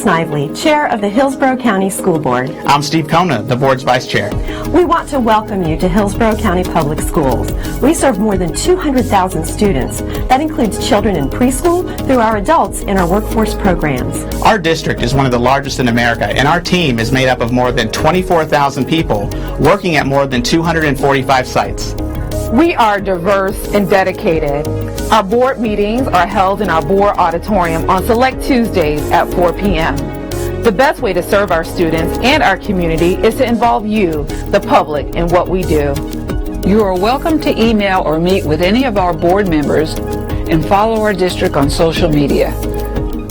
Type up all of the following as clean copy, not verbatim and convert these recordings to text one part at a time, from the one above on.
Snively, Chair of the Hillsborough County School Board. I'm Steve Kona, the board's vice chair. We want to welcome you to Hillsborough County Public Schools. We serve more than 200,000 students. That includes children in preschool through our adults in our workforce programs. Our district is one of the largest in America, and our team is made up of more than 24,000 people working at more than 245 sites. We are diverse and dedicated. Our board meetings are held in our board auditorium on select Tuesdays at 4 p.m. The best way to serve our students and our community is to involve you, the public, in what we do. You are welcome to email or meet with any of our board members and follow our district on social media.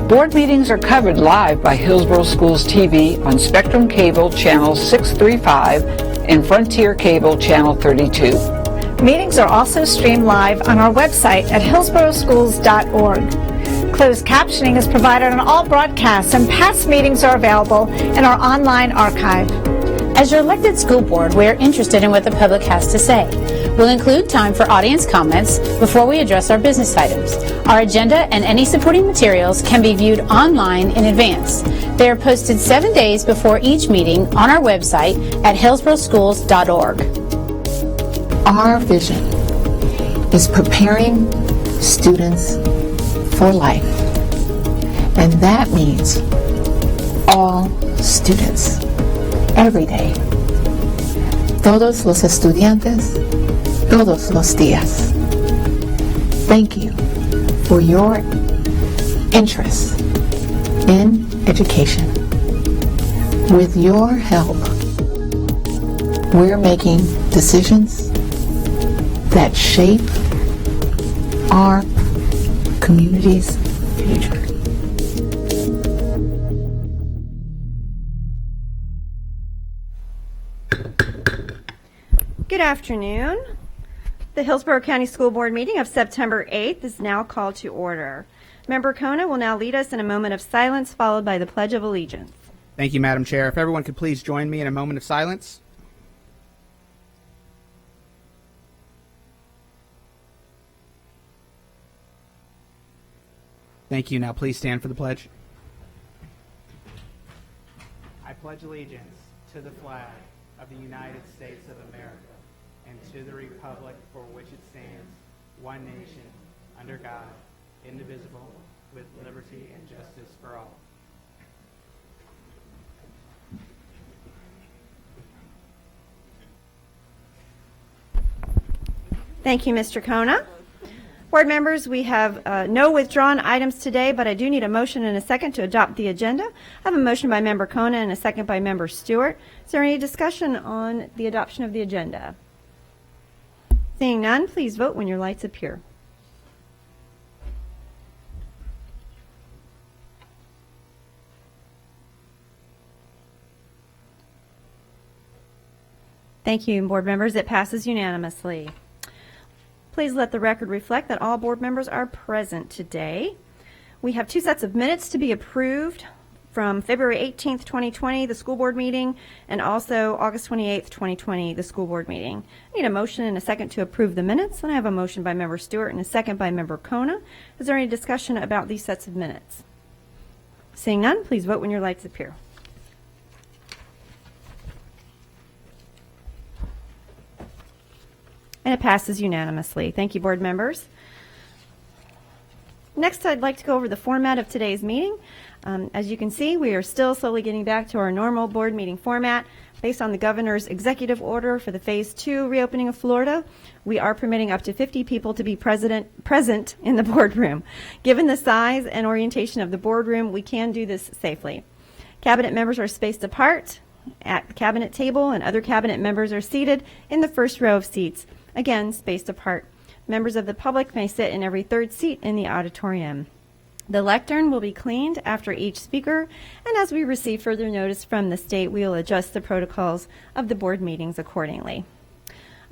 Board meetings are covered live by Hillsborough Schools TV on Spectrum Cable Channel 635 and Frontier Cable Channel 32. Meetings are also streamed live on our website at hillsboroughschools.org. Closed captioning is provided on all broadcasts, and past meetings are available in our online archive. As your elected school board, we are interested in what the public has to say. We'll include time for audience comments before we address our business items. Our agenda and any supporting materials can be viewed online in advance. They are posted 7 days before each meeting on our website at hillsboroughschools.org. Our vision is preparing students for life, and that means all students, every day. Todos los estudiantes, todos los días. Thank you for your interest in education. With your help, we're making decisions that shape our community's future. Good afternoon. The Hillsborough County School Board meeting of September 8th is now called to order. Member Kona will now lead us in a moment of silence, followed by the Pledge of Allegiance. Thank you, Madam Chair. If everyone could please join me in a moment of silence. Thank you. Now please stand for the pledge. I pledge allegiance to the flag of the United States of America and to the republic for which it stands, one nation, under God, indivisible, with liberty and justice for all. Thank you, Mr. Kona. Board members, we have no withdrawn items today, but I do need a motion and a second to adopt the agenda. I have a motion by Member Kona and a second by Member Stewart. Is there any discussion on the adoption of the agenda? Seeing none, please vote when your lights appear. Thank you, board members. It passes unanimously. Please let the record reflect that all board members are present today. We have 2 sets of minutes to be approved from February 18th, 2020, the school board meeting, and also August 28th, 2020, the school board meeting. I need a motion and a second to approve the minutes, and I have a motion by Member Stewart and a second by Member Kona. Is there any discussion about these sets of minutes? Seeing none, please vote when your lights appear. And it passes unanimously. Thank you, board members. Next, I'd like to go over the format of today's meeting. As you can see, we are still slowly getting back to our normal board meeting format. Based on the governor's executive order for the Phase 2 reopening of Florida, we are permitting up to 50 people to be present in the boardroom. Given the size and orientation of the boardroom, we can do this safely. Cabinet members are spaced apart at the cabinet table, and other cabinet members are seated in the first row of seats, again spaced apart. Members of the public may sit in every third seat in the auditorium. The lectern will be cleaned after each speaker, and as we receive further notice from the state, we will adjust the protocols of the board meetings accordingly.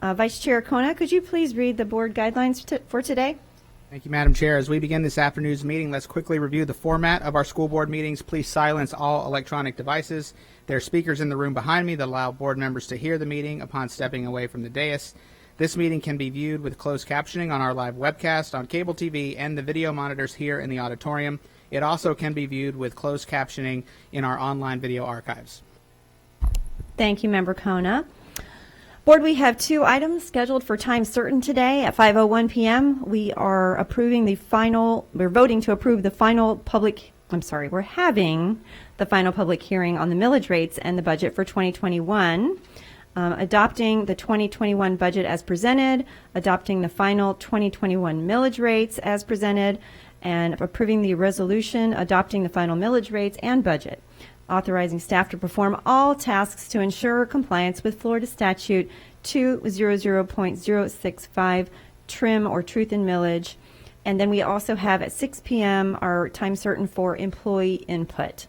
Vice Chair Kona, could you please read the board guidelines for today? Thank you, Madam Chair. As we begin this afternoon's meeting, let's quickly review the format of our school board meetings. Please silence all electronic devices. There are speakers in the room behind me that allow board members to hear the meeting upon stepping away from the dais. This meeting can be viewed with closed captioning on our live webcast, on cable TV, and the video monitors here in the auditorium. It also can be viewed with closed captioning in our online video archives. Thank you, Member Kona. Board, we have 2 items scheduled for time certain today at 5:01 p.m. We are we're voting to approve the final we're having the final public hearing on the millage rates and the budget for 2021, adopting the 2021 budget as presented, adopting the final 2021 millage rates as presented, and approving the resolution adopting the final millage rates and budget, authorizing staff to perform all tasks to ensure compliance with Florida Statute 200.065, trim or truth in millage. And then we also have at 6 p.m. our time certain for employee input.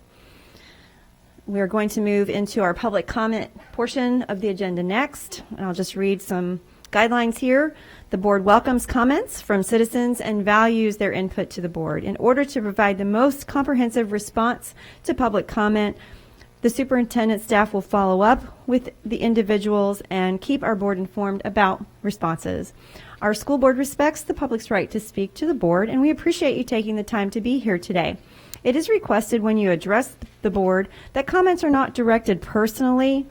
We're going to move into our public comment portion of the agenda next. And I'll just read some guidelines here. The board welcomes comments from citizens and values their input to the board. In order to provide the most comprehensive response to public comment, the superintendent staff will follow up with the individuals and keep our board informed about responses. Our school board respects the public's right to speak to the board, and we appreciate you taking the time to be here today. It is requested when you address the board that comments are not directed personally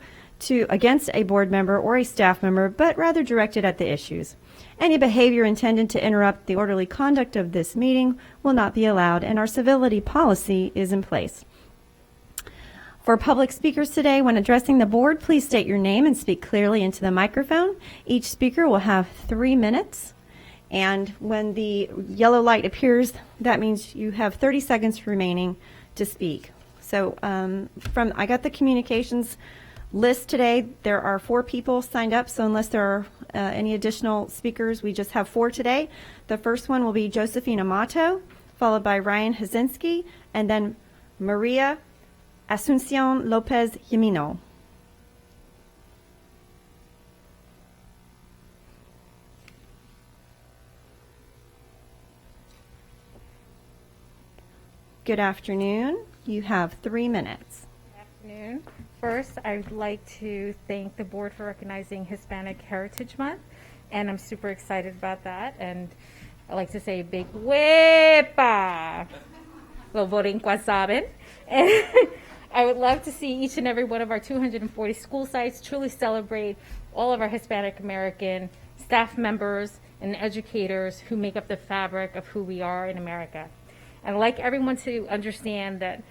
against a board member or a staff member, but rather directed at the issues. Any behavior intended to interrupt the orderly conduct of this meeting will not be allowed, and our civility policy is in place. For public speakers today, when addressing the board, please state your name and speak clearly into the microphone. Each speaker will have 3 minutes. And when the yellow light appears, that means you have 30 seconds remaining to speak. So I got the communications list today. There are 4 people signed up, so unless there are any additional speakers, we just have 4 today. The first one will be Josephine Amato, followed by Ryan Hazinski, and then Maria Asuncion Lopez Jimeno. Good afternoon. You have 3 minutes. Good afternoon. First, I'd like to thank the board for recognizing Hispanic Heritage Month, and I'm super excited about that. And I'd like to say a big wepa, lo boricua saben. And I would love to see each and every one of our 240 school sites truly celebrate all of our Hispanic American staff members and educators who make up the fabric of who we are in America. I'd like everyone to understand that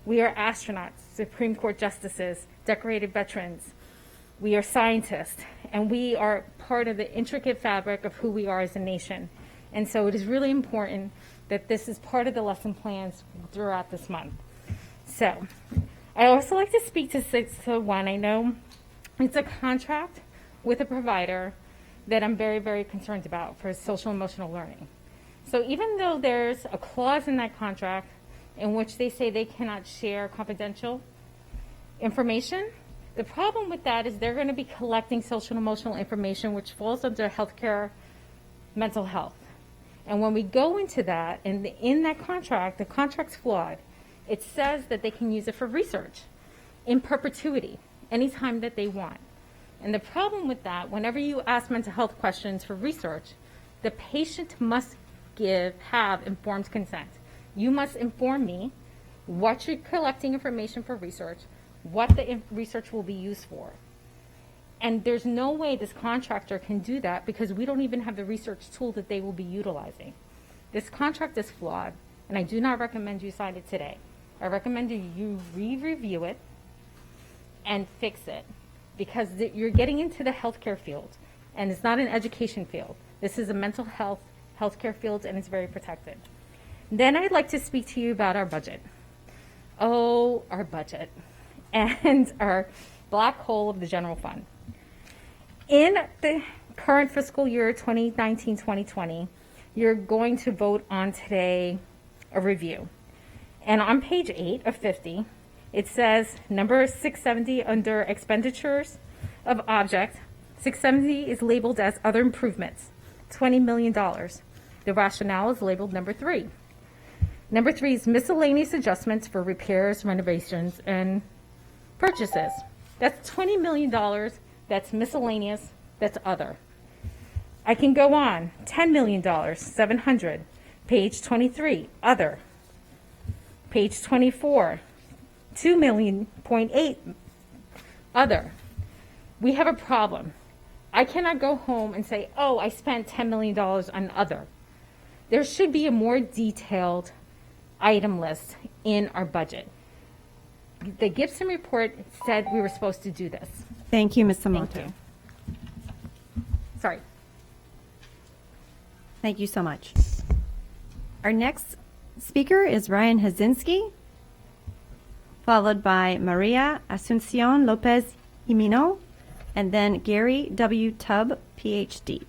we are astronauts, Supreme Court justices, decorated veterans. We are scientists, and we are part of the intricate fabric of who we are as a nation. And so it is really important that this is part of the lesson plans throughout this month. So I also like to speak to 601. I know it's a contract with a provider that I'm very, very concerned about for social emotional learning. So even though there's a clause in that contract in which they say they cannot share confidential information, the problem with that is they're going to be collecting social emotional information which falls under healthcare, mental health. And when we go into that, and in that contract, the contract's flawed. It says that they can use it for research in perpetuity, anytime that they want. And the problem with that, whenever you ask mental health questions for research, the patient must have informed consent. You must inform me what you're collecting information for research, what the research will be used for. And there's no way this contractor can do that because we don't even have the research tool that they will be utilizing. This contract is flawed, and I do not recommend you sign it today. I recommend you re-review it and fix it because you're getting into the healthcare field, and it's not an education field. This is a mental health healthcare field, and it's very protected. Then I'd like to speak to you about our budget. Oh, our budget and our black hole of the general fund. In the current fiscal year 2019-2020, you're going to vote on today a review. And on page 8 of 50, it says number 670 under expenditures of object, 670 is labeled as other improvements, $20 million. The rationale is labeled number 3. Number 3 is miscellaneous adjustments for repairs, renovations, and purchases. That's $20 million. That's miscellaneous. That's other. I can go on. $10 million, 700. Page 23, other. Page 24, 2.8 other. We have a problem. I cannot go home and say, oh, I spent $10 million on other. There should be a more detailed item list in our budget. The Gibson report said we were supposed to do this. Thank you, Ms. Thank Samoto. you. Sorry. Thank you so much. Our next speaker is Ryan Hazinski, followed by Maria Asuncion Lopez Jimeno, and then Gary W. Tubb, PhD.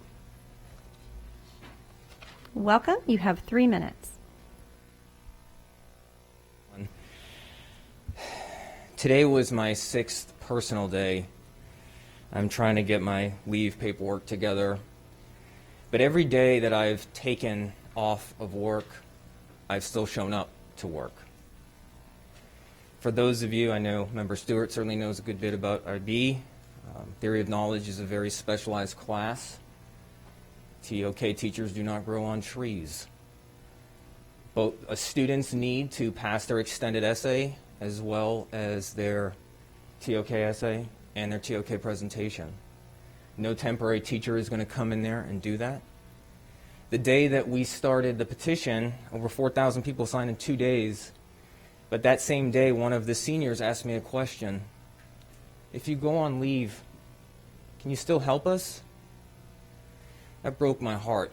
Welcome. You have 3 minutes. Today was my 6th personal day. I'm trying to get my leave paperwork together. But every day that I've taken off of work, I've still shown up to work. For those of you, I know Member Stewart certainly knows a good bit about IB. Theory of knowledge is a very specialized class. TOK teachers do not grow on trees. Both students need to pass their extended essay as well as their TOK essay and their TOK presentation. No temporary teacher is going to come in there and do that. The day that we started the petition, over 4,000 people signed in 2 days, but that same day one of the seniors asked me a question. If you go on leave, can you still help us? That broke my heart.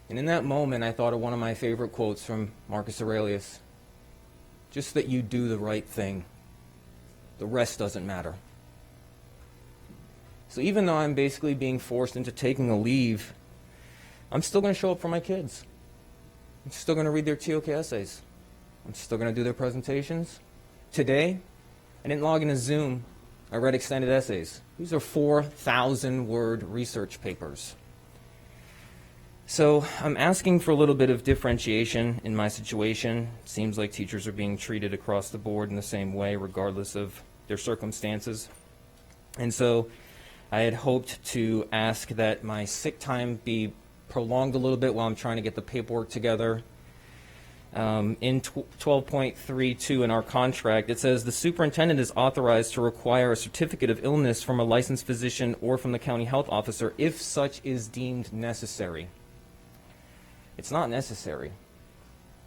And in that moment, I thought of one of my favorite quotes from Marcus Aurelius. Just that you do the right thing. The rest doesn't matter. So even though I'm basically being forced into taking a leave, I'm still going to show up for my kids. I'm still going to read their TOK essays. I'm still going to do their presentations. Today, I didn't log into Zoom. I read extended essays. These are 4,000-word research papers. So I'm asking for a little bit of differentiation in my situation. It seems like teachers are being treated across the board in the same way, regardless of their circumstances. And so I had hoped to ask that my sick time be prolonged a little bit while I'm trying to get the paperwork together. In 12.32 in our contract, it says the superintendent is authorized to require a certificate of illness from a licensed physician or from the county health officer if such is deemed necessary. It's not necessary,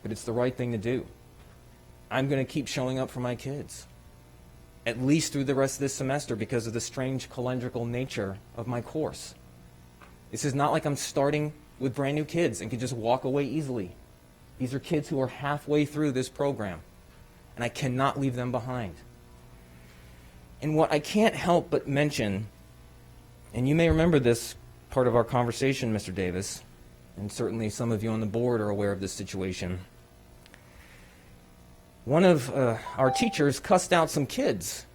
but it's the right thing to do. I'm going to keep showing up for my kids, at least through the rest of this semester because of the strange calendrical nature of my course. This is not like I'm starting with brand new kids and can just walk away easily. These are kids who are halfway through this program, and I cannot leave them behind. And what I can't help but mention, and you may remember this part of our conversation, Mr. Davis, and certainly some of you on the board are aware of this situation. One of our teachers cussed out some kids,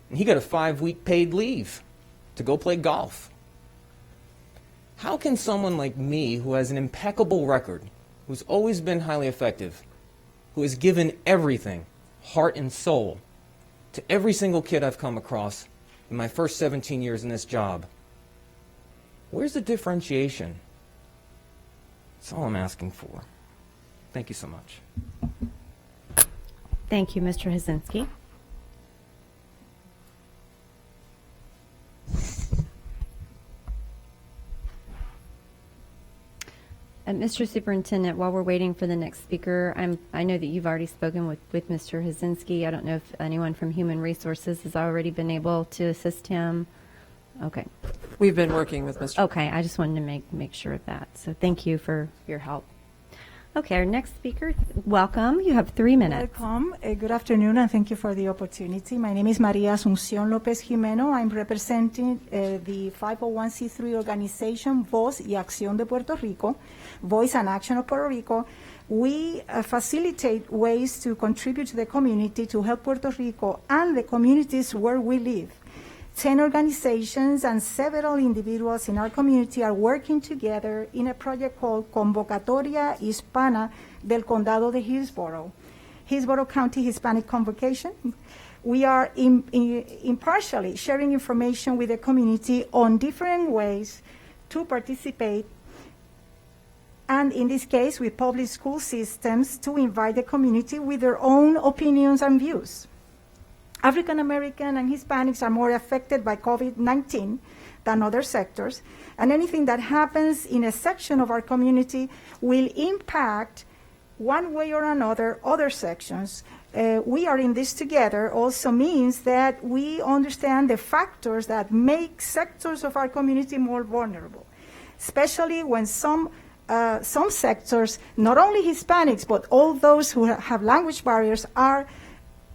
and he got a 5-week paid leave to go play golf. How can someone like me, who has an impeccable record, who's always been highly effective, who has given everything, heart and soul, to every single kid I've come across in my first 17 years in this job, where's the differentiation? That's all I'm asking for. Thank you so much. Thank you, Mr. Hazinski. Mr. Superintendent, while we're waiting for the next speaker, I know that you've already spoken with Mr. Hazinski. I don't know if anyone from Human Resources has already been able to assist him. Okay. We've been working with Mr. Okay, I just wanted to make sure of that. So thank you for your help. Okay, our next speaker, welcome. You have 3 minutes. Welcome. Good afternoon, and thank you for the opportunity. My name is Maria Asuncion Lopez Jimeno. I'm representing the 501c3 organization Voz y Acción de Puerto Rico, Voice and Action of Puerto Rico. We facilitate ways to contribute to the community to help Puerto Rico and the communities where we live. 10 organizations and several individuals in our community are working together in a project called Convocatoria Hispana del Condado de Hillsborough County Hispanic Convocation. We are impartially sharing information with the community on different ways to participate and in this case with public school systems to invite the community with their own opinions and views. African American and Hispanics are more affected by COVID-19 than other sectors, and anything that happens in a section of our community will impact one way or another other sections. We are in this together also means that we understand the factors that make sectors of our community more vulnerable, especially when some sectors, not only Hispanics, but all those who have language barriers are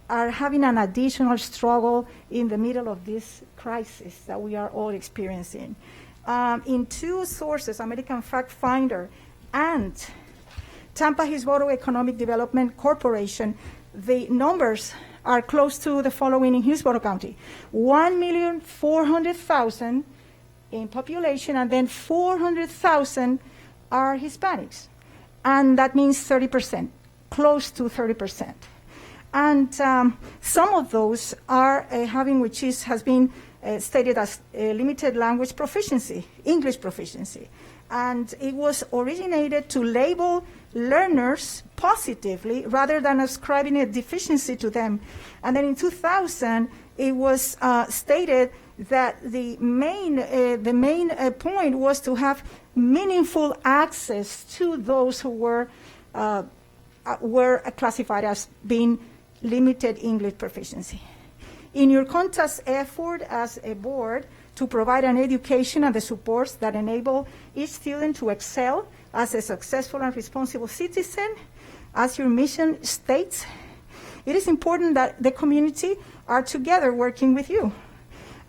having an additional struggle in the middle of this crisis that we are all experiencing. In two sources, American Fact Finder and Tampa Hillsborough Economic Development Corporation, the numbers are close to the following in Hillsborough County: 1,400,000 in population, and then 400,000 are Hispanics. And that means 30%, close to 30%. And some of those are having, which has been stated as limited language proficiency, English proficiency. And it was originated to label learners positively rather than ascribing a deficiency to them. And then in 2000, it was stated that the main point was to have meaningful access to those who were classified as being limited English proficiency. In your contest effort as a board to provide an education and the supports that enable each student to excel as a successful and responsible citizen, as your mission states, it is important that the community are together working with you.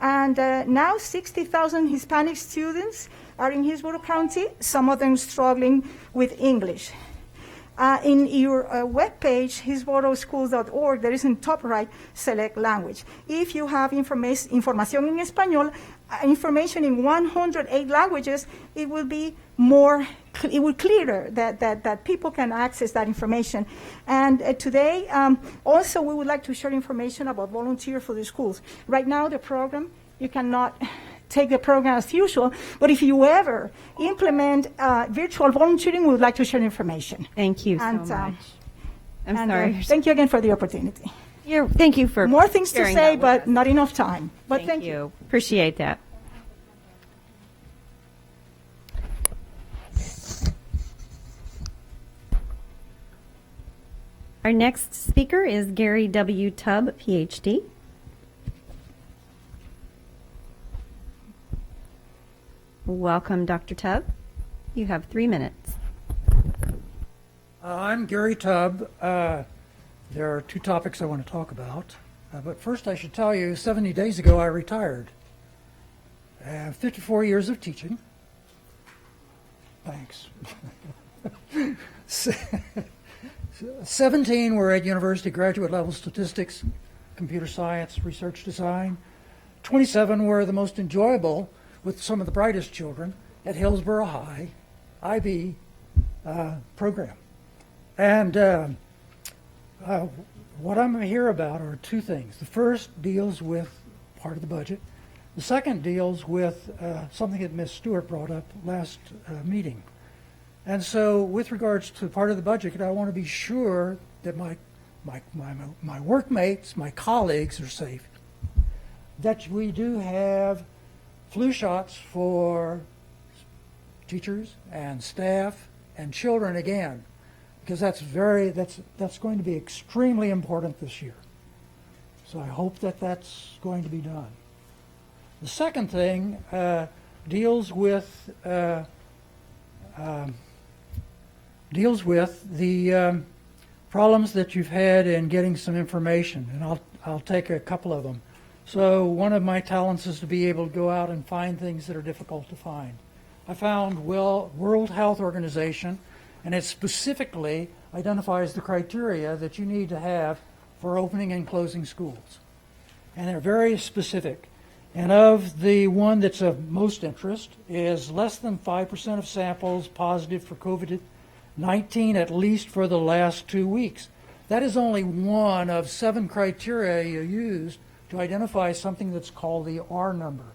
And now 60,000 Hispanic students are in Hillsborough County, some of them struggling with English. In your webpage, hillsboroughschools.org, there is in top right, select language. If you have información en español, information in 108 languages, it will be clearer that people can access that information. And today, also we would like to share information about volunteer for the schools. Right now, the program, you cannot take the program as usual, but if you ever implement virtual volunteering, we would like to share information. Thank you so much. I'm sorry. Thank you again for the opportunity. Thank you for more things to sharing say, that with but us. not enough time. But thank you. Appreciate that. Our next speaker is Gary W. Tubb, PhD. Welcome, Dr. Tubb. You have 3 minutes. I'm Gary Tubb. There are two topics I want to talk about. But first I should tell you, 70 days ago I retired. 54 years of teaching. Thanks. 17 were at university graduate level statistics, computer science, research design. 27 were the most enjoyable with some of the brightest children at Hillsborough High IB program. And what I'm going to hear about are two things. The first deals with part of the budget. The second deals with something that Ms. Stewart brought up last meeting. And so with regards to part of the budget, I want to be sure that my workmates, my colleagues are safe, that we do have flu shots for teachers and staff and children again, because that's going to be extremely important this year. So I hope that that's going to be done. The second thing deals with the problems that you've had in getting some information, and I'll take a couple of them. So one of my talents is to be able to go out and find things that are difficult to find. I found World Health Organization, and it specifically identifies the criteria that you need to have for opening and closing schools. And they're very specific. And of the one that's of most interest is less than 5% of samples positive for COVID-19 at least for the last 2 weeks. That is only one of 7 criteria you used to identify something that's called the R number.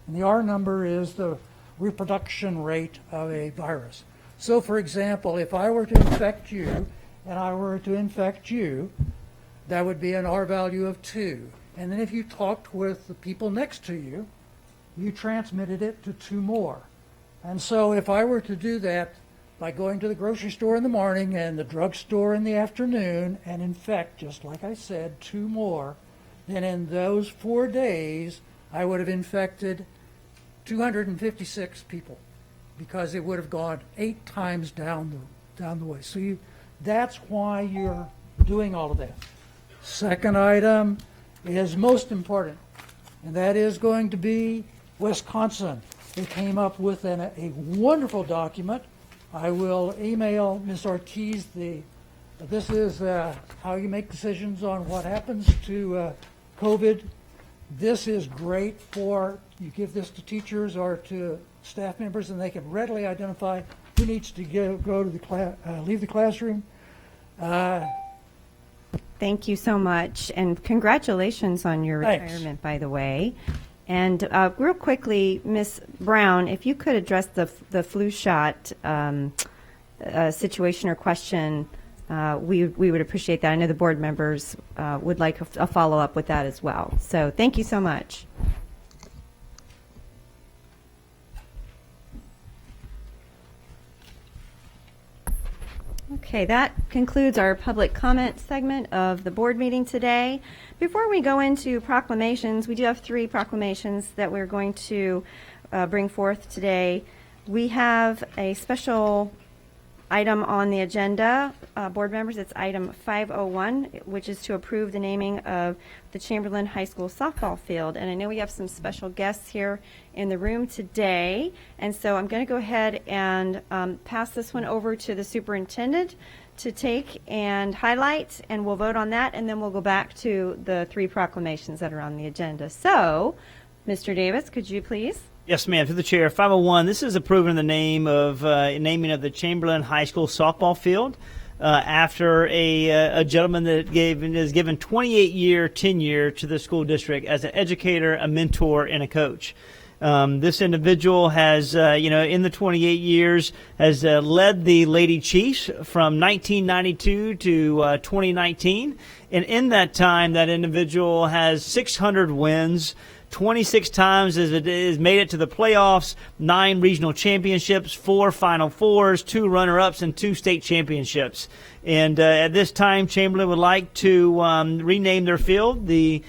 And the R number is the reproduction rate of a virus. So, for example, if I were to infect you and I were to infect you, that would be an R value of 2. And then if you talked with the people next to you, you transmitted it to 2 more. And so if I were to do that by going to the grocery store in the morning and the drugstore in the afternoon and infect, just like I said, 2 more, then in those 4 days, I would have infected 256 people, because it would have gone 8 times down the way. So that's why you're doing all of that. Second item is most important, and that is going to be Wisconsin. They came up with a wonderful document. I will email Ms. Ortiz this is how you make decisions on what happens to COVID. This is great for, you give this to teachers or to staff members, and they can readily identify who needs to go to the leave the classroom. Thank you so much, and congratulations on your Thanks. retirement, by the way. And real quickly, Ms. Brown, if you could address the flu shot situation or question, we would appreciate that. I know the board members would like a follow-up with that as well. So thank you so much. Okay, that concludes our public comment segment of the board meeting today. Before we go into proclamations, we do have 3 proclamations that we're going to bring forth today. We have a special item on the agenda, board members. It's item 501, which is to approve the naming of the Chamberlain High School softball field. And I know we have some special guests here in the room today, and so I'm going to go ahead and pass this one over to the superintendent to take and highlight, and we'll vote on that, and then we'll go back to the 3 proclamations that are on the agenda. So, Mr. Davis, could you please? Yes, ma'am. Through the chair, 501. This is approving the naming of the Chamberlain High School softball field after a gentleman that is given 28-year tenure to the school district as an educator, a mentor, and a coach. This individual has, in the 28 years, has led the Lady Chiefs from 1992 to 2019. And in that time, that individual has 600 wins, 26 times has made it to the playoffs, 9 regional championships, 4 Final Fours, 2 runner-ups, and 2 state championships. And at this time, Chamberlain would like to rename their field, the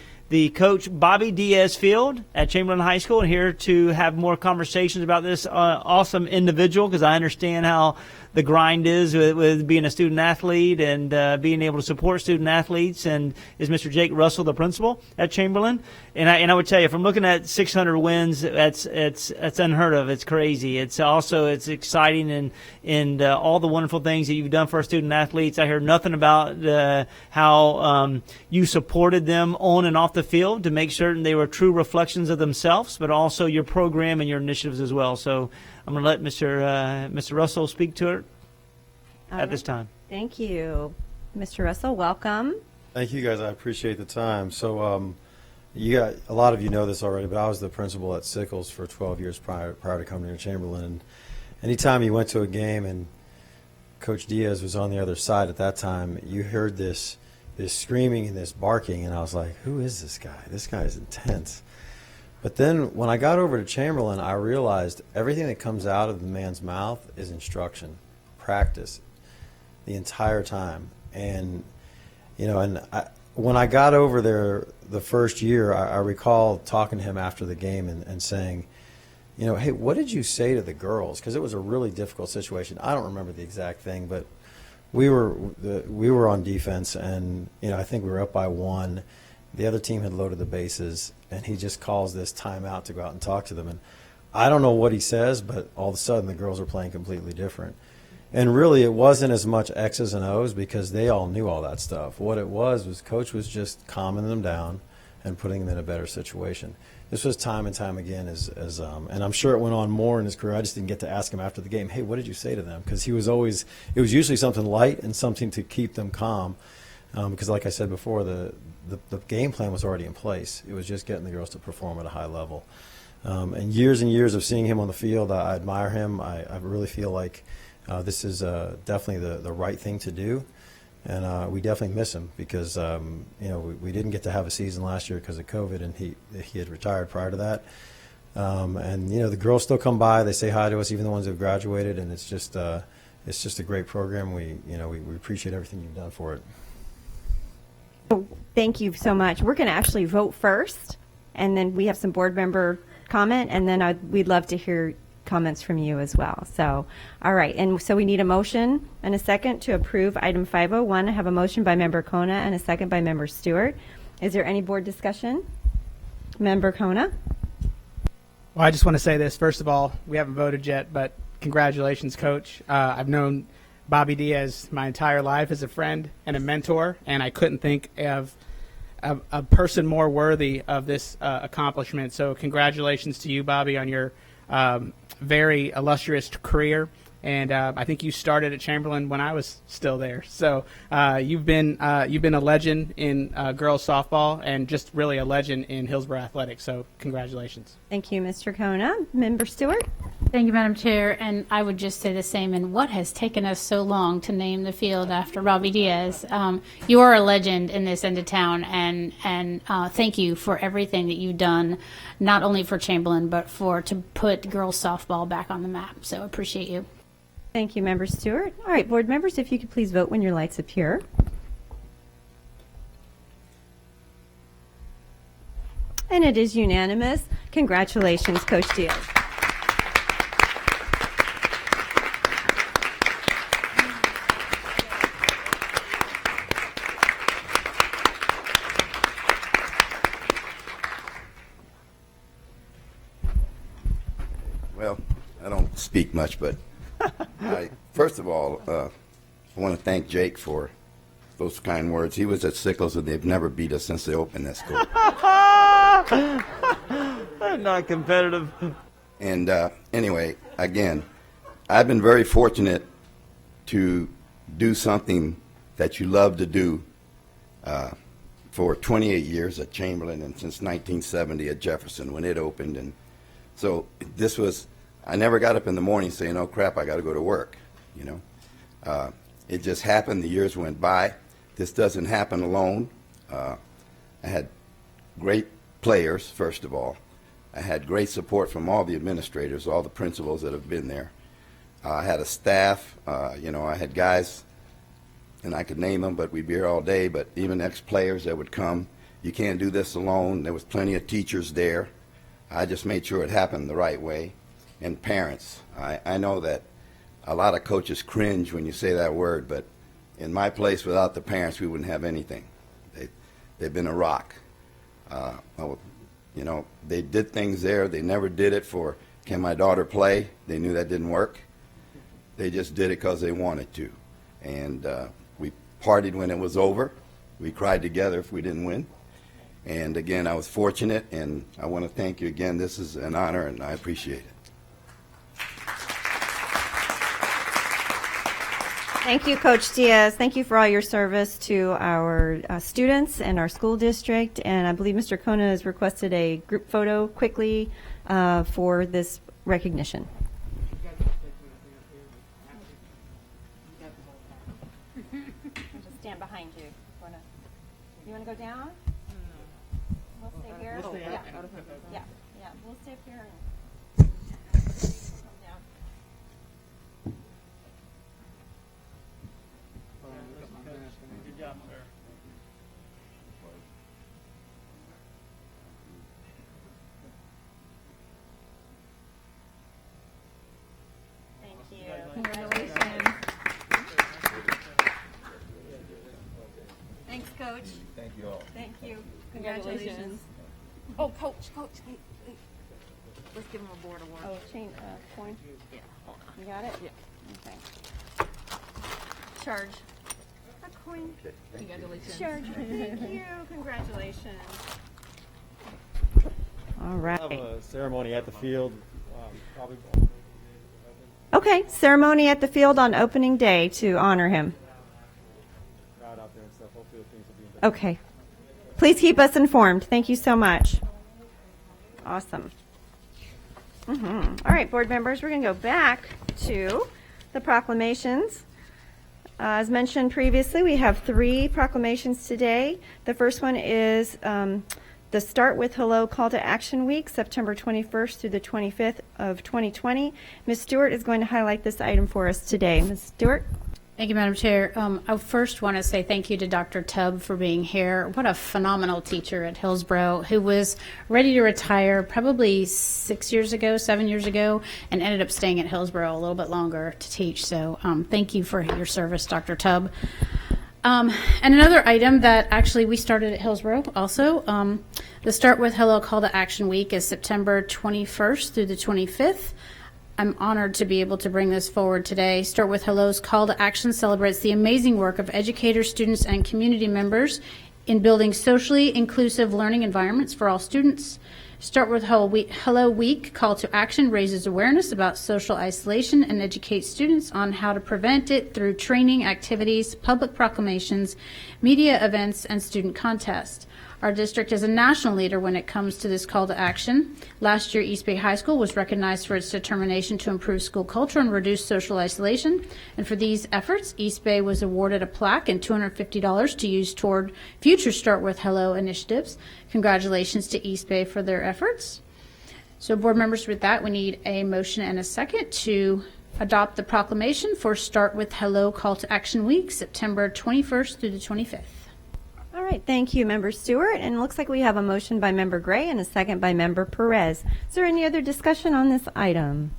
Coach Bobby Diaz Field at Chamberlain High School, and here to have more conversations about this awesome individual, because I understand how the grind is with being a student athlete and being able to support student athletes, and is Mr. Jake Russell, the principal at Chamberlain. And I would tell you, from looking at 600 wins, that's unheard of. It's crazy. It's exciting, and all the wonderful things that you've done for our student athletes. I heard nothing about how you supported them on and off the field to make certain they were true reflections of themselves, but also your program and your initiatives as well. So I'm going to let Mr. Russell speak to it at this time. Thank you. Mr. Russell, welcome. Thank you, guys. I appreciate the time. So a lot of you know this already, but I was the principal at Sickles for 12 years prior to coming to Chamberlain. And anytime you went to a game and Coach Diaz was on the other side at that time, you heard this screaming and this barking, and I was like, who is this guy? This guy is intense. But then when I got over to Chamberlain, I realized everything that comes out of the man's mouth is instruction, practice, the entire time. And, when I got over there the first year, I recall talking to him after the game and saying, hey, what did you say to the girls? Because it was a really difficult situation. I don't remember the exact thing, but we were on defense, and I think we were up by 1. The other team had loaded the bases, and he just calls this timeout to go out and talk to them. And I don't know what he says, but all of a sudden the girls were playing completely different. And really it wasn't as much X's and O's, because they all knew all that stuff. What it was Coach was just calming them down and putting them in a better situation. This was time and time again, and I'm sure it went on more in his career. I just didn't get to ask him after the game, hey, what did you say to them? Because it was usually something light and something to keep them calm. Because like I said before, the game plan was already in place. It was just getting the girls to perform at a high level. And years of seeing him on the field, I admire him. I really feel like This is definitely the right thing to do, and we definitely miss him because we didn't get to have a season last year because of COVID, and he had retired prior to that. And the girls still come by, they say hi to us, even the ones who've graduated, and it's just a great program. We appreciate everything you've done for it. Thank you so much. We're going to actually vote first, and then we have some board member comment, and then we'd love to hear comments from you as well. So, all right, and so we need a motion and a second to approve item 501. I have a motion by Member Kona and a second by Member Stewart. Is there any board discussion? Member Kona? Well, I just want to say this. First of all, we haven't voted yet, but congratulations, Coach. I've known Bobby Diaz my entire life as a friend and a mentor, and I couldn't think of a person more worthy of this accomplishment. So congratulations to you, Bobby, on your very illustrious career. And I think you started at Chamberlain when I was still there. So you've been a legend in girls softball and just really a legend in Hillsborough athletics. So congratulations. Thank you, Mr. Kona. Member Stewart? Thank you, Madam Chair. And I would just say the same. And what has taken us so long to name the field after Bobby Diaz? You are a legend in this end of town, and thank you for everything that you've done, not only for Chamberlain, but to put girls softball back on the map. So appreciate you. Thank you, Member Stewart. All right, board members, if you could please vote when your lights appear. And it is unanimous. Congratulations, Coach Diaz. Well, I don't speak much, but first of all, I want to thank Jake for those kind words. He was at Sickles, and they've never beat us since they opened that school. I'm not competitive. And anyway, again, I've been very fortunate to do something that you love to do for 28 years at Chamberlain and since 1970 at Jefferson when it opened. And so this was, I never got up in the morning saying, oh crap, I got to go to work. It just happened. The years went by. This doesn't happen alone. I had great players, first of all. I had great support from all the administrators, all the principals that have been there. I had a staff. I had guys, and I could name them, but we'd be here all day, but even ex-players that would come. You can't do this alone. There was plenty of teachers there. I just made sure it happened the right way. And parents. I know that a lot of coaches cringe when you say that word, but in my place, without the parents, we wouldn't have anything. They've been a rock. They did things there. They never did it for, can my daughter play? They knew that didn't work. They just did it because they wanted to. And we partied when it was over. We cried together if we didn't win. And again, I was fortunate, and I want to thank you again. This is an honor, and I appreciate it. Thank you, Coach Diaz. Thank you for all your service to our students and our school district. And I believe Mr. Kona has requested a group photo quickly for this recognition. Just stand behind you. You want to go down? We'll stay here. We'll stay up. Yeah. We'll stay up here. Good job, sir. Thank you. Congratulations. Thanks, Coach. Thank you all. Thank you. Congratulations. Oh, Coach, wait. Let's give him a board award. Oh, coin? Yeah, hold on. You got it? Yeah. Okay. Charge. A coin. Congratulations. Charge. Thank you. Congratulations. All right. Have a ceremony at the field. Probably. Okay, ceremony at the field on opening day to honor him. Crowd out there and stuff. Hopefully things will be in better. Okay. Please keep us informed. Thank you so much. Awesome. All right, board members, we're going to go back to the proclamations. As mentioned previously, we have 3 proclamations today. The first one is the Start with Hello Call to Action Week, September 21st through the 25th of 2020. Ms. Stewart is going to highlight this item for us today. Ms. Stewart? Thank you, Madam Chair. I first want to say thank you to Dr. Tubb for being here. What a phenomenal teacher at Hillsborough, who was ready to retire probably 7 years ago, and ended up staying at Hillsborough a little bit longer to teach. So thank you for your service, Dr. Tubb. And another item that actually we started at Hillsborough also, the Start with Hello Call to Action Week is September 21st through the 25th. I'm honored to be able to bring this forward today. Start with Hello's Call to Action celebrates the amazing work of educators, students, and community members in building socially inclusive learning environments for all students. Start with Hello Week Call to Action raises awareness about social isolation and educates students on how to prevent it through training, activities, public proclamations, media events, and student contests. Our district is a national leader when it comes to this call to action. Last year, East Bay High School was recognized for its determination to improve school culture and reduce social isolation. And for these efforts, East Bay was awarded a plaque and $250 to use toward future Start with Hello initiatives. Congratulations to East Bay for their efforts. So board members, with that, we need a motion and a second to adopt the proclamation for Start with Hello Call to Action Week, September 21st through the 25th. All right, thank you, Member Stewart. And it looks like we have a motion by Member Gray and a second by Member Perez. Is there any other discussion on this item?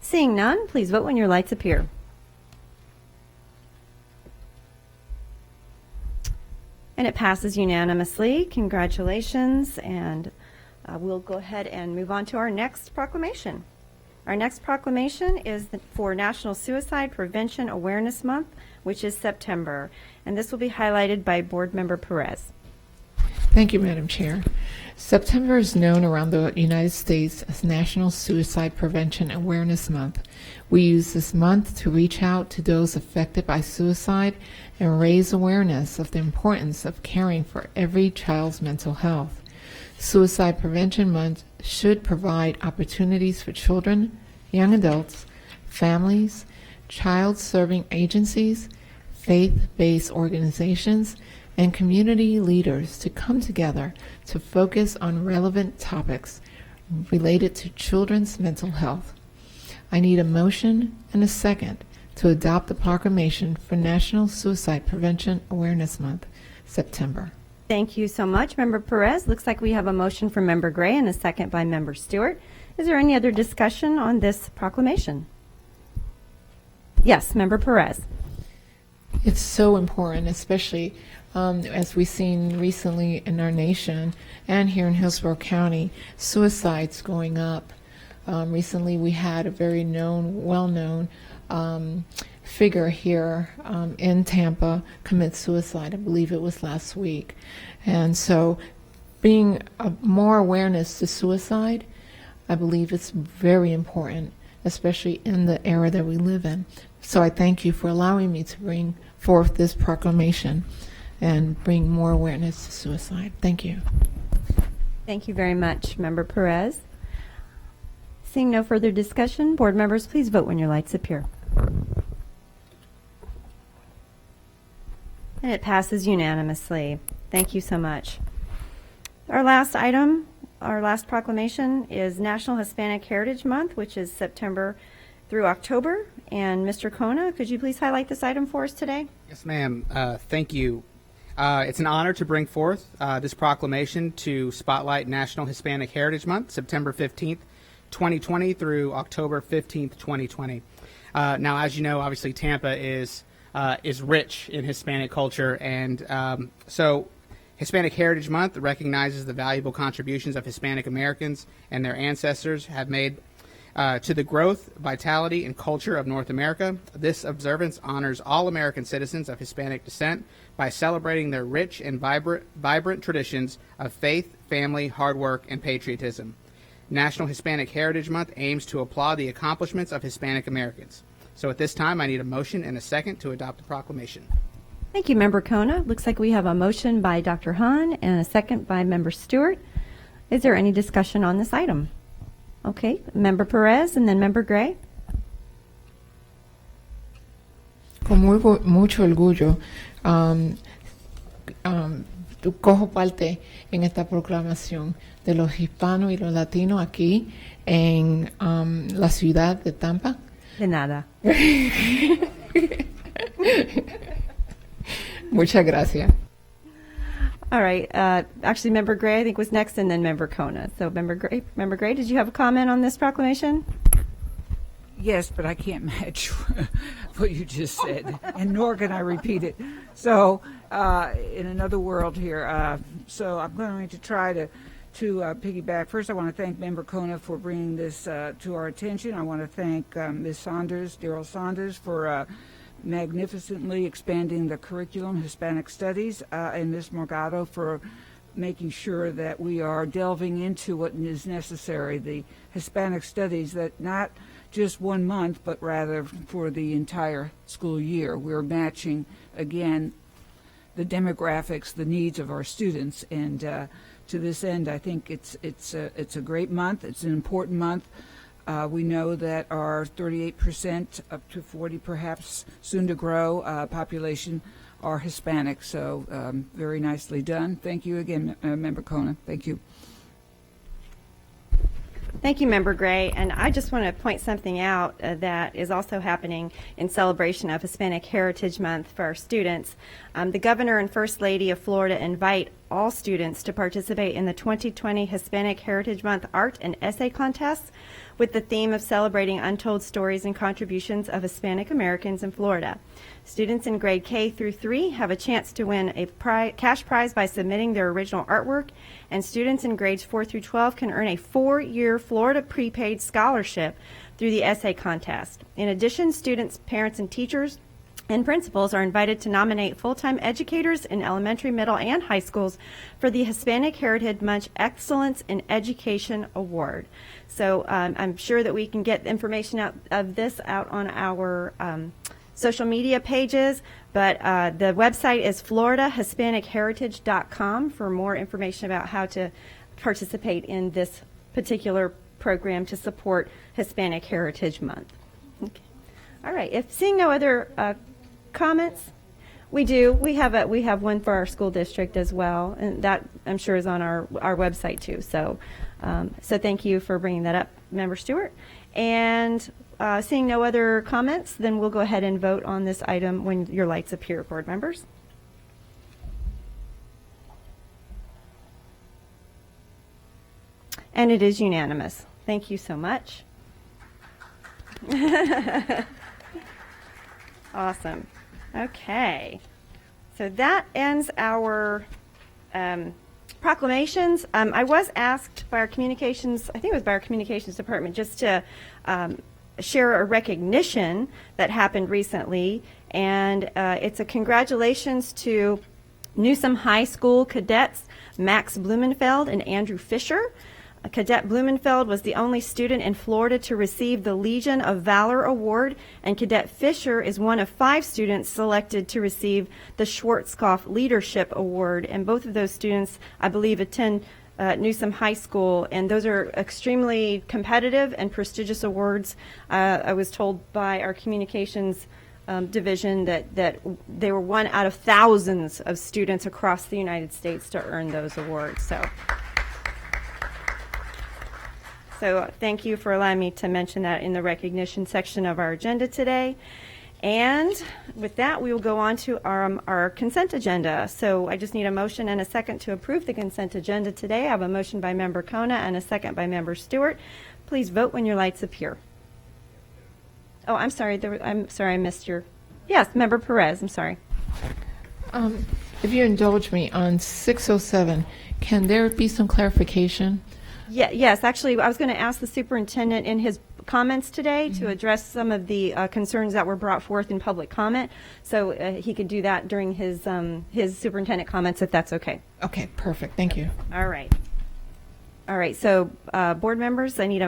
Seeing none, please vote when your lights appear. And it passes unanimously. Congratulations. And we'll go ahead and move on to our next proclamation. Our next proclamation is for National Suicide Prevention Awareness Month, which is September. And this will be highlighted by Board Member Perez. Thank you, Madam Chair. September is known around the United States as National Suicide Prevention Awareness Month. We use this month to reach out to those affected by suicide and raise awareness of the importance of caring for every child's mental health. Suicide Prevention Month should provide opportunities for children, young adults, families, child-serving agencies, faith-based organizations, and community leaders to come together to focus on relevant topics related to children's mental health. I need a motion and a second to adopt the proclamation for National Suicide Prevention Awareness Month, September. Thank you so much, Member Perez. Looks like we have a motion from Member Gray and a second by Member Stewart. Is there any other discussion on this proclamation? Yes, Member Perez. It's so important, especially as we've seen recently in our nation and here in Hillsborough County, suicides going up. Recently we had a very well-known figure here in Tampa commit suicide. I believe it was last week. And so being more awareness to suicide, I believe it's very important, especially in the era that we live in. So I thank you for allowing me to bring forth this proclamation and bring more awareness to suicide. Thank you. Thank you very much, Member Perez. Seeing no further discussion, board members, please vote when your lights appear. And it passes unanimously. Thank you so much. Our last item, our last proclamation is National Hispanic Heritage Month, which is September through October. And Mr. Kona, could you please highlight this item for us today? Yes, ma'am. Thank you. It's an honor to bring forth this proclamation to spotlight National Hispanic Heritage Month, September 15th, 2020 through October 15th, 2020. Now, as you know, obviously Tampa is rich in Hispanic culture, and so Hispanic Heritage Month recognizes the valuable contributions of Hispanic Americans and their ancestors have made to the growth, vitality, and culture of North America. This observance honors all American citizens of Hispanic descent by celebrating their rich and vibrant traditions of faith, family, hard work, and patriotism. National Hispanic Heritage Month aims to applaud the accomplishments of Hispanic Americans. So at this time, I need a motion and a second to adopt the proclamation. Thank you, Member Kona. Looks like we have a motion by Dr. Hahn and a second by Member Stewart. Is there any discussion on this item? Okay, Member Perez and then Member Gray. con mucho orgullo cojo parte en esta proclamación de los hispanos y los latinos aquí en la ciudad de Tampa. De nada. Muchas gracias. All right. Actually, Member Gray, I think, was next, and then Member Kona. So, Member Gray, did you have a comment on this proclamation? Yes, but I can't match what you just said, and nor can I repeat it. So, in another world here, so I'm going to try to piggyback. First, I want to thank Member Kona for bringing this to our attention. I want to thank Ms. Saunders, Daryl Saunders, for magnificently expanding the curriculum, Hispanic Studies, and Ms. Morgado for making sure that we are delving into what is necessary, the Hispanic Studies, that not just 1 month, but rather for the entire school year. We're matching, again, the demographics, the needs of our students, and to this end, I think it's a great month. It's an important month. We know that our 38%, up to 40 perhaps, soon to grow population are Hispanic. So very nicely done. Thank you again, Member Kona. Thank you. Thank you, Member Gray. And I just want to point something out that is also happening in celebration of Hispanic Heritage Month for our students. The Governor and First Lady of Florida invite all students to participate in the 2020 Hispanic Heritage Month Art and Essay Contest with the theme of celebrating untold stories and contributions of Hispanic Americans in Florida. Students in grade K through 3 have a chance to win a cash prize by submitting their original artwork, and students in grades 4 through 12 can earn a 4-year Florida prepaid scholarship through the essay contest. In addition, students, parents, and teachers and principals are invited to nominate full-time educators in elementary, middle, and high schools for the Hispanic Heritage Month Excellence in Education Award. So I'm sure that we can get information out of this out on our social media pages, but the website is floridahispanicheritage.com for more information about how to participate in this particular program to support Hispanic Heritage Month. Okay. All right. If seeing no other comments, we do. We have one for our school district as well, and that I'm sure is on our website too. So thank you for bringing that up, Member Stewart. And seeing no other comments, then we'll go ahead and vote on this item when your lights appear, board members. And it is unanimous. Thank you so much. Awesome. Okay. So that ends our proclamations. I was asked by our communications, I think it was by our communications department, just to share a recognition that happened recently. And it's a congratulations to Newsom High School cadets Max Blumenfeld and Andrew Fisher. Cadet Blumenfeld was the only student in Florida to receive the Legion of Valor Award, and Cadet Fisher is one of 5 students selected to receive the Schwarzkopf Leadership Award. And both of those students, I believe, attend Newsom High School, and those are extremely competitive and prestigious awards. I was told by our communications division that they were one out of thousands of students across the United States to earn those awards. So thank you for allowing me to mention that in the recognition section of our agenda today. And with that, we will go on to our consent agenda. So I just need a motion and a second to approve the consent agenda today. I have a motion by Member Kona and a second by Member Stewart. Please vote when your lights appear. Oh, I'm sorry. I missed your... Yes, Member Perez. I'm sorry. If you indulge me, on 607, can there be some clarification? Yes, actually, I was going to ask the superintendent in his comments today to address some of the concerns that were brought forth in public comment. So he could do that during his superintendent comments, if that's okay. Okay, perfect. Thank you. All right. So board members, I need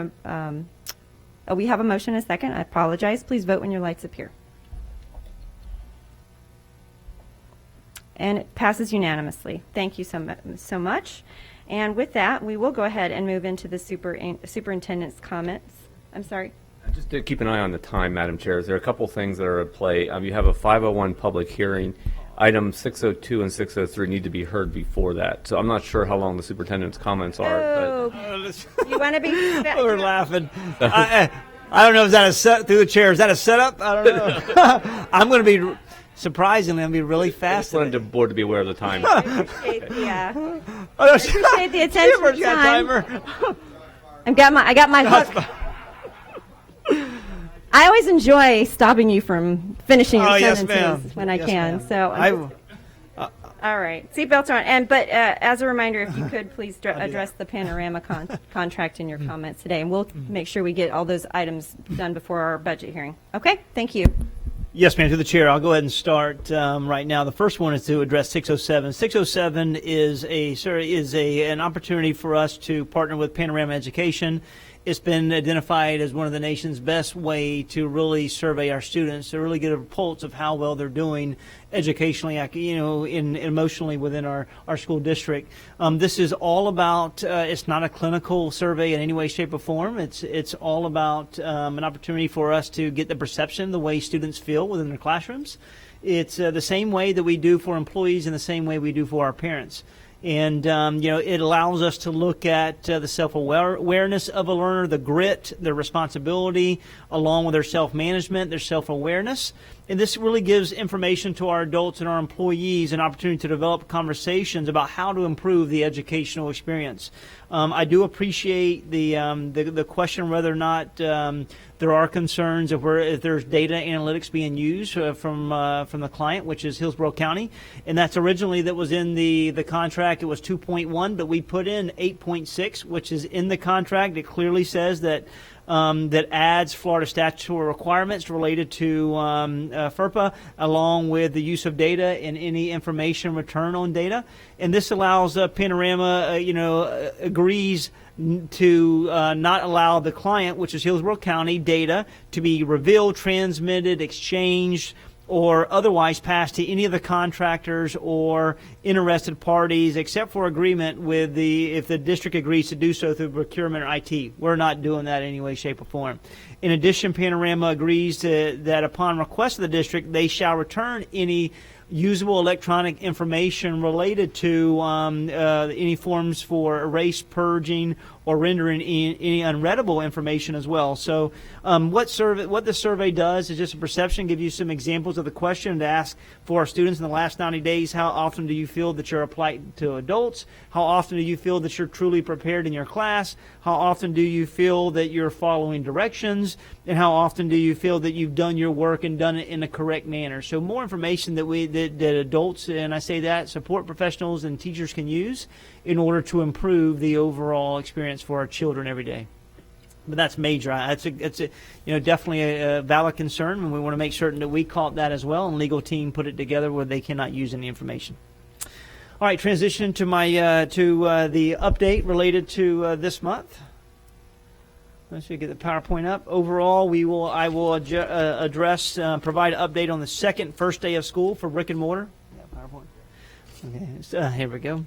we have a motion and a second. I apologize. Please vote when your lights appear. And it passes unanimously. Thank you so much. And with that, we will go ahead and move into the superintendent's comments. I'm sorry. Just to keep an eye on the time, Madam Chair, there are a couple things that are at play. You have a 501 public hearing. Items 602 and 603 need to be heard before that. So I'm not sure how long the superintendent's comments are. Oh, you want to be? We're laughing. I don't know. Is that a set through the chair? Is that a setup? I don't know. I'm going to be surprisingly. I'm going to be really fast. I just wanted the board to be aware of the time. Yeah. I appreciate the attention to time. I got my hook. I always enjoy stopping you from finishing your sentences when I can. So, all right, seatbelts are on. But as a reminder, if you could please address the Panorama contract in your comments today, and we'll make sure we get all those items done before our budget hearing. Okay, thank you. Yes, ma'am. To the chair, I'll go ahead and start right now. The first one is to address 607. 607 is an opportunity for us to partner with Panorama Education. It's been identified as one of the nation's best way to really survey our students, to really get a pulse of how well they're doing educationally, emotionally within our school district. This is all about, it's not a clinical survey in any way, shape, or form. It's all about an opportunity for us to get the perception, the way students feel within their classrooms. It's the same way that we do for employees and the same way we do for our parents. And, it allows us to look at the self-awareness of a learner, the grit, their responsibility, along with their self-management, their self-awareness. And this really gives information to our adults and our employees an opportunity to develop conversations about how to improve the educational experience. I do appreciate the question whether or not there are concerns of if there's data analytics being used from the client, which is Hillsborough County, and that's originally that was in the contract. It was 2.1, but we put in 8.6, which is in the contract. It clearly says that adds Florida statutory requirements related to FERPA, along with the use of data and any information return on data. And this allows Panorama, agrees to not allow the client, which is Hillsborough County, data to be revealed, transmitted, exchanged, or otherwise passed to any of the contractors or interested parties, except for agreement with if the district agrees to do so through procurement or IT. We're not doing that in any way, shape, or form. In addition, Panorama agrees that upon request of the district, they shall return any usable electronic information related to any forms for erase, purging, or rendering any unreadable information as well. So what the survey does is just a perception, give you some examples of the question to ask for our students in the last 90 days. How often do you feel that you're applied to adults? How often do you feel that you're truly prepared in your class? How often do you feel that you're following directions? And how often do you feel that you've done your work and done it in the correct manner? So more information that adults, and I say that, support professionals and teachers can use in order to improve the overall experience for our children every day. But that's major. It's definitely a valid concern, and we want to make certain that we caught that as well, and legal team put it together where they cannot use any information. All right, transition to my the update related to this month. Let's see, get the PowerPoint up. Overall, I will address, provide an update on the first day of school for brick and mortar. Yeah, PowerPoint. Okay, so, here we go.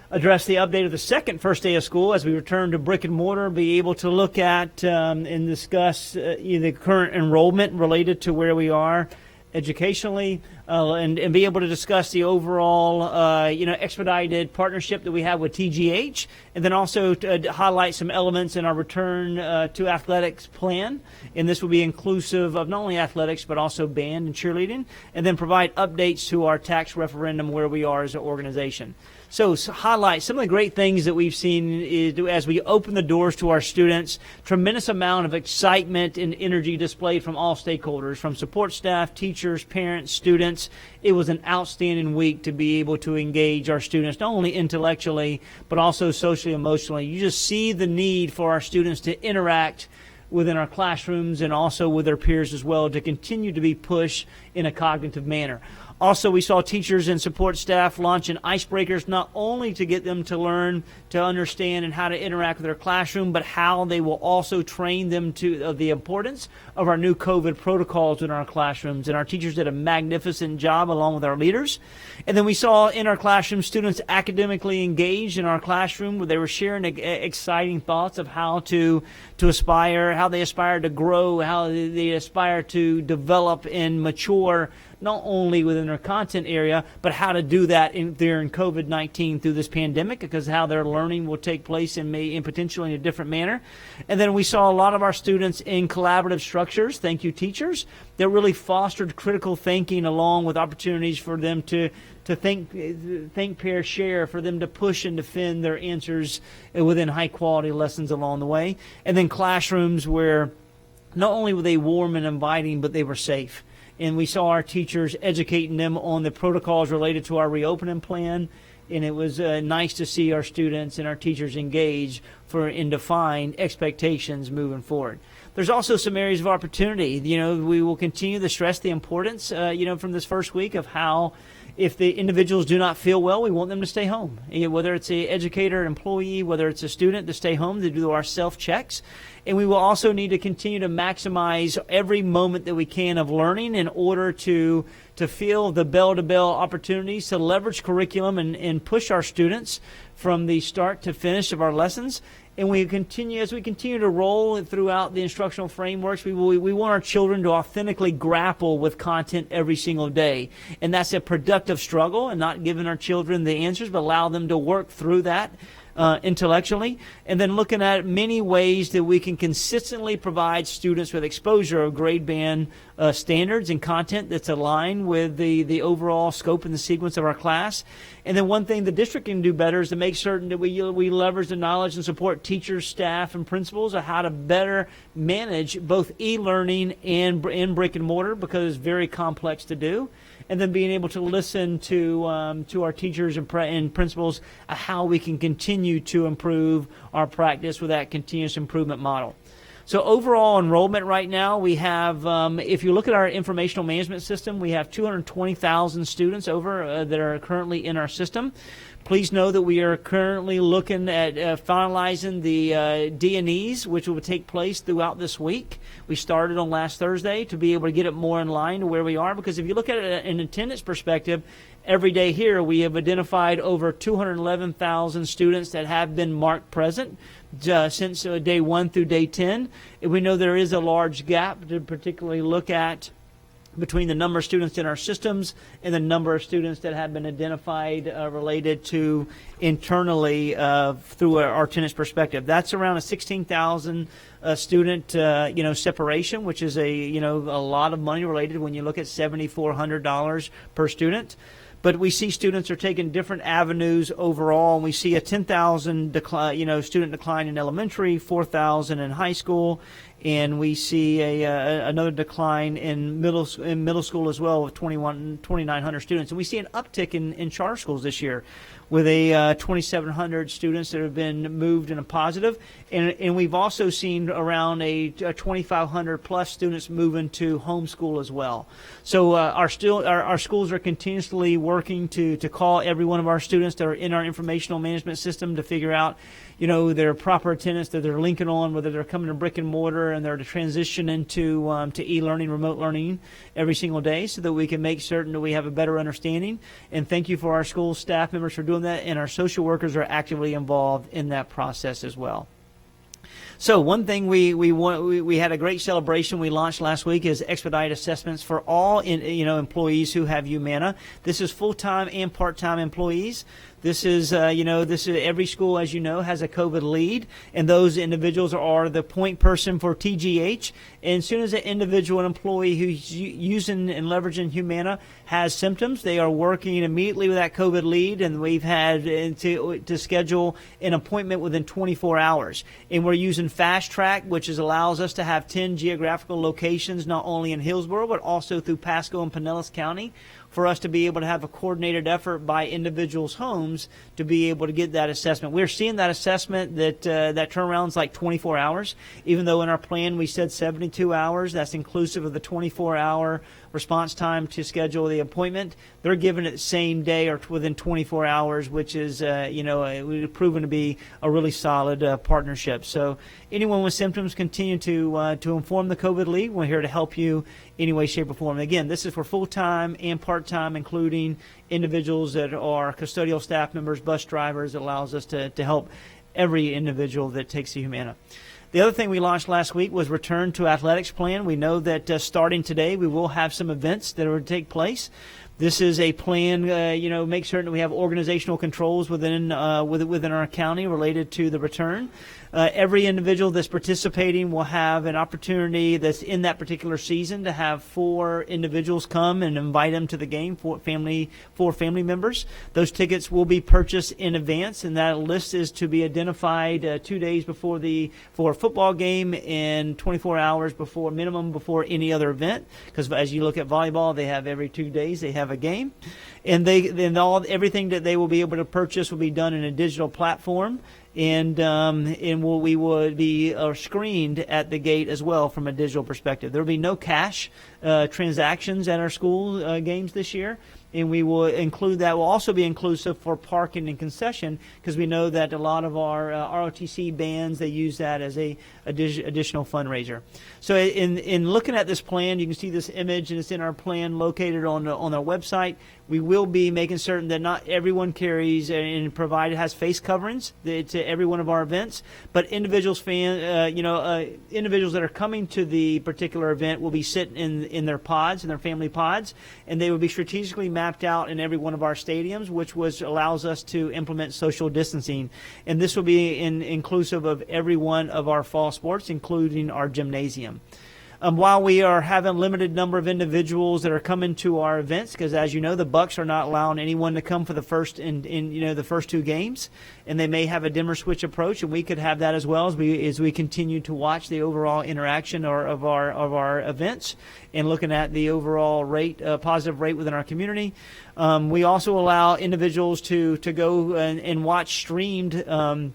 Address the update of the first day of school as we return to brick and mortar, be able to look at and discuss the current enrollment related to where we are educationally, and be able to discuss the overall, expedited partnership that we have with TGH, and then also to highlight some elements in our return to athletics plan. And this will be inclusive of not only athletics, but also band and cheerleading, and then provide updates to our tax referendum where we are as an organization. So highlight some of the great things that we've seen as we open the doors to our students. Tremendous amount of excitement and energy displayed from all stakeholders, from support staff, teachers, parents, students. It was an outstanding week to be able to engage our students, not only intellectually, but also socially, emotionally. You just see the need for our students to interact within our classrooms and also with their peers as well, to continue to be pushed in a cognitive manner. Also, we saw teachers and support staff launching icebreakers, not only to get them to learn, to understand, and how to interact with their classroom, but how they will also train them to the importance of our new COVID protocols in our classrooms. And our teachers did a magnificent job along with our leaders. And then we saw in our classroom students academically engaged in our classroom, where they were sharing exciting thoughts of how to aspire, how they aspire to grow, how they aspire to develop and mature, not only within their content area, but how to do that during COVID-19 through this pandemic, because how their learning will take place in potentially in a different manner. And then we saw a lot of our students in collaborative structures, thank you teachers, that really fostered critical thinking along with opportunities for them to think, pair, share, for them to push and defend their answers within high quality lessons along the way. And then classrooms where not only were they warm and inviting, but they were safe. And we saw our teachers educating them on the protocols related to our reopening plan. And it was nice to see our students and our teachers engage and define expectations moving forward. There's also some areas of opportunity. We will continue to stress the importance, from this first week of how, if the individuals do not feel well, we want them to stay home. Whether it's an educator, employee, whether it's a student, to stay home to do our self-checks. And we will also need to continue to maximize every moment that we can of learning in order to feel the bell-to-bell opportunities to leverage curriculum and push our students from the start to finish of our lessons. And as we continue to roll throughout the instructional frameworks, we want our children to authentically grapple with content every single day. And that's a productive struggle, and not giving our children the answers, but allow them to work through that intellectually. And then looking at many ways that we can consistently provide students with exposure of grade band standards and content that's aligned with the overall scope and the sequence of our class. And then one thing the district can do better is to make certain that we leverage the knowledge and support teachers, staff, and principals of how to better manage both e-learning and brick and mortar, because it's very complex to do. And then being able to listen to our teachers and principals how we can continue to improve our practice with that continuous improvement model. So overall enrollment right now, we have, if you look at our informational management system, we have 220,000 students that are currently in our system. Please know that we are currently looking at finalizing the D&Es, which will take place throughout this week. We started on last Thursday to be able to get it more in line to where we are, because if you look at it in an attendance perspective, every day here we have identified over 211,000 students that have been marked present since day 1 through day 10. And we know there is a large gap to particularly look at between the number of students in our systems and the number of students that have been identified related to internally through our attendance perspective. That's around a 16,000 student separation, which is a lot of money related when you look at $7,400 per student. But we see students are taking different avenues overall, and we see a 10,000 student decline in elementary, 4,000 in high school, and we see another decline in middle school as well, with 2,900 students. And we see an uptick in charter schools this year, with 2,700 students that have been moved in a positive, and we've also seen around a 2,500 plus students moving to homeschool as well. So our schools are continuously working to call every one of our students that are in our informational management system to figure out, their proper attendance that they're linking on, whether they're coming to brick and mortar and they're to transition into to e-learning, remote learning every single day, so that we can make certain that we have a better understanding. And thank you for our school staff members for doing that, and our social workers are actively involved in that process as well. So one thing we had a great celebration we launched last week is expedite assessments for all employees who have Humana. This is full-time and part-time employees. This is every school, as you know, has a COVID lead, and those individuals are the point person for TGH. And as soon as an individual, an employee who's using and leveraging Humana has symptoms, they are working immediately with that COVID lead, and we've had to schedule an appointment within 24 hours. And we're using Fast Track, which allows us to have 10 geographical locations, not only in Hillsborough, but also through Pasco and Pinellas County, for us to be able to have a coordinated effort by individuals' homes to be able to get that assessment. We're seeing that assessment that turnaround's like 24 hours, even though in our plan we said 72 hours. That's inclusive of the 24-hour response time to schedule the appointment. They're given it same day or within 24 hours, which is, proven to be a really solid partnership. So anyone with symptoms, continue to inform the COVID League. We're here to help you any way, shape, or form. And again, this is for full-time and part-time, including individuals that are custodial staff members, bus drivers. It allows us to help every individual that takes the Humana. The other thing we launched last week was Return to Athletics Plan. We know that starting today, we will have some events that will take place. This is a plan, make certain that we have organizational controls within our county related to the return. Every individual that's participating will have an opportunity that's in that particular season to have 4 individuals come and invite them to the game, 4 family members. Those tickets will be purchased in advance, and that list is to be identified 2 days before for a football game and 24 hours minimum before any other event. Because as you look at volleyball, they have every 2 days they have a game, and everything that they will be able to purchase will be done in a digital platform. And we would be screened at the gate as well from a digital perspective. There will be no cash transactions at our school games this year, and we will include that. Will also be inclusive for parking and concession, because we know that a lot of our ROTC bands, they use that as a additional fundraiser. So in looking at this plan, you can see this image, and it's in our plan located on our website. We will be making certain that not everyone carries and has face coverings to every one of our events, but individuals individuals that are coming to the particular event will be sitting in their pods, in their family pods, and they will be strategically mapped out in every one of our stadiums, which allows us to implement social distancing. And this will be inclusive of every one of our fall sports, including our gymnasium. While we are having a limited number of individuals that are coming to our events, because as you know, the Bucks are not allowing anyone to come for the first the first 2 games, and they may have a dimmer switch approach, and we could have that as well as we continue to watch the overall interaction of our events and looking at the overall positive rate within our community. We also allow individuals to go and watch streamed.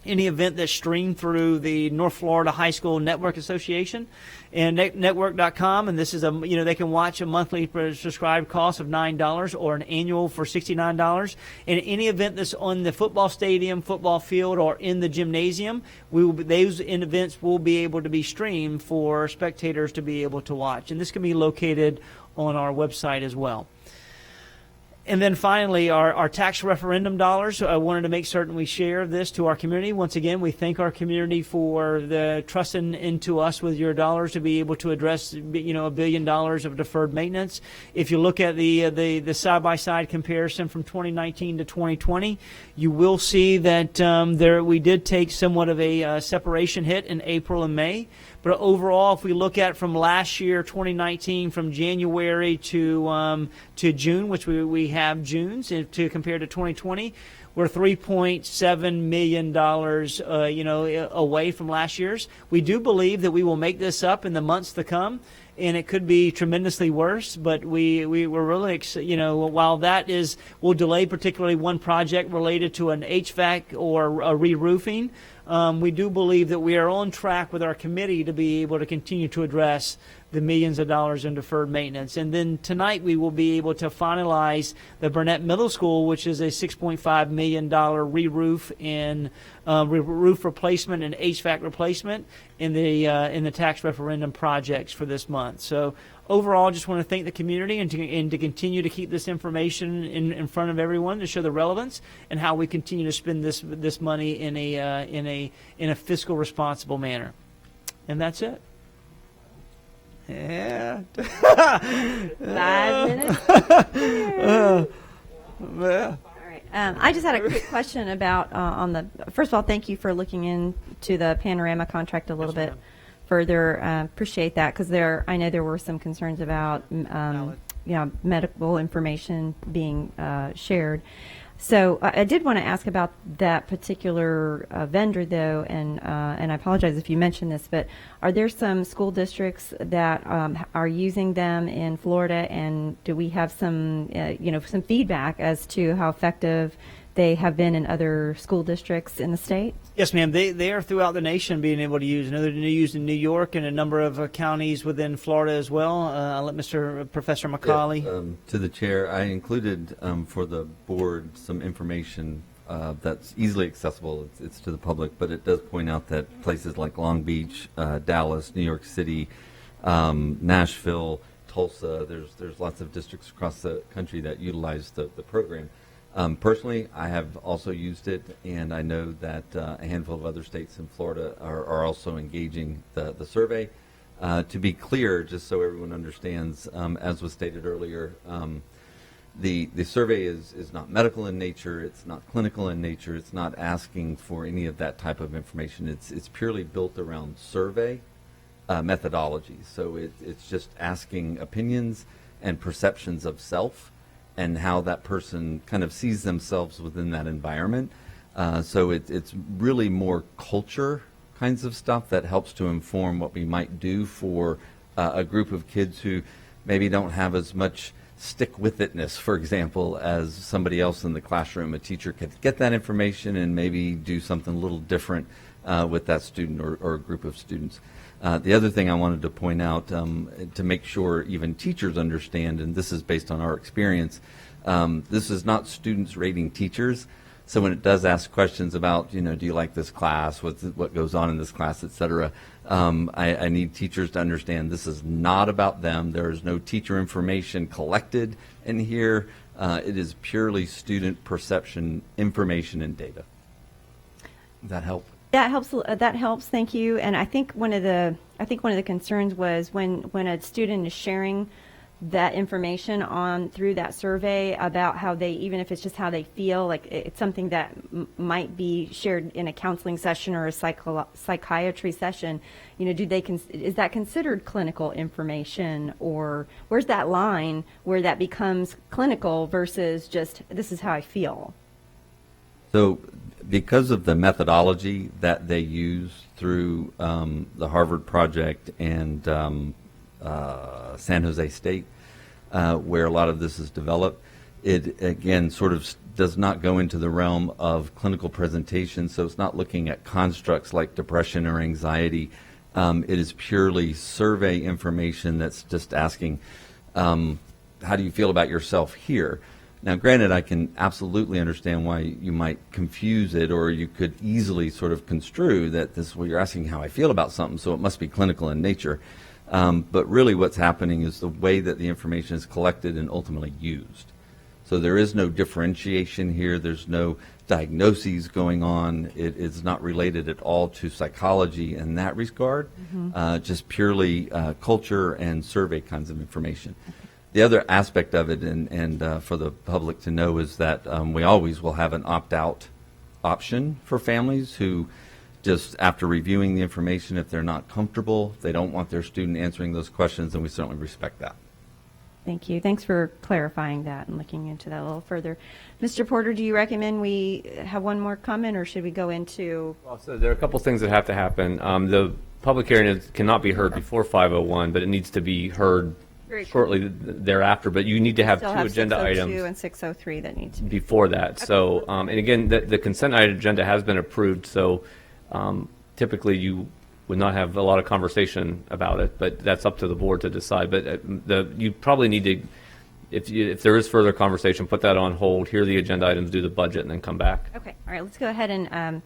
Any event that's streamed through the North Florida High School Network Association and network.com, and this is they can watch a monthly subscribed cost of $9 or an annual for $69. And any event that's on the football stadium, football field, or in the gymnasium, those events will be able to be streamed for spectators to be able to watch. And this can be located on our website as well. And then finally, our tax referendum dollars. I wanted to make certain we share this to our community. Once again, we thank our community for the trusting into us with your dollars to be able to address, $1 billion of deferred maintenance. If you look at the side-by-side comparison from 2019 to 2020, you will see that we did take somewhat of a separation hit in April and May. But overall, if we look at from last year, 2019, from January to June, which we have June's, to compare to 2020, we're $3.7 million, away from last year's. We do believe that we will make this up in the months to come, and it could be tremendously worse. But we're really, while that will delay particularly one project related to an HVAC or a re-roofing. We do believe that we are on track with our committee to be able to continue to address the millions of dollars in deferred maintenance. And then tonight we will be able to finalize the Burnett Middle School, which is a $6.5 million re-roof and roof replacement and HVAC replacement in the tax referendum projects for this month. So overall, I just want to thank the community and to continue to keep this information in front of everyone to show the relevance and how we continue to spend this money in a fiscal responsible manner. And that's it. Yeah. 5 minutes. Yeah. All right. I just had a quick question about first of all, thank you for looking into the Panorama contract a little bit further. Appreciate that, because I know there were some concerns about medical information being shared. So I did want to ask about that particular vendor, though, and I apologize if you mentioned this, but are there some school districts that are using them in Florida, and do we have some some feedback as to how effective they have been in other school districts in the state? Yes, ma'am. They are throughout the nation being able to use. I know they're used in New York and a number of counties within Florida as well. I'll let Professor Macaulay. To the chair, I included for the board some information that's easily accessible. It's to the public, but it does point out that places like Long Beach, Dallas, New York City, Nashville, Tulsa, there's lots of districts across the country that utilize the program. Personally, I have also used it, and I know that a handful of other states in Florida are also engaging the survey. To be clear, just so everyone understands, as was stated earlier, the survey is not medical in nature, it's not clinical in nature, it's not asking for any of that type of information. It's purely built around survey methodology. So it's just asking opinions and perceptions of self and how that person kind of sees themselves within that environment. So it's really more culture kinds of stuff that helps to inform what we might do for a group of kids who maybe don't have as much stick-with-itness, for example, as somebody else in the classroom. A teacher could get that information and maybe do something a little different with that student or a group of students. The other thing I wanted to point out, to make sure even teachers understand, and this is based on our experience, this is not students rating teachers. So when it does ask questions about, do you like this class, what goes on in this class, et cetera, I need teachers to understand this is not about them. There is no teacher information collected in here. It is purely student perception, information, and data. Does that help? That helps. Thank you. And I think one of the concerns was when a student is sharing that information through that survey about how they, even if it's just how they feel, like it's something that might be shared in a counseling session or a psychiatry session. Is that considered clinical information, or where's that line where that becomes clinical versus just this is how I feel? So, because of the methodology that they use through the Harvard Project and San Jose State, where a lot of this is developed, it again sort of does not go into the realm of clinical presentation, so it's not looking at constructs like depression or anxiety. It is purely survey information that's just asking, how do you feel about yourself here? Now, granted, I can absolutely understand why you might confuse it, or you could easily sort of construe that you're asking how I feel about something, so it must be clinical in nature. But really what's happening is the way that the information is collected and ultimately used. So there is no differentiation here. There's no diagnoses going on. It is not related at all to psychology in that regard, just purely culture and survey kinds of information. The other aspect of it, and for the public to know, is that we always will have an opt-out option for families who just after reviewing the information, if they're not comfortable, they don't want their student answering those questions, and we certainly respect that. Thank you. Thanks for clarifying that and looking into that a little further. Mr. Porter, do you recommend we have one more comment, or should we go into? Well, so there are a couple things that have to happen. The public hearing cannot be heard before 5:01, but it needs to be heard shortly thereafter. But you need to have two agenda items. 602 and 603 that need to be before that. Okay. So, and again, the consent item agenda has been approved. So, typically you would not have a lot of conversation about it, but that's up to the board to decide. But you probably need to, if there is further conversation, put that on hold, hear the agenda items, do the budget, and then come back. Okay. All right. Let's go ahead and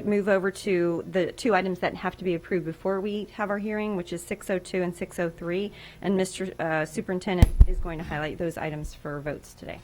move over to the two items that have to be approved before we have our hearing, which is 602 and 603. And Mr. Superintendent is going to highlight those items for votes today.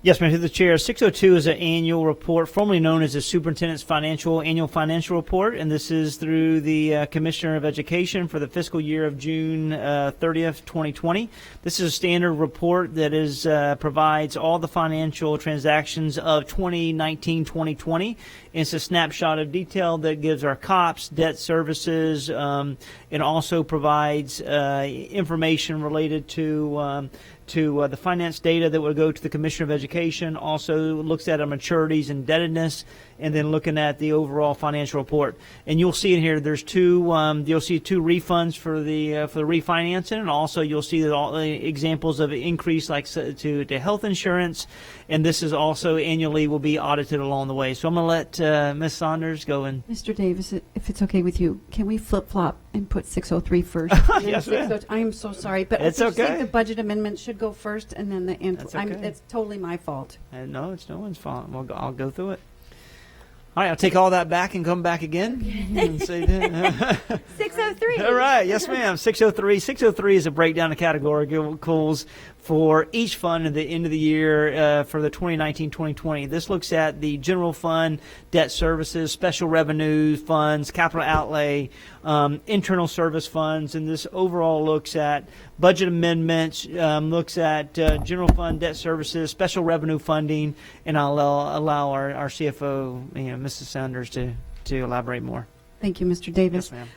Yes, ma'am. Through the chair. 602 is an annual report, formerly known as the Superintendent's Annual Financial Report, and this is through the Commissioner of Education for the fiscal year of June 30th, 2020. This is a standard report that provides all the financial transactions of 2019-2020. It's a snapshot of detail that gives our COPS, debt services, and also provides information related to the finance data that would go to the Commissioner of Education, also looks at our maturities and indebtedness, and then looking at the overall financial report. And you'll see in here there's you'll see two refunds for the refinancing, and also you'll see that all the examples of increase like to health insurance, and this is also annually will be audited along the way. So I'm going to let Ms. Saunders go and. Mr. Davis, if it's okay with you, can we flip-flop and put 603 first? Yes, ma'am. I am so sorry, but It's I think okay. the budget amendment should go first, and then the That's okay. it's totally my fault. No, it's no one's fault. I'll go through it. All right, I'll take all that back and come back again. And say that. 603. All right, yes, ma'am. 603. 603 is a breakdown of categoricals for each fund at the end of the year for the 2019-2020. This looks at the general fund, debt services, special revenue funds, capital outlay, internal service funds, and this overall looks at budget amendments, looks at general fund, debt services, special revenue funding, and I'll allow our CFO, Mrs. Saunders, to elaborate more. Thank you, Mr. Davis. Yes, ma'am.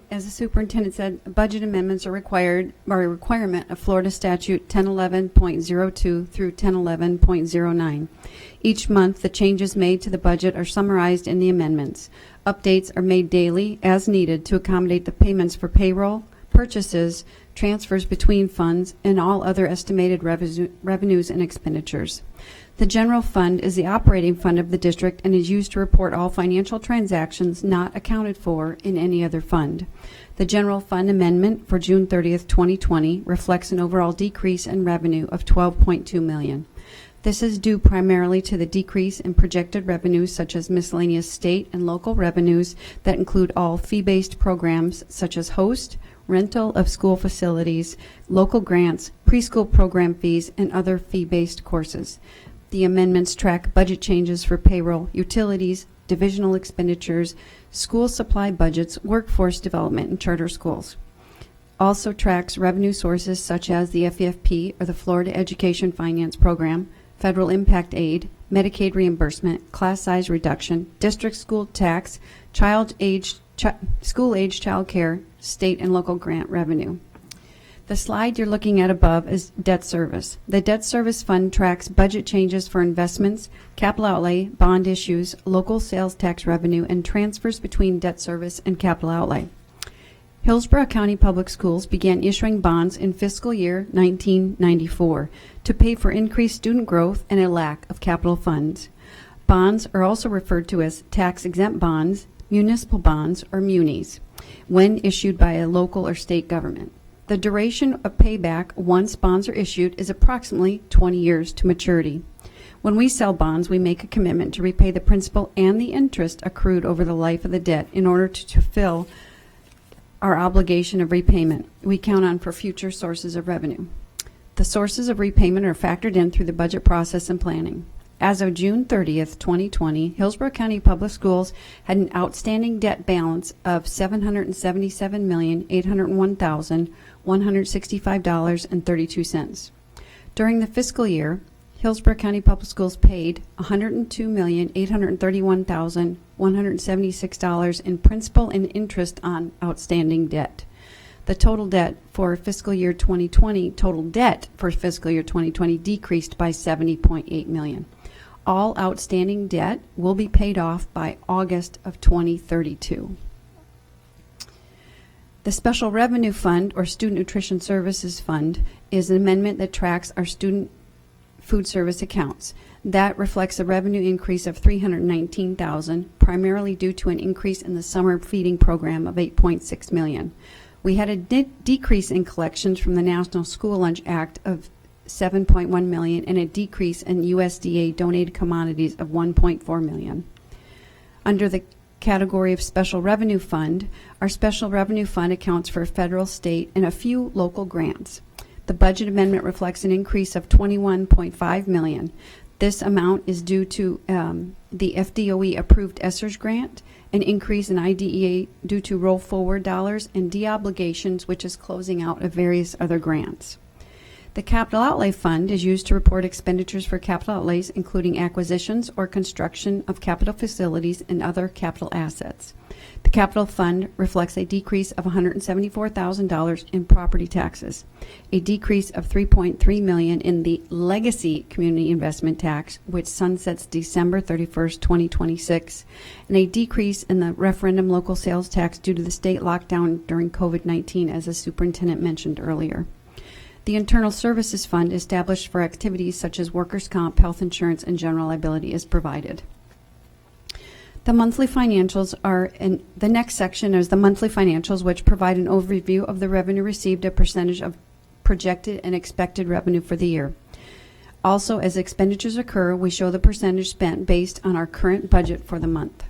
As the superintendent said, budget amendments are a requirement of Florida Statute 1011.02 through 1011.09. Each month, the changes made to the budget are summarized in the amendments. Updates are made daily as needed to accommodate the payments for payroll, purchases, transfers between funds, and all other estimated revenues and expenditures. The general fund is the operating fund of the district and is used to report all financial transactions not accounted for in any other fund. The general fund amendment for June 30th, 2020 reflects an overall decrease in revenue of $12.2 million. This is due primarily to the decrease in projected revenues such as miscellaneous state and local revenues that include all fee-based programs such as host, rental of school facilities, local grants, preschool program fees, and other fee-based courses. The amendments track budget changes for payroll, utilities, divisional expenditures, school supply budgets, workforce development, and charter schools. Also tracks revenue sources such as the FEFP, or the Florida Education Finance Program, federal impact aid, Medicaid reimbursement, class size reduction, district school tax, school-age child care, state and local grant revenue. The slide you're looking at above is debt service. The debt service fund tracks budget changes for investments, capital outlay, bond issues, local sales tax revenue, and transfers between debt service and capital outlay. Hillsborough County Public Schools began issuing bonds in fiscal year 1994 to pay for increased student growth and a lack of capital funds. Bonds are also referred to as tax-exempt bonds, municipal bonds, or munis, when issued by a local or state government. The duration of payback once bonds are issued is approximately 20 years to maturity. When we sell bonds, we make a commitment to repay the principal and the interest accrued over the life of the debt in order to fulfill our obligation of repayment we count on for future sources of revenue. The sources of repayment are factored in through the budget process and planning. As of June 30th, 2020, Hillsborough County Public Schools had an outstanding debt balance of $777,801,165.32. During the fiscal year, Hillsborough County Public Schools paid $102,831,176 in principal and interest on outstanding debt. The total debt for fiscal year 2020 decreased by $70.8 million. All outstanding debt will be paid off by August of 2032. The Special Revenue Fund, or Student Nutrition Services Fund, is an amendment that tracks our student food service accounts. That reflects a revenue increase of $319,000, primarily due to an increase in the summer feeding program of $8.6 million. We had a decrease in collections from the National School Lunch Act of $7.1 million and a decrease in USDA donated commodities of $1.4 million. Under the category of Special Revenue Fund, our Special Revenue Fund accounts for federal, state, and a few local grants. The budget amendment reflects an increase of $21.5 million. This amount is due to the FDOE approved ESSERS grant, an increase in IDEA due to roll forward dollars, and deobligations, which is closing out of various other grants. The Capital Outlay Fund is used to report expenditures for capital outlays, including acquisitions or construction of capital facilities and other capital assets. The capital fund reflects a decrease of $174,000 in property taxes, a decrease of $3.3 million in the legacy community investment tax, which sunsets December 31st, 2026, and a decrease in the referendum local sales tax due to the state lockdown during COVID-19, as the superintendent mentioned earlier. The Internal Services Fund, established for activities such as workers' comp, health insurance, and general liability, is provided. The monthly financials are in the next section is the monthly financials, which provide an overview of the revenue received, a percentage of projected and expected revenue for the year. Also, as expenditures occur, we show the percentage spent based on our current budget for the month.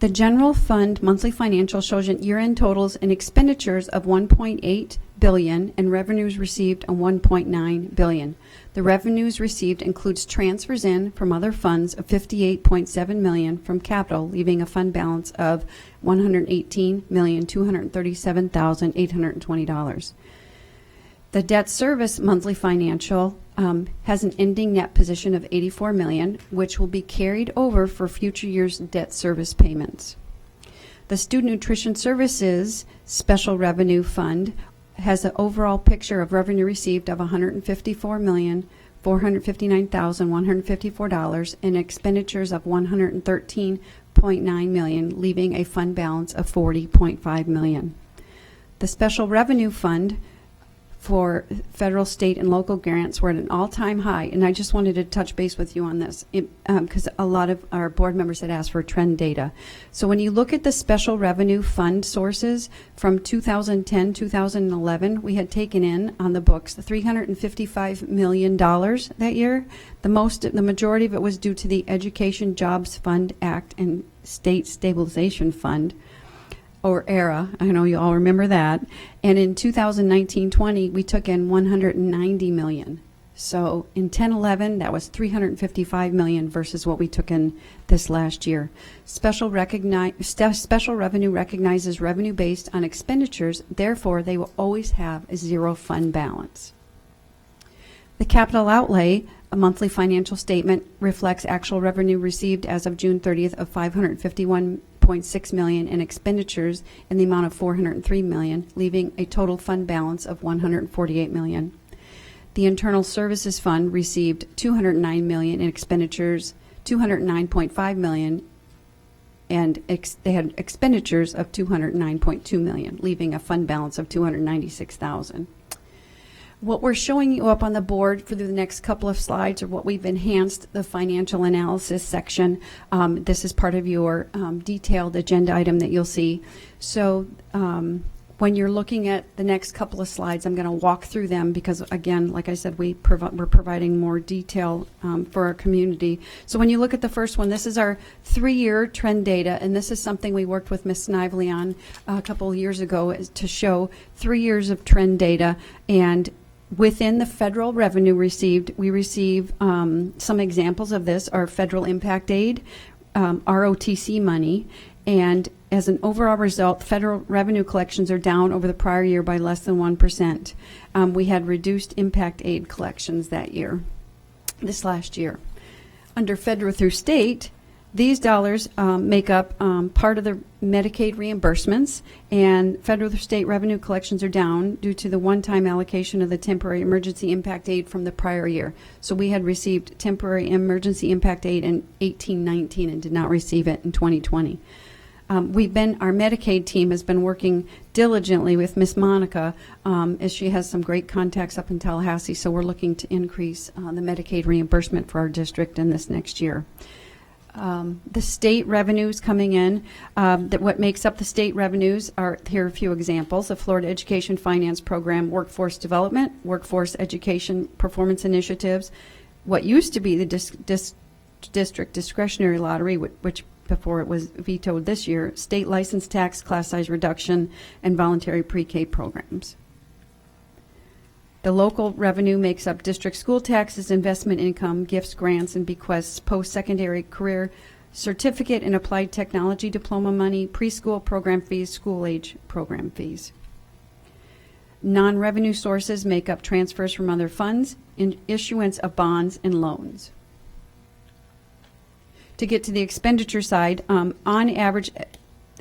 The general fund monthly financial shows year-end totals and expenditures of $1.8 billion and revenues received of $1.9 billion. The revenues received includes transfers in from other funds of $58.7 million from capital, leaving a fund balance of $118,237,820. The debt service monthly financial has an ending net position of $84 million, which will be carried over for future years' debt service payments. The Student Nutrition Services Special Revenue Fund has an overall picture of revenue received of $154,459,154 and expenditures of $113.9 million, leaving a fund balance of $40.5 million. The Special Revenue Fund for federal, state, and local grants were at an all-time high, and I just wanted to touch base with you on this because a lot of our board members had asked for trend data. So when you look at the special revenue fund sources from 2010, 2011, we had taken in on the books $355 million that year. The majority of it was due to the Education Jobs Fund Act and State Stabilization Fund, or ERA. I know you all remember that. And in 2019-20, we took in $190 million. So in 10-11, that was $355 million versus what we took in this last year. Special revenue recognizes revenue based on expenditures. Therefore, they will always have a zero fund balance. The capital outlay, a monthly financial statement, reflects actual revenue received as of June 30th of $551.6 million and expenditures in the amount of $403 million, leaving a total fund balance of $148 million. The Internal Services Fund received $209 million in expenditures, $209.5 million, and they had expenditures of $209.2 million, leaving a fund balance of $296,000. What we're showing you up on the board for the next couple of slides are what we've enhanced the financial analysis section. This is part of your detailed agenda item that you'll see. So when you're looking at the next couple of slides, I'm going to walk through them because, again, like I said, we're providing more detail for our community. So when you look at the first one, this is our 3-year trend data, and this is something we worked with Ms. Snively on a couple of years ago to show 3 years of trend data. And within the federal revenue received, we receive some examples of this are federal impact aid, ROTC money, and as an overall result, federal revenue collections are down over the prior year by less than 1%. We had reduced impact aid collections this last year. Under federal through state, these dollars make up part of the Medicaid reimbursements, and federal through state revenue collections are down due to the one-time allocation of the temporary emergency impact aid from the prior year. So we had received temporary emergency impact aid in 18-19 and did not receive it in 2020. Our Medicaid team has been working diligently with Miss Monica as she has some great contacts up in Tallahassee, so we're looking to increase the Medicaid reimbursement for our district in this next year. The state revenues coming in, what makes up the state revenues are, here are a few examples: the Florida Education Finance Program, Workforce Development, Workforce Education Performance Initiatives, what used to be the district discretionary lottery, which before it was vetoed this year, state license tax, class size reduction, and voluntary pre-K programs. The local revenue makes up district school taxes, investment income, gifts, grants, and bequests, post-secondary career certificate and applied technology diploma money, preschool program fees, school-age program fees. Non-revenue sources make up transfers from other funds and issuance of bonds and loans. To get to the expenditure side, on average,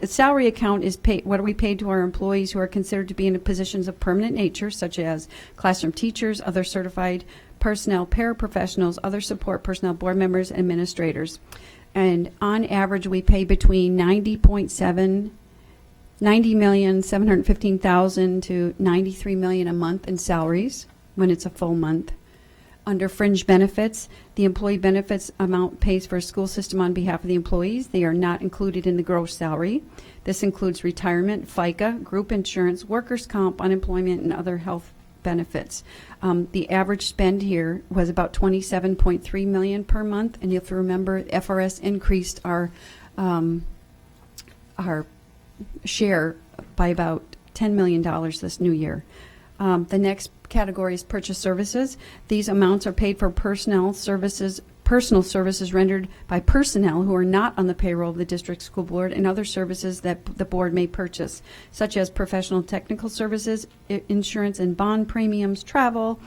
a salary account is paid. What are we paid to our employees who are considered to be in positions of permanent nature, such as classroom teachers, other certified personnel, paraprofessionals, other support personnel, board members, administrators. And on average, we pay between $90,715,000 to $93 million a month in salaries when it's a full month. Under fringe benefits, the employee benefits amount pays for a school system on behalf of the employees. They are not included in the gross salary. This includes retirement, FICA, group insurance, workers' comp, unemployment, and other health benefits. The average spend here was about $27.3 million per month, and if you remember, FRS increased our share by about $10 million this new year. The next category is purchase services. These amounts are paid for personal services rendered by personnel who are not on the payroll of the district school board, and other services that the board may purchase, such as professional technical services, insurance and bond premiums, travel,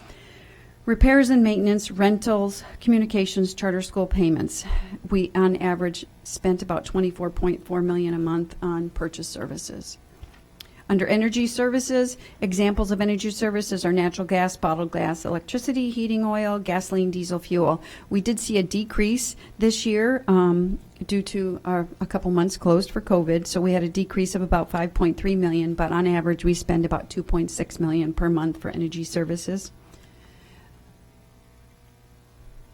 repairs and maintenance, rentals, communications, charter school payments. We, on average, spent about $24.4 million a month on purchase services. Under energy services, examples of energy services are natural gas, bottled gas, electricity, heating oil, gasoline, diesel fuel. We did see a decrease this year due to a couple months closed for COVID, so we had a decrease of about $5.3 million, but on average we spend about $2.6 million per month for energy services.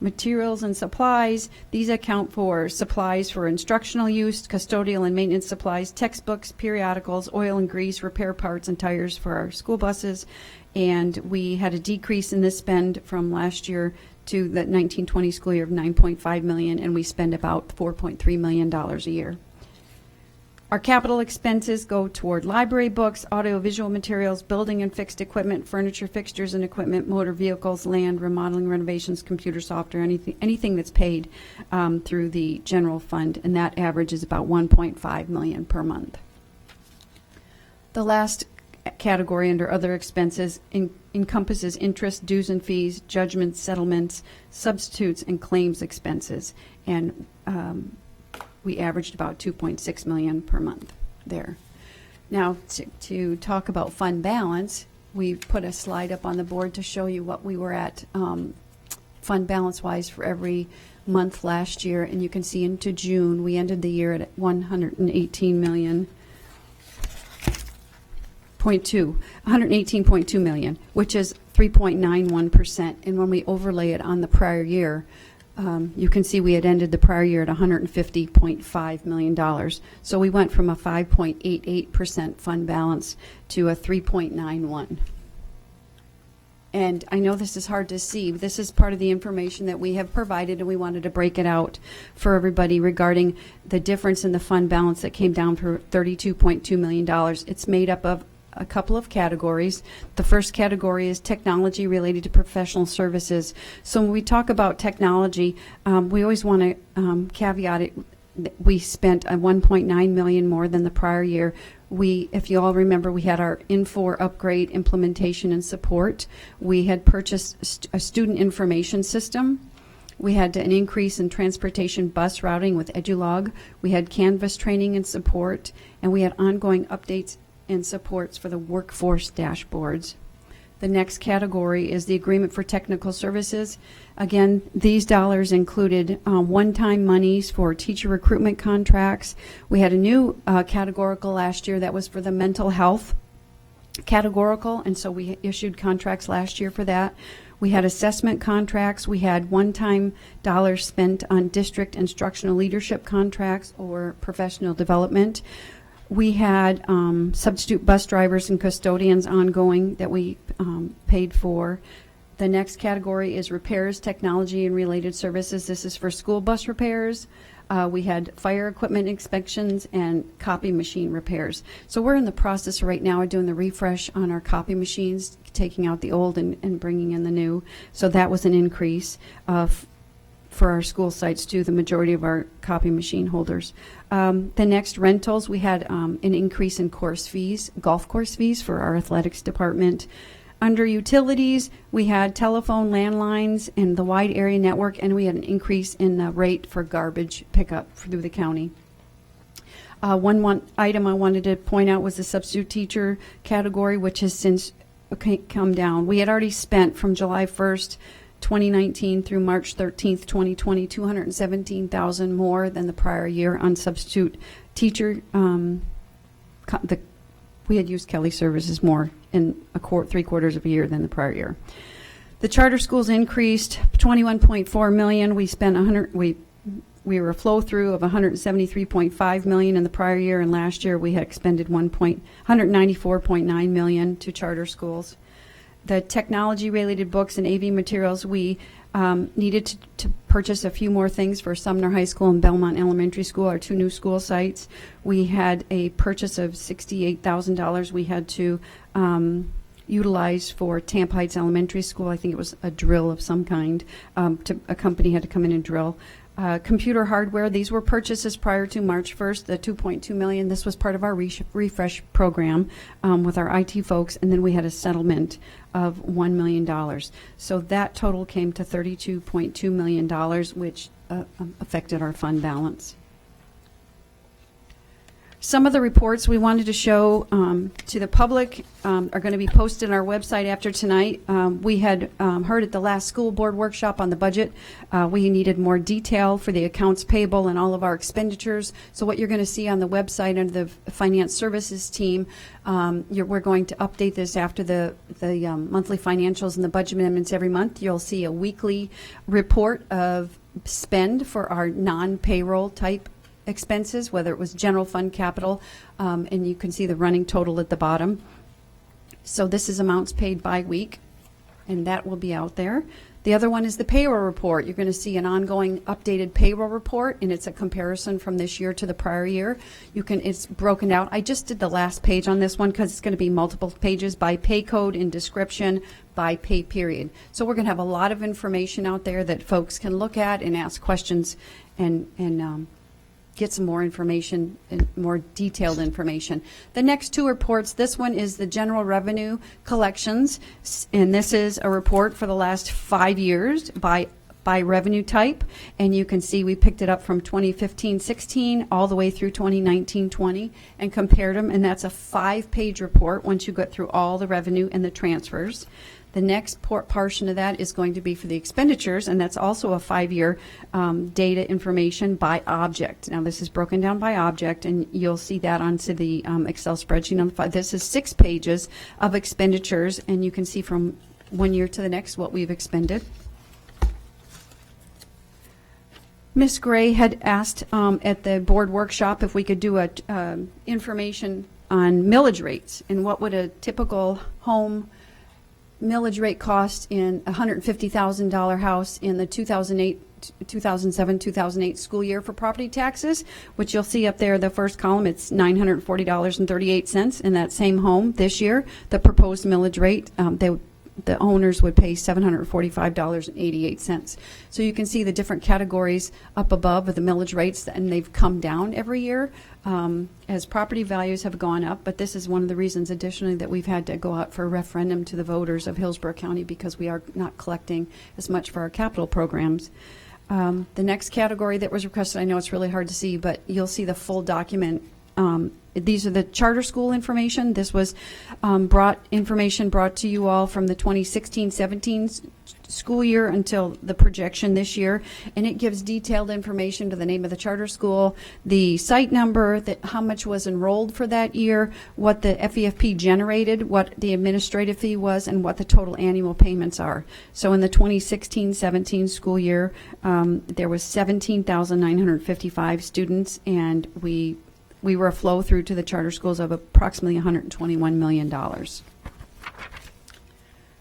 Materials and supplies, these account for supplies for instructional use, custodial and maintenance supplies, textbooks, periodicals, oil and grease, repair parts and tires for our school buses. And we had a decrease in this spend from last year to the 1920 school year of $9.5 million, and we spend about $4.3 million a year. Our capital expenses go toward library books, audiovisual materials, building and fixed equipment, furniture, fixtures and equipment, motor vehicles, land, remodeling, renovations, computer software, anything that's paid through the general fund, and that average is about $1.5 million per month. The last category under other expenses encompasses interest, dues and fees, judgments, settlements, substitutes, and claims expenses, and we averaged about $2.6 million per month there. Now, to talk about fund balance, we've put a slide up on the board to show you what we were at fund balance-wise for every month last year, and you can see into June, we ended the year at $118.2 million, which is 3.91%, and when we overlay it on the prior year, you can see we had ended the prior year at $150.5 million. So we went from a 5.88% fund balance to a 3.91. And I know this is hard to see. This is part of the information that we have provided, and we wanted to break it out for everybody regarding the difference in the fund balance that came down for $32.2 million. It's made up of a couple of categories. The first category is technology related to professional services. So when we talk about technology, we always want to caveat it. We spent $1.9 million more than the prior year. If you all remember, we had our Infor upgrade, implementation, and support. We had purchased a student information system. We had an increase in transportation bus routing with Edulog. We had Canvas training and support, and we had ongoing updates and supports for the workforce dashboards. The next category is the agreement for technical services. Again, these dollars included one-time monies for teacher recruitment contracts. We had a new categorical last year that was for the mental health categorical, and so we issued contracts last year for that. We had assessment contracts. We had one-time dollars spent on district instructional leadership contracts or professional development. We had substitute bus drivers and custodians ongoing that we paid for. The next category is repairs, technology, and related services. This is for school bus repairs. We had fire equipment inspections and copy machine repairs. So we're in the process right now of doing the refresh on our copy machines, taking out the old and bringing in the new. So that was an increase for our school sites too, the majority of our copy machine holders. The next, rentals, we had an increase in course fees, golf course fees for our athletics department. Under utilities, we had telephone, landlines, and the wide area network, and we had an increase in the rate for garbage pickup through the county. One item I wanted to point out was the substitute teacher category, which has since come down. We had already spent from July 1st, 2019 through March 13th, 2020, $217,000 more than the prior year on substitute teacher. We had used Kelly Services more in 3/4 of a year than the prior year. The charter schools increased $21.4 million. We spent we were a flow through of $173.5 million in the prior year, and last year we had expended $194.9 million to charter schools. The technology-related books and AV materials, we needed to purchase a few more things for Sumner High School and Belmont Elementary School, our 2 new school sites. We had a purchase of $68,000 we had to utilize for Tampa Heights Elementary School. I think it was a drill of some kind. A company had to come in and drill. Computer hardware, these were purchases prior to March 1st, the $2.2 million. This was part of our refresh program with our IT folks, and then we had a settlement of $1 million. So that total came to $32.2 million, which affected our fund balance. Some of the reports we wanted to show to the public are going to be posted on our website after tonight. We had heard at the last school board workshop on the budget, we needed more detail for the accounts payable and all of our expenditures. So what you're going to see on the website under the finance services team, we're going to update this after the monthly financials and the budget amendments every month. You'll see a weekly report of spend for our non-payroll type expenses, whether it was general fund, capital, and you can see the running total at the bottom. So this is amounts paid by week, and that will be out there. The other one is the payroll report. You're going to see an ongoing updated payroll report, and it's a comparison from this year to the prior year. It's broken out. I just did the last page on this one because it's going to be multiple pages by pay code and description by pay period. So we're going to have a lot of information out there that folks can look at and ask questions and get some more information and more detailed information. The next 2 reports, this one is the general revenue collections, and this is a report for the last 5 years by revenue type, and you can see we picked it up from 2015-16 all the way through 2019-20 and compared them, and that's a 5-page report once you get through all the revenue and the transfers. The next portion of that is going to be for the expenditures, and that's also a 5-year data information by object. Now, this is broken down by object, and you'll see that onto the Excel spreadsheet on the file. This is 6 pages of expenditures, and you can see from one year to the next what we've expended. Ms. Gray had asked at the board workshop if we could do information on millage rates and what would a typical home millage rate cost in a $150,000 house in the 2007-2008 school year for property taxes, which you'll see up there, the first column, it's $940.38 in that same home this year. The proposed millage rate, the owners would pay $745.88. So you can see the different categories up above of the millage rates, and they've come down every year as property values have gone up. But this is one of the reasons additionally that we've had to go out for a referendum to the voters of Hillsborough County, because we are not collecting as much for our capital programs. The next category that was requested, I know it's really hard to see, but you'll see the full document. These are the charter school information. This was brought to you all from the 2016-17 school year until the projection this year, and it gives detailed information to the name of the charter school, the site number, how much was enrolled for that year, what the FEFP generated, what the administrative fee was, and what the total annual payments are. So in the 2016-17 school year, there was 17,955 students, and we were a flow through to the charter schools of approximately $121 million.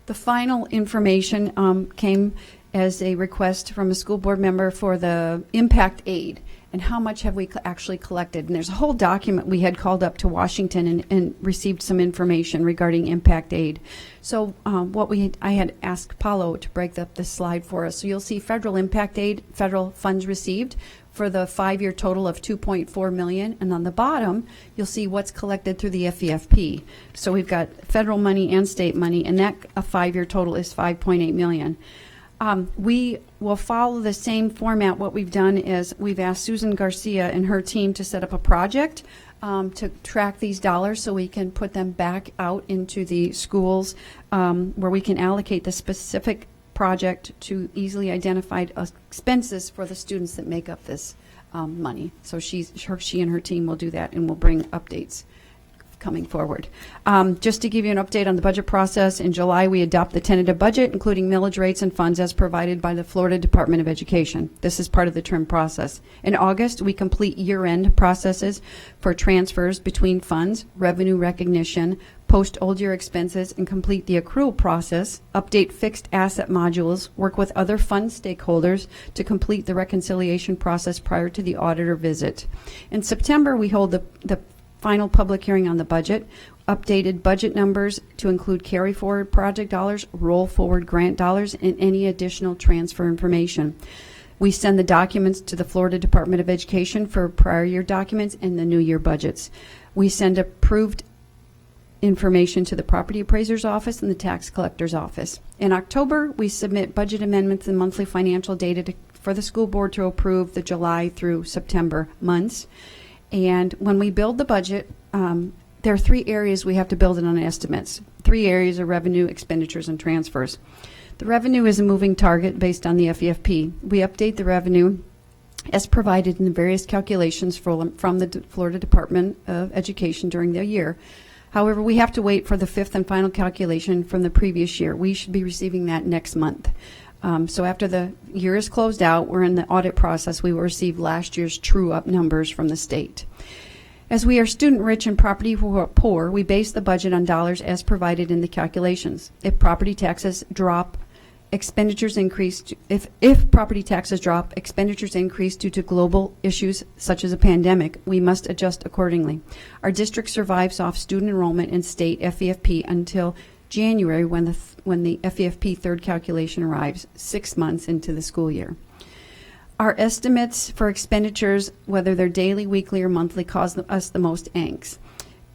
The final information came as a request from a school board member for the impact aid. and how much have we actually collected. And there's a whole document we had called up to Washington and received some information regarding impact aid. So I had asked Paulo to break up this slide for us. So you'll see federal impact aid, federal funds received for the 5-year total of $2.4 million, and on the bottom you'll see what's collected through the FEFP. So we've got federal money and state money, and that a 5-year total is $5.8 million. We will follow the same format. What we've done is we've asked Susan Garcia and her team to set up a project to track these dollars so we can put them back out into the schools where we can allocate the specific project to easily identified expenses for the students that make up this money. So she and her team will do that, and we'll bring updates coming forward. Just to give you an update on the budget process, in July we adopt the tentative budget, including millage rates and funds as provided by the Florida Department of Education. This is part of the term process. In August, we complete year-end processes for transfers between funds, revenue recognition, post old year expenses, and complete the accrual process, update fixed asset modules, work with other fund stakeholders to complete the reconciliation process prior to the auditor visit. In September, we hold the final public hearing on the budget, updated budget numbers to include carry forward project dollars, roll forward grant dollars, and any additional transfer information. We send the documents to the Florida Department of Education for prior year documents and the new year budgets. We send approved information to the property appraiser's office and the tax collector's office. In October, we submit budget amendments and monthly financial data for the school board to approve the July through September months. And when we build the budget, there are 3 areas we have to build it on estimates. 3 areas are revenue, expenditures, and transfers. The revenue is a moving target based on the FEFP. We update the revenue as provided in the various calculations from the Florida Department of Education during the year. However, we have to wait for the 5th and final calculation from the previous year. We should be receiving that next month. So after the year is closed out, we're in the audit process. We will receive last year's true-up numbers from the state. As we are student-rich and property-poor, we base the budget on dollars as provided in the calculations. If property taxes drop, expenditures increase. If property taxes drop, expenditures increase due to global issues such as a pandemic, we must adjust accordingly. Our district survives off student enrollment and state FEFP until January when the FEFP third calculation arrives, 6 months into the school year. Our estimates for expenditures, whether they're daily, weekly, or monthly, cause us the most angst.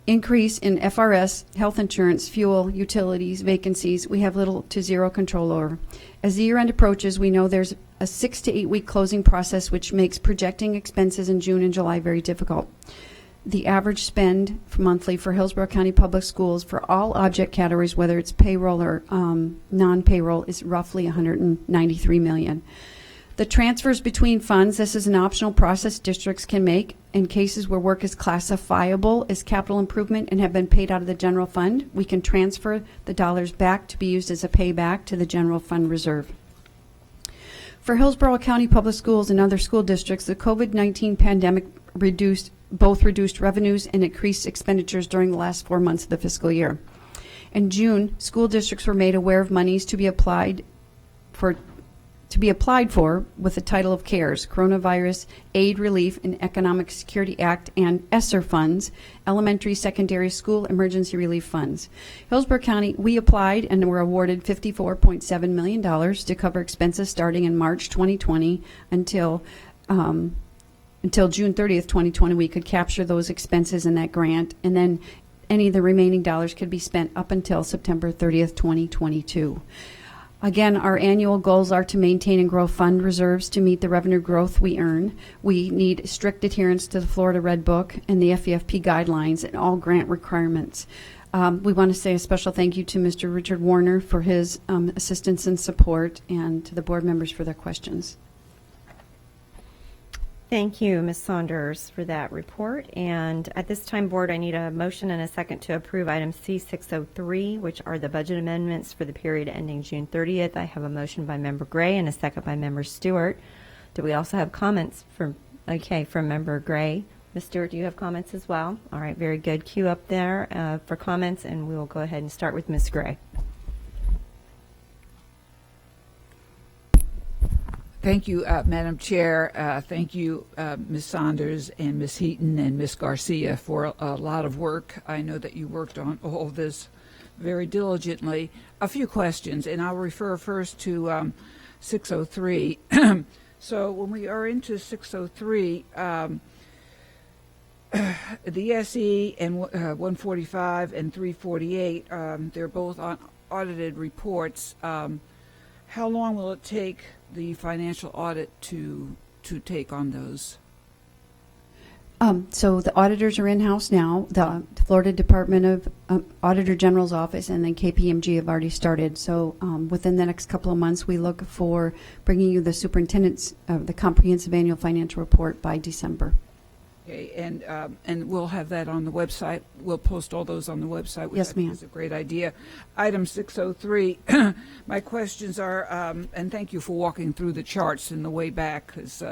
Increase in FRS, health insurance, fuel, utilities, vacancies, we have little to zero control over. As the year end approaches, we know there's a 6 to 8 week closing process, which makes projecting expenses in June and July very difficult. The average spend monthly for Hillsborough County Public Schools for all object categories, whether it's payroll or non-payroll, is roughly $193 million. The transfers between funds, this is an optional process districts can make in cases where work is classifiable as capital improvement and have been paid out of the general fund. We can transfer the dollars back to be used as a payback to the general fund reserve. For Hillsborough County Public Schools and other school districts, the COVID-19 pandemic reduced revenues and increased expenditures during the last 4 months of the fiscal year. In June, school districts were made aware of monies to be applied for with the title of CARES, Coronavirus Aid, Relief, and Economic Security Act, and ESSER funds, Elementary Secondary School Emergency Relief Funds. Hillsborough County, we applied and were awarded $54.7 million to cover expenses starting in March 2020 until June 30th, 2020. We could capture those expenses in that grant, and then any of the remaining dollars could be spent up until September 30th, 2022. Again, our annual goals are to maintain and grow fund reserves to meet the revenue growth we earn. We need strict adherence to the Florida Red Book and the FEFP guidelines and all grant requirements. We want to say a special thank you to Mr. Richard Warner for his assistance and support, and to the board members for their questions. Thank you, Ms. Saunders, for that report. And at this time, board, I need a motion and a second to approve item C603, which are the budget amendments for the period ending June 30th. I have a motion by Member Gray and a second by Member Stewart. Do we also have comments from Member Gray? Ms. Stewart, do you have comments as well? All right, very good. Queue up there for comments, and we will go ahead and start with Ms. Gray. Thank you, Madam Chair. Thank you, Ms. Saunders and Ms. Heaton and Ms. Garcia for a lot of work. I know that you worked on all of this very diligently. A few questions, and I'll refer first to 603. So when we are into 603, the SE and 145 and 348, they're both on audited reports. How long will it take the financial audit to take on those? So the auditors are in-house now. The Florida Department of Auditor General's Office and then KPMG have already started. So within the next couple of months, we look for bringing you the superintendent's the comprehensive annual financial report by December. Okay, and we'll have that on the website. We'll post all those on the website, which Yes, I think ma'am. is a great idea. Item 603, my questions are, and thank you for walking through the charts in the way back, because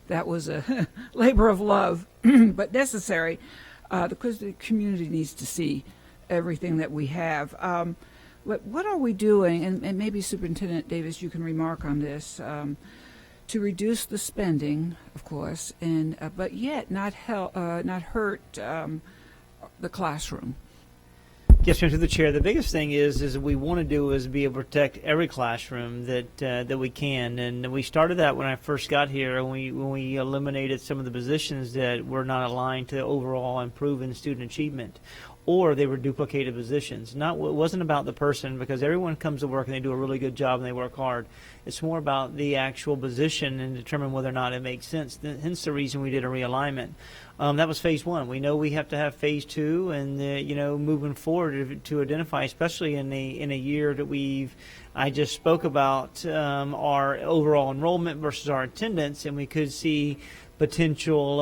that was a labor of love, but necessary, because the community needs to see everything that we have. What are we doing, and maybe Superintendent Davis, you can remark on this, to reduce the spending, of course, and but yet not hurt the classroom? Yes, ma'am, to the chair. The biggest thing is we want to do is be able to protect every classroom that we can, and we started that when I first got here, when we eliminated some of the positions that were not aligned to overall improving student achievement, or they were duplicated positions. It wasn't about the person, because everyone comes to work and they do a really good job and they work hard. It's more about the actual position and determine whether or not it makes sense. Hence the reason we did a realignment. That was phase one. We know we have to have phase two, and moving forward to identify, especially in a year that I just spoke about our overall enrollment versus our attendance, and we could see potential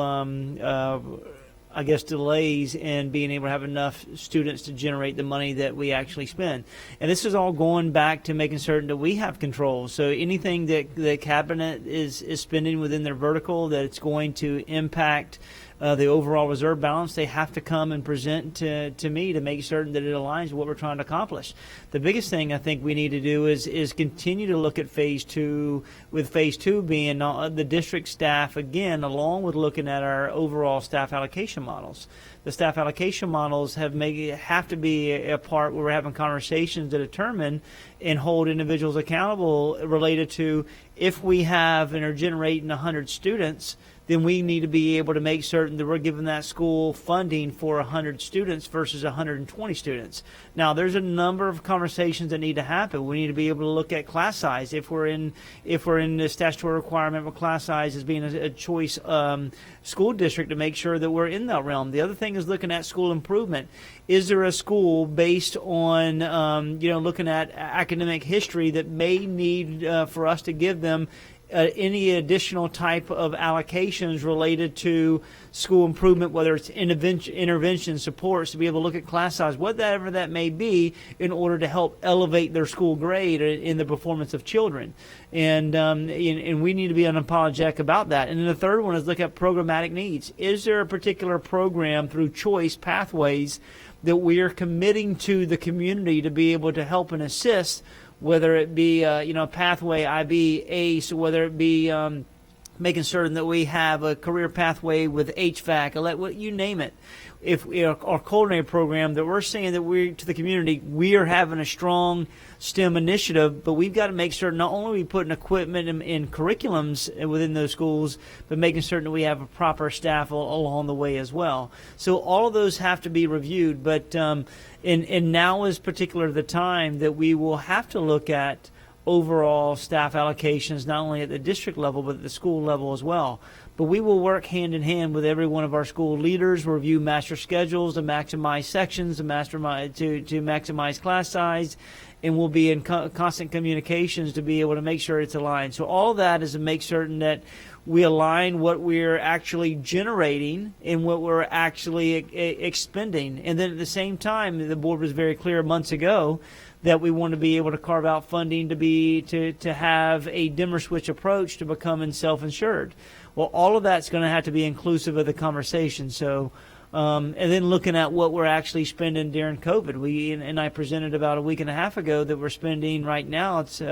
delays in being able to have enough students to generate the money that we actually spend. And this is all going back to making certain that we have control. So anything that the cabinet is spending within their vertical that it's going to impact the overall reserve balance, they have to come and present to me to make certain that it aligns with what we're trying to accomplish. The biggest thing I think we need to do is continue to look at phase two, with phase two being the district staff, again, along with looking at our overall staff allocation models. The staff allocation models have to be a part where we're having conversations to determine and hold individuals accountable related to, if we have and are generating 100 students, then we need to be able to make certain that we're giving that school funding for 100 students versus 120 students. Now, there's a number of conversations that need to happen. We need to be able to look at class size. If we're in the statutory requirement for class size as being a choice school district, to make sure that we're in that realm. The other thing is looking at school improvement. Is there a school based on looking at academic history that may need for us to give them any additional type of allocations related to school improvement, whether it's intervention supports, to be able to look at class size, whatever that may be, in order to help elevate their school grade in the performance of children. And we need to be unapologetic about that. And then the third one is look at programmatic needs. Is there a particular program through choice pathways that we are committing to the community to be able to help and assist, whether it be pathway IB, ACE, whether it be making certain that we have a career pathway with HVAC, you name it. If our culinary program, that we're saying that to the community, we are having a strong STEM initiative, but we've got to make certain not only are we putting equipment in curriculums within those schools, but making certain that we have a proper staff along the way as well. So all of those have to be reviewed, but and now is particular the time that we will have to look at overall staff allocations, not only at the district level, but at the school level as well. But we will work hand in hand with every one of our school leaders, review master schedules to maximize sections, to maximize class size, and we'll be in constant communications to be able to make sure it's aligned. So all that is to make certain that we align what we're actually generating and what we're actually expending. And then at the same time, the board was very clear months ago that we want to be able to carve out funding to have a dimmer switch approach to becoming self-insured. Well, all of that's going to have to be inclusive of the conversation. So And then looking at what we're actually spending during COVID. And I presented about a week and a half ago that we're spending right now. It's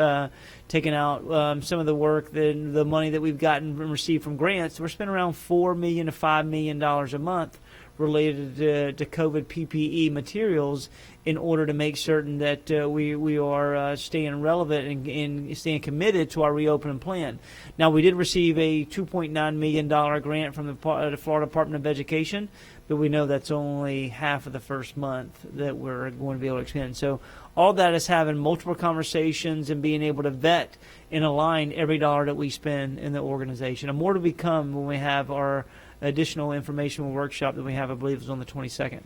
taking out some of the work, the money that we've gotten and received from grants. We're spending around $4 million to $5 million a month related to COVID PPE materials in order to make certain that we are staying relevant and staying committed to our reopening plan. Now, we did receive a $2.9 million grant from the Florida Department of Education, but we know that's only half of the first month that we're going to be able to expend. So all that is having multiple conversations and being able to vet and align every dollar that we spend in the organization. And more to become when we have our additional informational workshop that we have, I believe, is on the 22nd.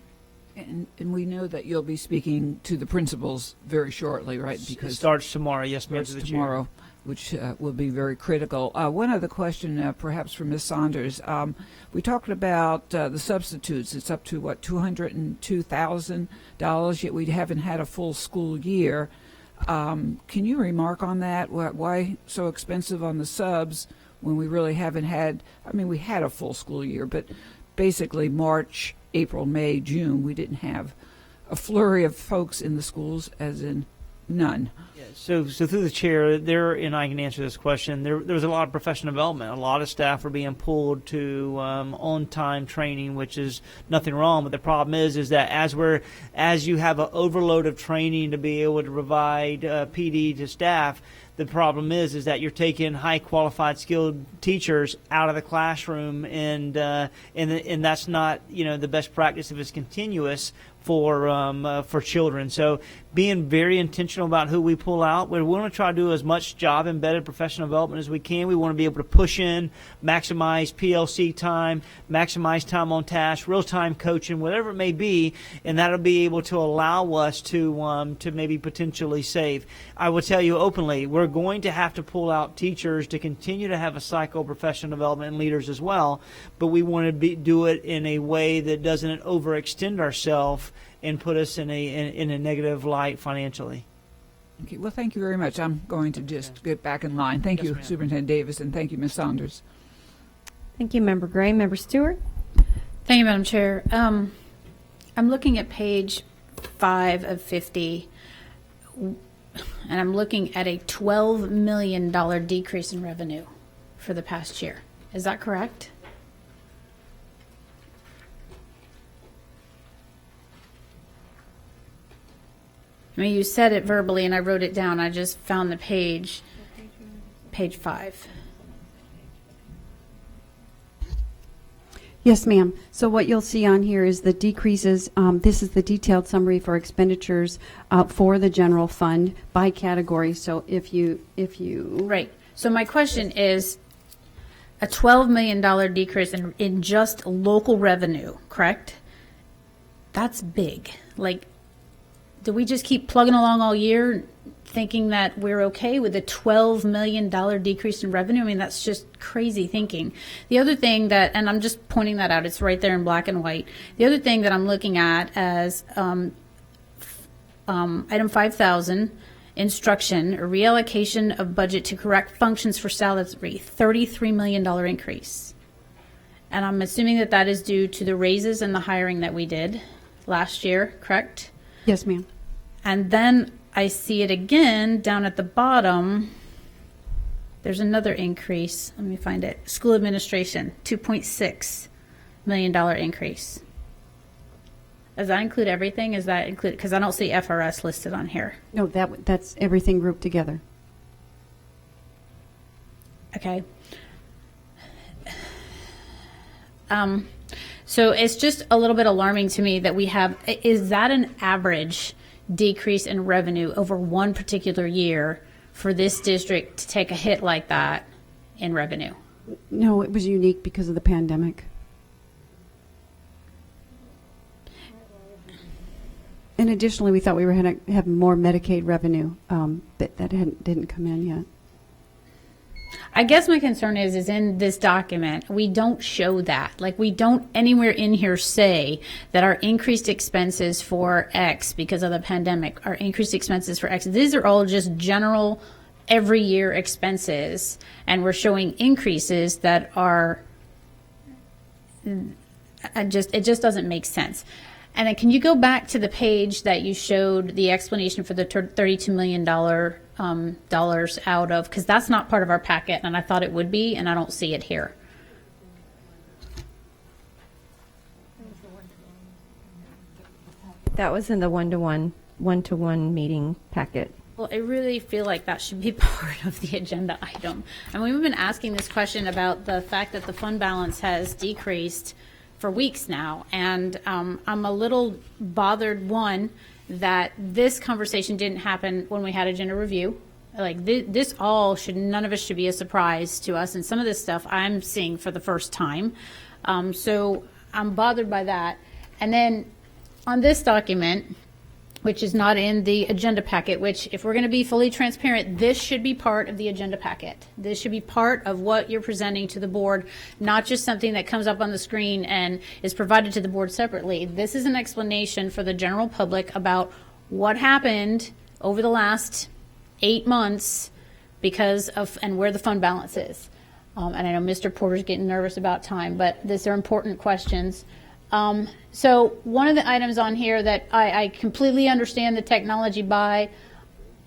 And we know that you'll be speaking to the principals very shortly, right? Because it starts tomorrow, yes, ma'am. Starts tomorrow, which will be very critical. One other question, perhaps for Ms. Saunders. We talked about the substitutes. It's up to, what, $202,000, yet we haven't had a full school year. Can you remark on that? Why so expensive on the subs when we really haven't had, I mean, we had a full school year, but basically March, April, May, June, we didn't have a flurry of folks in the schools, as in none. Yeah, so through the chair, and I can answer this question, there was a lot of professional development. A lot of staff are being pulled to on-time training, which is nothing wrong, but the problem is that as you have an overload of training to be able to provide PD to staff, the problem is that you're taking high qualified, skilled teachers out of the classroom, and that's not the best practice if it's continuous for children. So being very intentional about who we pull out. We want to try to do as much job embedded professional development as we can. We want to be able to push in, maximize PLC time, maximize time on task, real time coaching, whatever it may be, and that'll be able to allow us to maybe potentially save. I will tell you openly, we're going to have to pull out teachers to continue to have a cycle of professional development and leaders as well, but we want to do it in a way that doesn't overextend ourselves and put us in a negative light financially. Okay, well, thank you very much. I'm going to just get back in line. Thank you, Superintendent Davis, and thank you, Ms. Saunders. Thank you, Member Gray. Member Stewart? Thank you, Madam Chair. I'm looking at page 5 of 50, and I'm looking at a $12 million decrease in revenue for the past year. Is that correct? I mean, you said it verbally, and I wrote it down. I just found the page 5. Yes, ma'am. So what you'll see on here is the decreases. This is the detailed summary for expenditures for the general fund by category. So if you right. So my question is, a $12 million decrease in just local revenue, correct? That's big. Like, do we just keep plugging along all year thinking that we're okay with a $12 million decrease in revenue? I mean, that's just crazy thinking. The other thing that, and I'm just pointing that out, it's right there in black and white. The other thing that I'm looking at as item 5,000, instruction, a reallocation of budget to correct functions for salary, $33 million increase. And I'm assuming that that is due to the raises and the hiring that we did last year, correct? Yes, ma'am. And then I see it again down at the bottom. There's another increase. Let me find it. School administration, $2.6 million increase. Does that include everything? Is that include? Because I don't see FRS listed on here. No, that's everything grouped together. Okay. So it's just a little bit alarming to me that we have, is that an average decrease in revenue over one particular year for this district to take a hit like that in revenue? No, it was unique because of the pandemic. And additionally, we thought we were going to have more Medicaid revenue, but that didn't come in yet. I guess my concern is in this document, we don't show that. Like, we don't anywhere in here say that our increased expenses for X because of the pandemic, our increased expenses for X. These are all just general every year expenses, and we're showing increases that are it just doesn't make sense. And then can you go back to the page that you showed the explanation for the $32 million dollars out of, because that's not part of our packet, and I thought it would be, and I don't see it here. That was in the one-to-one meeting packet. Well, I really feel like that should be part of the agenda item. And we've been asking this question about the fact that the fund balance has decreased for weeks now. And I'm a little bothered, one, that this conversation didn't happen when we had agenda review. Like this all should, none of us should be a surprise to us. And some of this stuff I'm seeing for the first time. So I'm bothered by that. And then on this document, which is not in the agenda packet, which, if we're going to be fully transparent, this should be part of the agenda packet. This should be part of what you're presenting to the board, not just something that comes up on the screen and is provided to the board separately. This is an explanation for the general public about what happened over the last 8 months because of, and where the fund balance is. And I know Mr. Porter's getting nervous about time, but these are important questions. So one of the items on here that I completely understand the technology buy,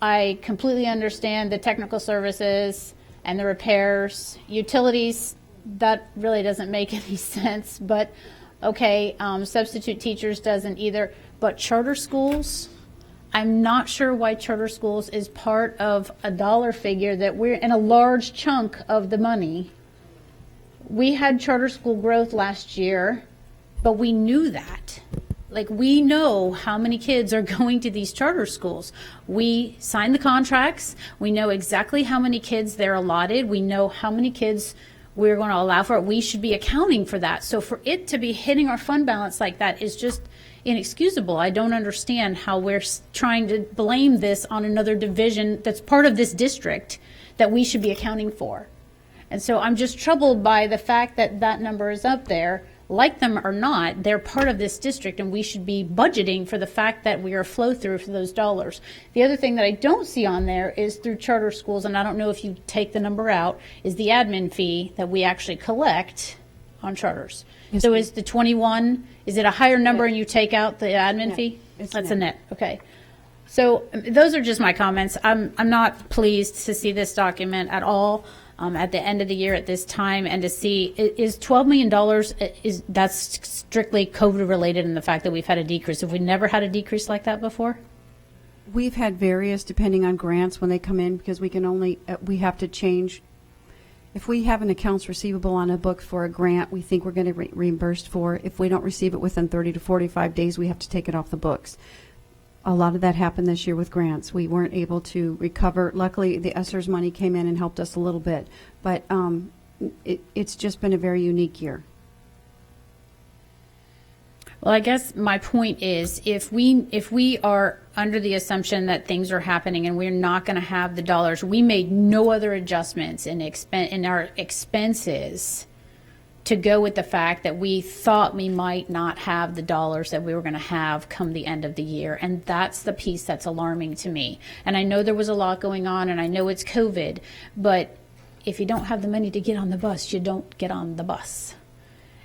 I completely understand the technical services and the repairs, utilities, that really doesn't make any sense, but okay, substitute teachers doesn't either, but charter schools, I'm not sure why charter schools is part of a dollar figure that we're in a large chunk of the money. We had charter school growth last year, but we knew that. Like, we know how many kids are going to these charter schools. We signed the contracts. We know exactly how many kids they're allotted. We know how many kids we're going to allow for it. We should be accounting for that. So for it to be hitting our fund balance like that is just inexcusable. I don't understand how we're trying to blame this on another division that's part of this district that we should be accounting for. And so I'm just troubled by the fact that that number is up there. Like them or not, they're part of this district, and we should be budgeting for the fact that we are flow through for those dollars. The other thing that I don't see on there is through charter schools, and I don't know if you take the number out, is the admin fee that we actually collect on charters. Yes, so is the 21, is it a higher number and you take out the admin fee? That's a net. Okay. So those are just my comments. I'm not pleased to see this document at all. At the end of the year at this time, and to see is $12 million, is that's strictly COVID related, and the fact that we've had a decrease. Have we never had a decrease like that before? We've had various, depending on grants when they come in, because we can only, we have to change. If we have an accounts receivable on a book for a grant, we think we're going to reimbursed for. If we don't receive it within 30 to 45 days, we have to take it off the books. A lot of that happened this year with grants. We weren't able to recover. Luckily, the ESSER's money came in and helped us a little bit. But it's just been a very unique year. Well, I guess my point is, if we are under the assumption that things are happening and we're not going to have the dollars, we made no other adjustments in our expenses to go with the fact that we thought we might not have the dollars that we were going to have come the end of the year. And that's the piece that's alarming to me. And I know there was a lot going on, and I know it's COVID, but if you don't have the money to get on the bus, you don't get on the bus.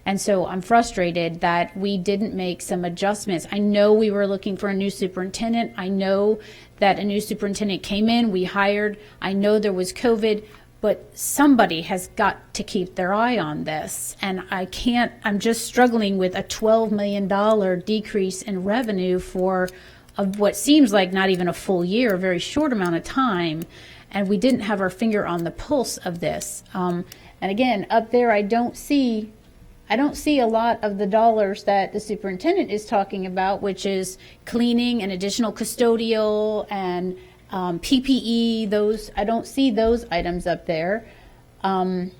And so I'm frustrated that we didn't make some adjustments. I know we were looking for a new superintendent. I know that a new superintendent came in, we hired. I know there was COVID. But somebody has got to keep their eye on this. And I'm just struggling with a $12 million decrease in revenue for what seems like not even a full year, a very short amount of time. And we didn't have our finger on the pulse of this. And again, up there, I don't see a lot of the dollars that the superintendent is talking about, which is cleaning and additional custodial and PPE, those, I don't see those items up there. So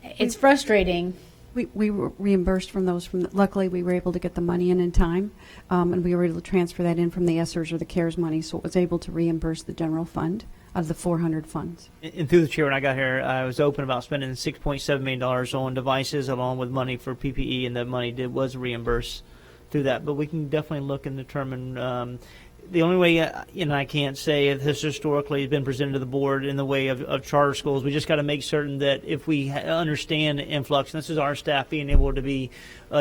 it's frustrating. We were reimbursed from those. Luckily, we were able to get the money in time, and we were able to transfer that in from the ESSERS or the CARES money, so it was able to reimburse the general fund out of the 400 funds. And through the chair, when I got here, I was open about spending $6.7 million on devices along with money for PPE, and that money was reimbursed through that. But we can definitely look and determine the only way, I can't say if this historically has been presented to the board in the way of charter schools. We just got to make certain that if we understand the influx, and this is our staff being able to be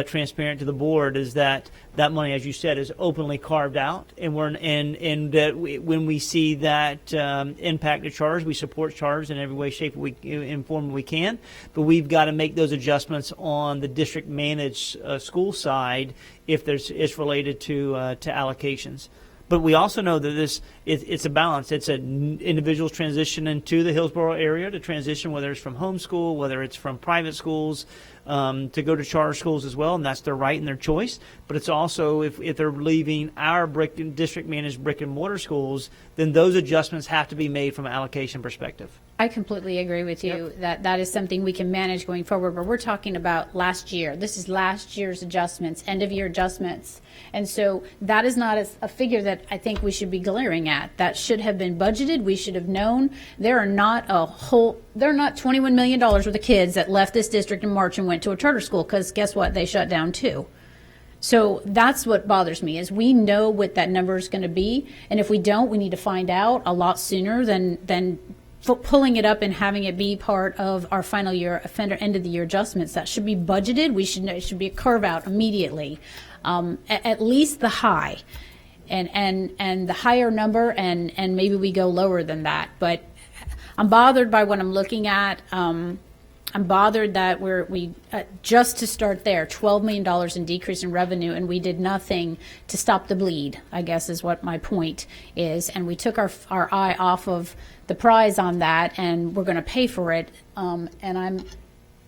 transparent to the board, is that money, as you said, is openly carved out, and when we see that impact to charters, we support charters in every way, shape, and form we can. But we've got to make those adjustments on the district managed school side if it's related to allocations. But we also know that it's a balance. It's an individual's transition into the Hillsborough area to transition, whether it's from homeschool, whether it's from private schools, to go to charter schools as well, and that's their right and their choice. But it's also if they're leaving our district managed brick and mortar schools, then those adjustments have to be made from an allocation perspective. I completely agree with you that is something we can manage going forward, but we're talking about last year. This is last year's adjustments, end of year adjustments. And so that is not a figure that I think we should be glaring at. That should have been budgeted. We should have known. There are not $21 million worth of kids that left this district in March and went to a charter school, because guess what? They shut down too. So that's what bothers me, is we know what that number is going to be. And if we don't, we need to find out a lot sooner than pulling it up and having it be part of our final year offender end of the year adjustments. That should be budgeted. We should know, it should be a carve out immediately, at least the high, and the higher number, and maybe we go lower than that. But I'm bothered by what I'm looking at. I'm bothered that we just to start there, $12 million in decrease in revenue, and we did nothing to stop the bleed, I guess is what my point is. And we took our eye off of the prize on that, and we're going to pay for it. And I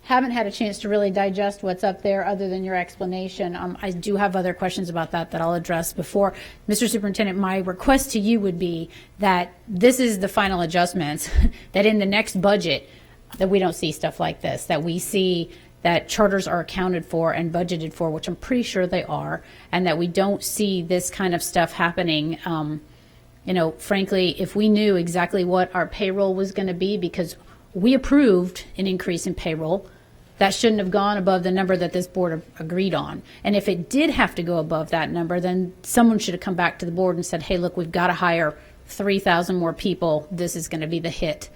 haven't had a chance to really digest what's up there other than your explanation. I do have other questions about that I'll address before. Mr. Superintendent, my request to you would be that this is the final adjustments, that in the next budget, that we don't see stuff like this, that we see that charters are accounted for and budgeted for, which I'm pretty sure they are, and that we don't see this kind of stuff happening. Frankly, if we knew exactly what our payroll was going to be, because we approved an increase in payroll, that shouldn't have gone above the number that this board agreed on. And if it did have to go above that number, then someone should have come back to the board and said, hey, look, we've got to hire 3,000 more people. This is going to be the hit.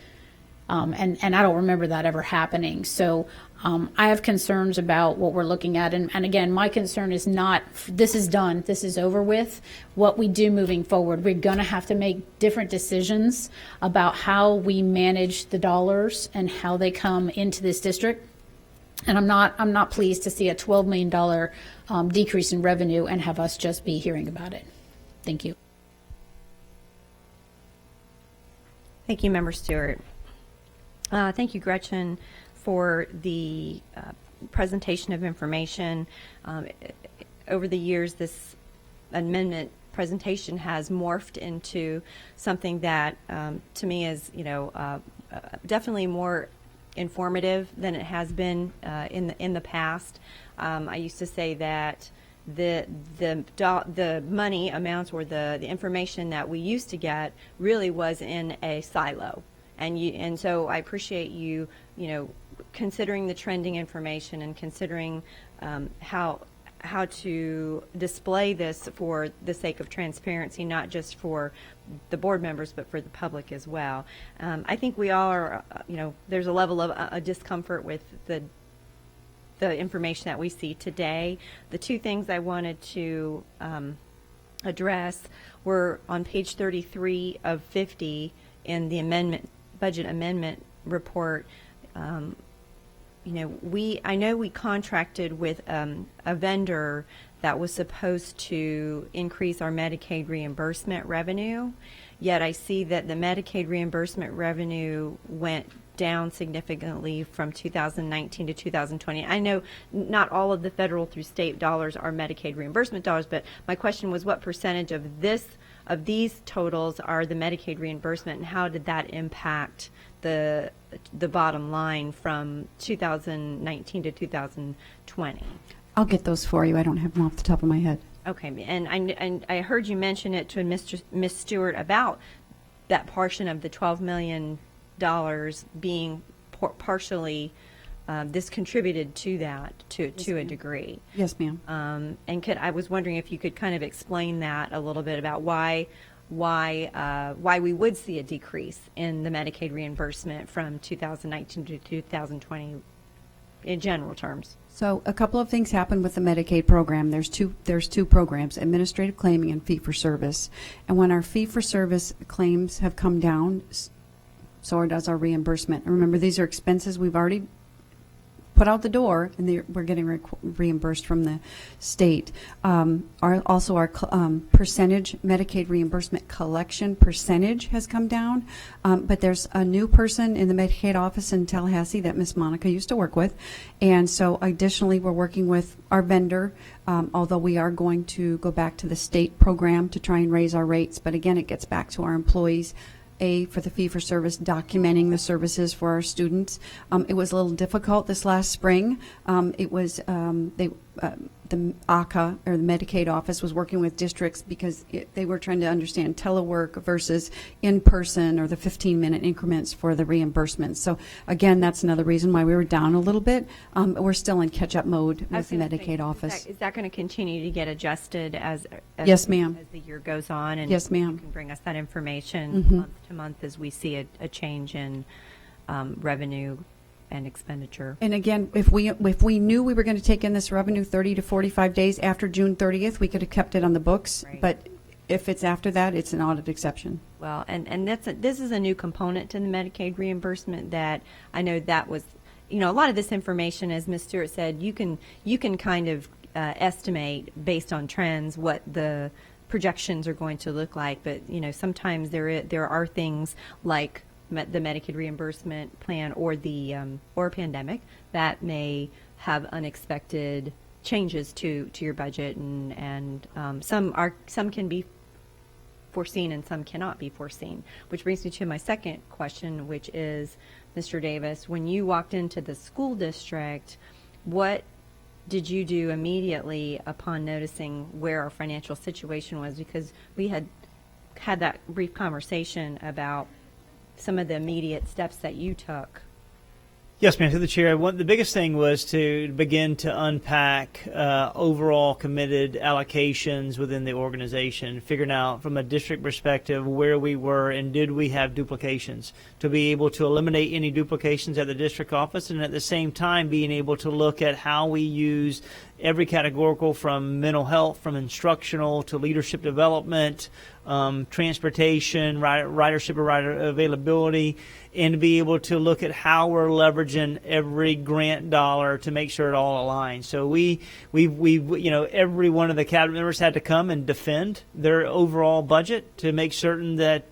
And I don't remember that ever happening. So I have concerns about what we're looking at. And again, my concern is not, this is done, this is over with. What we do moving forward, we're going to have to make different decisions about how we manage the dollars and how they come into this district. And I'm not pleased to see a $12 million decrease in revenue and have us just be hearing about it. Thank you. Thank you, Member Stewart. Thank you, Gretchen, for the presentation of information. Over the years, this amendment presentation has morphed into something that, to me, is definitely more informative than it has been in the past. I used to say that the money amounts, or the information that we used to get, really was in a silo. And so I appreciate you considering the trending information and considering how to display this for the sake of transparency, not just for the board members, but for the public as well. I think we all are, there's a level of discomfort with the information that we see today. The two things I wanted to address were on page 33 of 50 in the budget amendment report. I know we contracted with a vendor that was supposed to increase our Medicaid reimbursement revenue, yet I see that the Medicaid reimbursement revenue went down significantly from 2019 to 2020. I know not all of the federal through state dollars are Medicaid reimbursement dollars, but my question was, what percentage of these totals are the Medicaid reimbursement, and how did that impact the bottom line from 2019 to 2020? I'll get those for you. I don't have them off the top of my head. Okay, and I heard you mention it to Ms. Stewart about that portion of the $12 million being partially this contributed to that to a degree. Yes, ma'am. And I was wondering if you could kind of explain that a little bit about why we would see a decrease in the Medicaid reimbursement from 2019 to 2020 in general terms. So a couple of things happened with the Medicaid program. There's two programs, administrative claiming and fee-for-service. And when our fee-for-service claims have come down, so does our reimbursement. And remember, these are expenses we've already put out the door, and we're getting reimbursed from the state. Our percentage, Medicaid reimbursement collection percentage has come down, but there's a new person in the Medicaid office in Tallahassee that Miss Monica used to work with, and so additionally we're working with our vendor, although we are going to go back to the state program to try and raise our rates, but again it gets back to our employees. For the fee-for-service, documenting the services for our students. It was a little difficult this last spring. It was the ACA, or the Medicaid office, was working with districts because they were trying to understand telework versus in-person, or the 15-minute increments for the reimbursements. So again, that's another reason why we were down a little bit. We're still in catch-up mode with the Medicaid office. Is that going to continue to get adjusted as yes, ma'am. As the year goes on? And yes, ma'am. You can bring us that information month to month as we see a change in revenue and expenditure. And again, if we knew we were going to take in this revenue 30 to 45 days after June 30th, we could have kept it on the books. Right. But if it's after that, it's an audit exception. Well, and this is a new component to the Medicaid reimbursement that I know that was, a lot of this information, as Ms. Stewart said, you can kind of estimate based on trends what the projections are going to look like. But sometimes there are things like the Medicaid reimbursement plan or the or a pandemic that may have unexpected changes to your budget, and some can be foreseen and some cannot be foreseen. Which brings me to my second question, which is, Mr. Davis, when you walked into the school district, what did you do immediately upon noticing where our financial situation was? Because we had that brief conversation about some of the immediate steps that you took. Yes, ma'am. Through the chair, the biggest thing was to begin to unpack overall committed allocations within the organization, figuring out from a district perspective where we were and did we have duplications, to be able to eliminate any duplications at the district office, and at the same time being able to look at how we use every categorical, from mental health, from instructional to leadership development, transportation, ridership or rider availability, and to be able to look at how we're leveraging every grant dollar to make sure it all aligns. So we every one of the cabinet members had to come and defend their overall budget to make certain that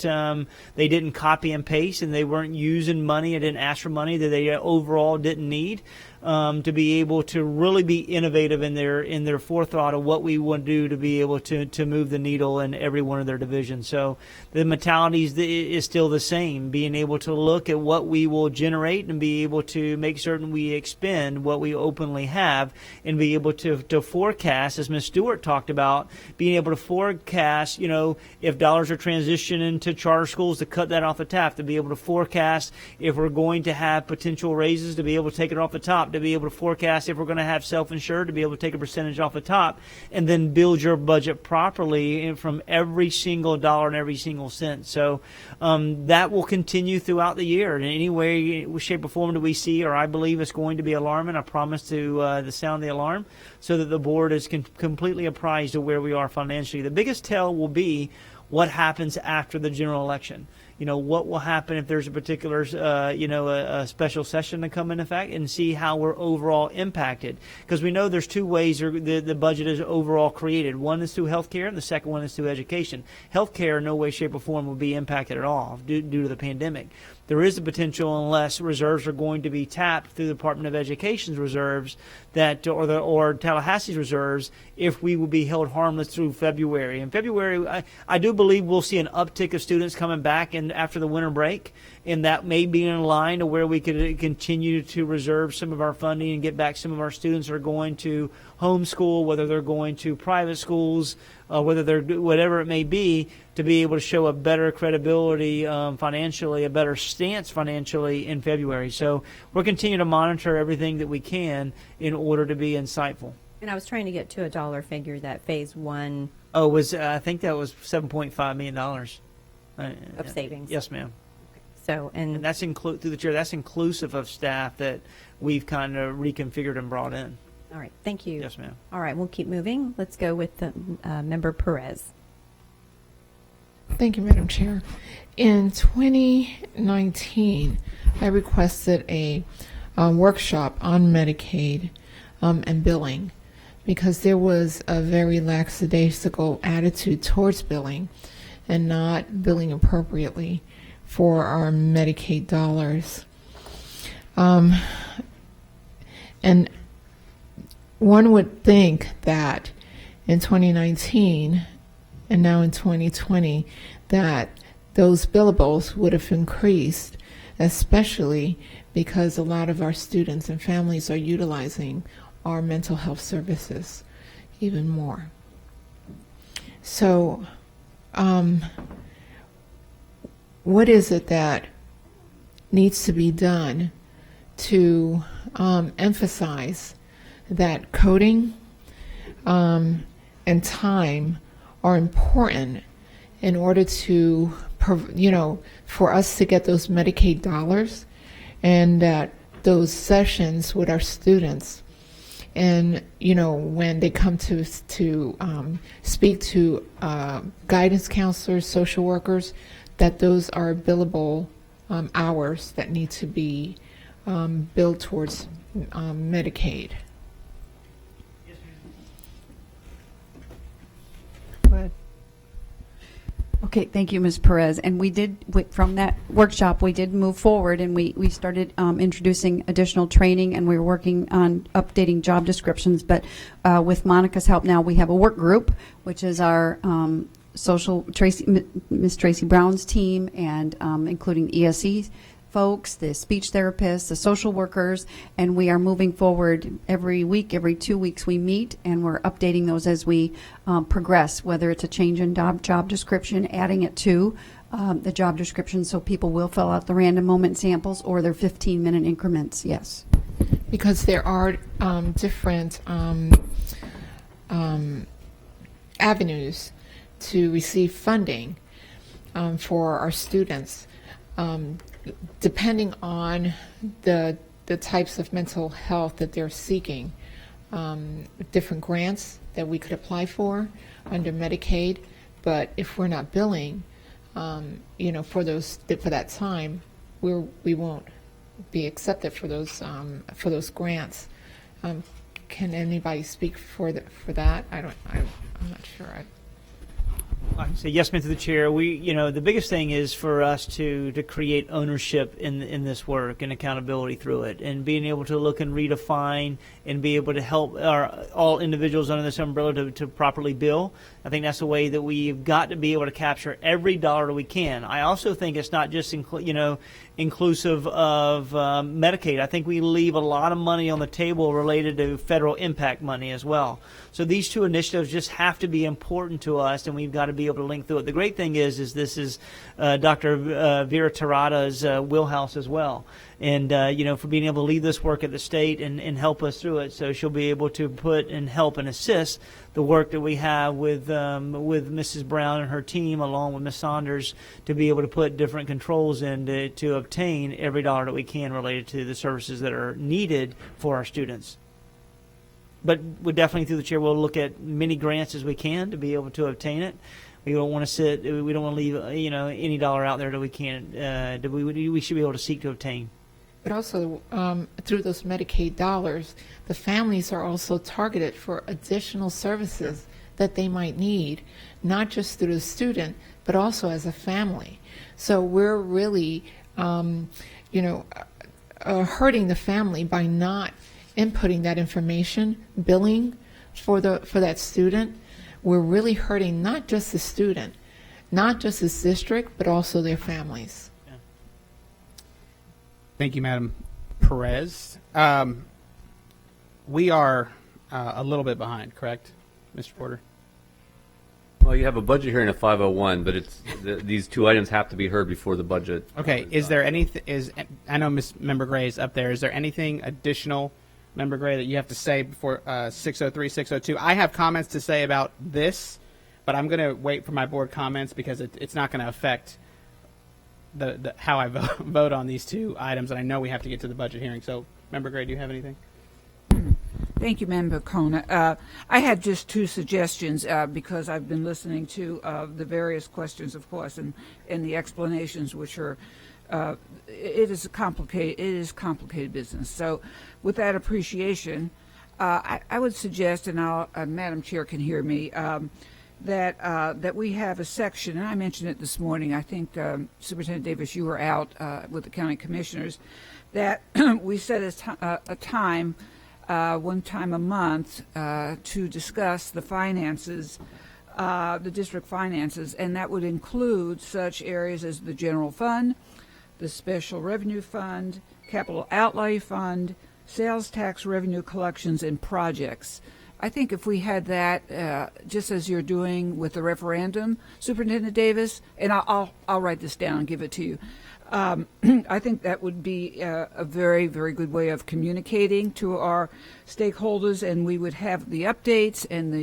they didn't copy and paste and they weren't using money and didn't ask for money that they overall didn't need. To be able to really be innovative in their forethought of what we want to do to be able to move the needle in every one of their divisions. So the mentality is still the same, being able to look at what we will generate and be able to make certain we expend what we openly have, and be able to forecast, as Ms. Stewart talked about, being able to forecast, if dollars are transitioning to charter schools, to cut that off the tap, to be able to forecast if we're going to have potential raises, to be able to take it off the top, to be able to forecast if we're going to have self-insured, to be able to take a percentage off the top, and then build your budget properly from every single dollar and every single cent. So that will continue throughout the year. In any way, shape, or form that we see, or I believe it's going to be alarming, I promise to sound the alarm so that the board is completely apprised of where we are financially. The biggest tell will be what happens after the general election. What will happen if there's a particular, a special session to come into effect, and see how we're overall impacted. Because we know there's two ways the budget is overall created. One is through healthcare, and the second one is through education. Healthcare in no way, shape, or form will be impacted at all due to the pandemic. There is a potential, unless reserves are going to be tapped through the Department of Education's reserves, or Tallahassee's reserves, if we will be held harmless through February. In February, I do believe we'll see an uptick of students coming back after the winter break, and that may be in line to where we could continue to reserve some of our funding and get back some of our students who are going to homeschool, whether they're going to private schools, whether they're whatever it may be, to be able to show a better credibility financially, a better stance financially in February. So we're continuing to monitor everything that we can in order to be insightful. And I was trying to get to a dollar figure that phase one Oh, I think that was $7.5 million of savings. Yes, ma'am. So and that's through the chair. That's inclusive of staff that we've kind of reconfigured and brought in. All right. Thank you. Yes, ma'am. All right. We'll keep moving. Let's go with the Member Perez. Thank you, Madam Chair. In 2019, I requested a workshop on Medicaid and billing because there was a very lackadaisical attitude towards billing and not billing appropriately for our Medicaid dollars. And one would think that in 2019 and now in 2020 that those billables would have increased, especially because a lot of our students and families are utilizing our mental health services even more. So what is it that needs to be done to emphasize that coding and time are important in order to, for us to get those Medicaid dollars, and that those sessions with our students, and when they come to speak to guidance counselors, social workers, that those are billable hours that need to be billed towards Medicaid. Go ahead. Okay, thank you, Ms. Perez. And we did, from that workshop, we did move forward and we started introducing additional training, and we were working on updating job descriptions. But with Monica's help now, we have a work group, which is our Miss Tracy Brown's team, and including ESE folks, the speech therapists, the social workers, and we are moving forward every week, every 2 weeks we meet, and we're updating those as we progress, whether it's a change in job description, adding it to the job description so people will fill out the random moment samples or their 15-minute increments, yes. Because there are different avenues to receive funding for our students. Depending on the types of mental health that they're seeking, different grants that we could apply for under Medicaid, but if we're not billing, for that time, we won't be accepted for those grants. Can anybody speak for that? I'm not sure. I can say yes, ma'am, to the chair. The biggest thing is for us to create ownership in this work and accountability through it, and being able to look and redefine and be able to help all individuals under this umbrella to properly bill. I think that's the way that we've got to be able to capture every dollar that we can. I also think it's not just inclusive of Medicaid. I think we leave a lot of money on the table related to federal impact money as well. So these two initiatives just have to be important to us, and we've got to be able to link through it. The great thing is this is Dr. Vera Terada's wheelhouse as well. And, for being able to lead this work at the state and help us through it. So she'll be able to put and help and assist the work that we have with Mrs. Brown and her team, along with Ms. Saunders, to be able to put different controls in to obtain every dollar that we can related to the services that are needed for our students. But we definitely, through the chair, we'll look at many grants as we can to be able to obtain it. We don't want to we don't want to leave any dollar out there that we can't we should be able to seek to obtain. But also, through those Medicaid dollars, the families are also targeted for additional services that they might need, not just through the student, but also as a family. So we're really, hurting the family by not inputting that information, billing for that student. We're really hurting not just the student, not just this district, but also their families. Thank you, Madam Perez. We are a little bit behind, correct, Mr. Porter? Well, you have a budget hearing at 5:01, but these two items have to be heard before the budget. Okay, is there anything, I know Member Gray is up there, is there anything additional, Member Gray, that you have to say before 603, 602? I have comments to say about this, but I'm going to wait for my board comments because it's not going to affect the how I vote on these two items, and I know we have to get to the budget hearing. So, Member Gray, do you have anything? Thank you, Member Kona. I had just two suggestions because I've been listening to the various questions, of course, and the explanations, which are it is complicated business. So, with that appreciation, I would suggest, and Madam Chair can hear me, that we have a section, and I mentioned it this morning. I think Superintendent Davis, you were out with the county commissioners, that we set a time. One time a month to discuss the finances, the district finances, and that would include such areas as the general fund, the special revenue fund, capital outlay fund, sales tax revenue collections, and projects. I think if we had that, just as you're doing with the referendum, Superintendent Davis, and I'll write this down and give it to you. I think that would be a very, very good way of communicating to our stakeholders, and we would have the updates, and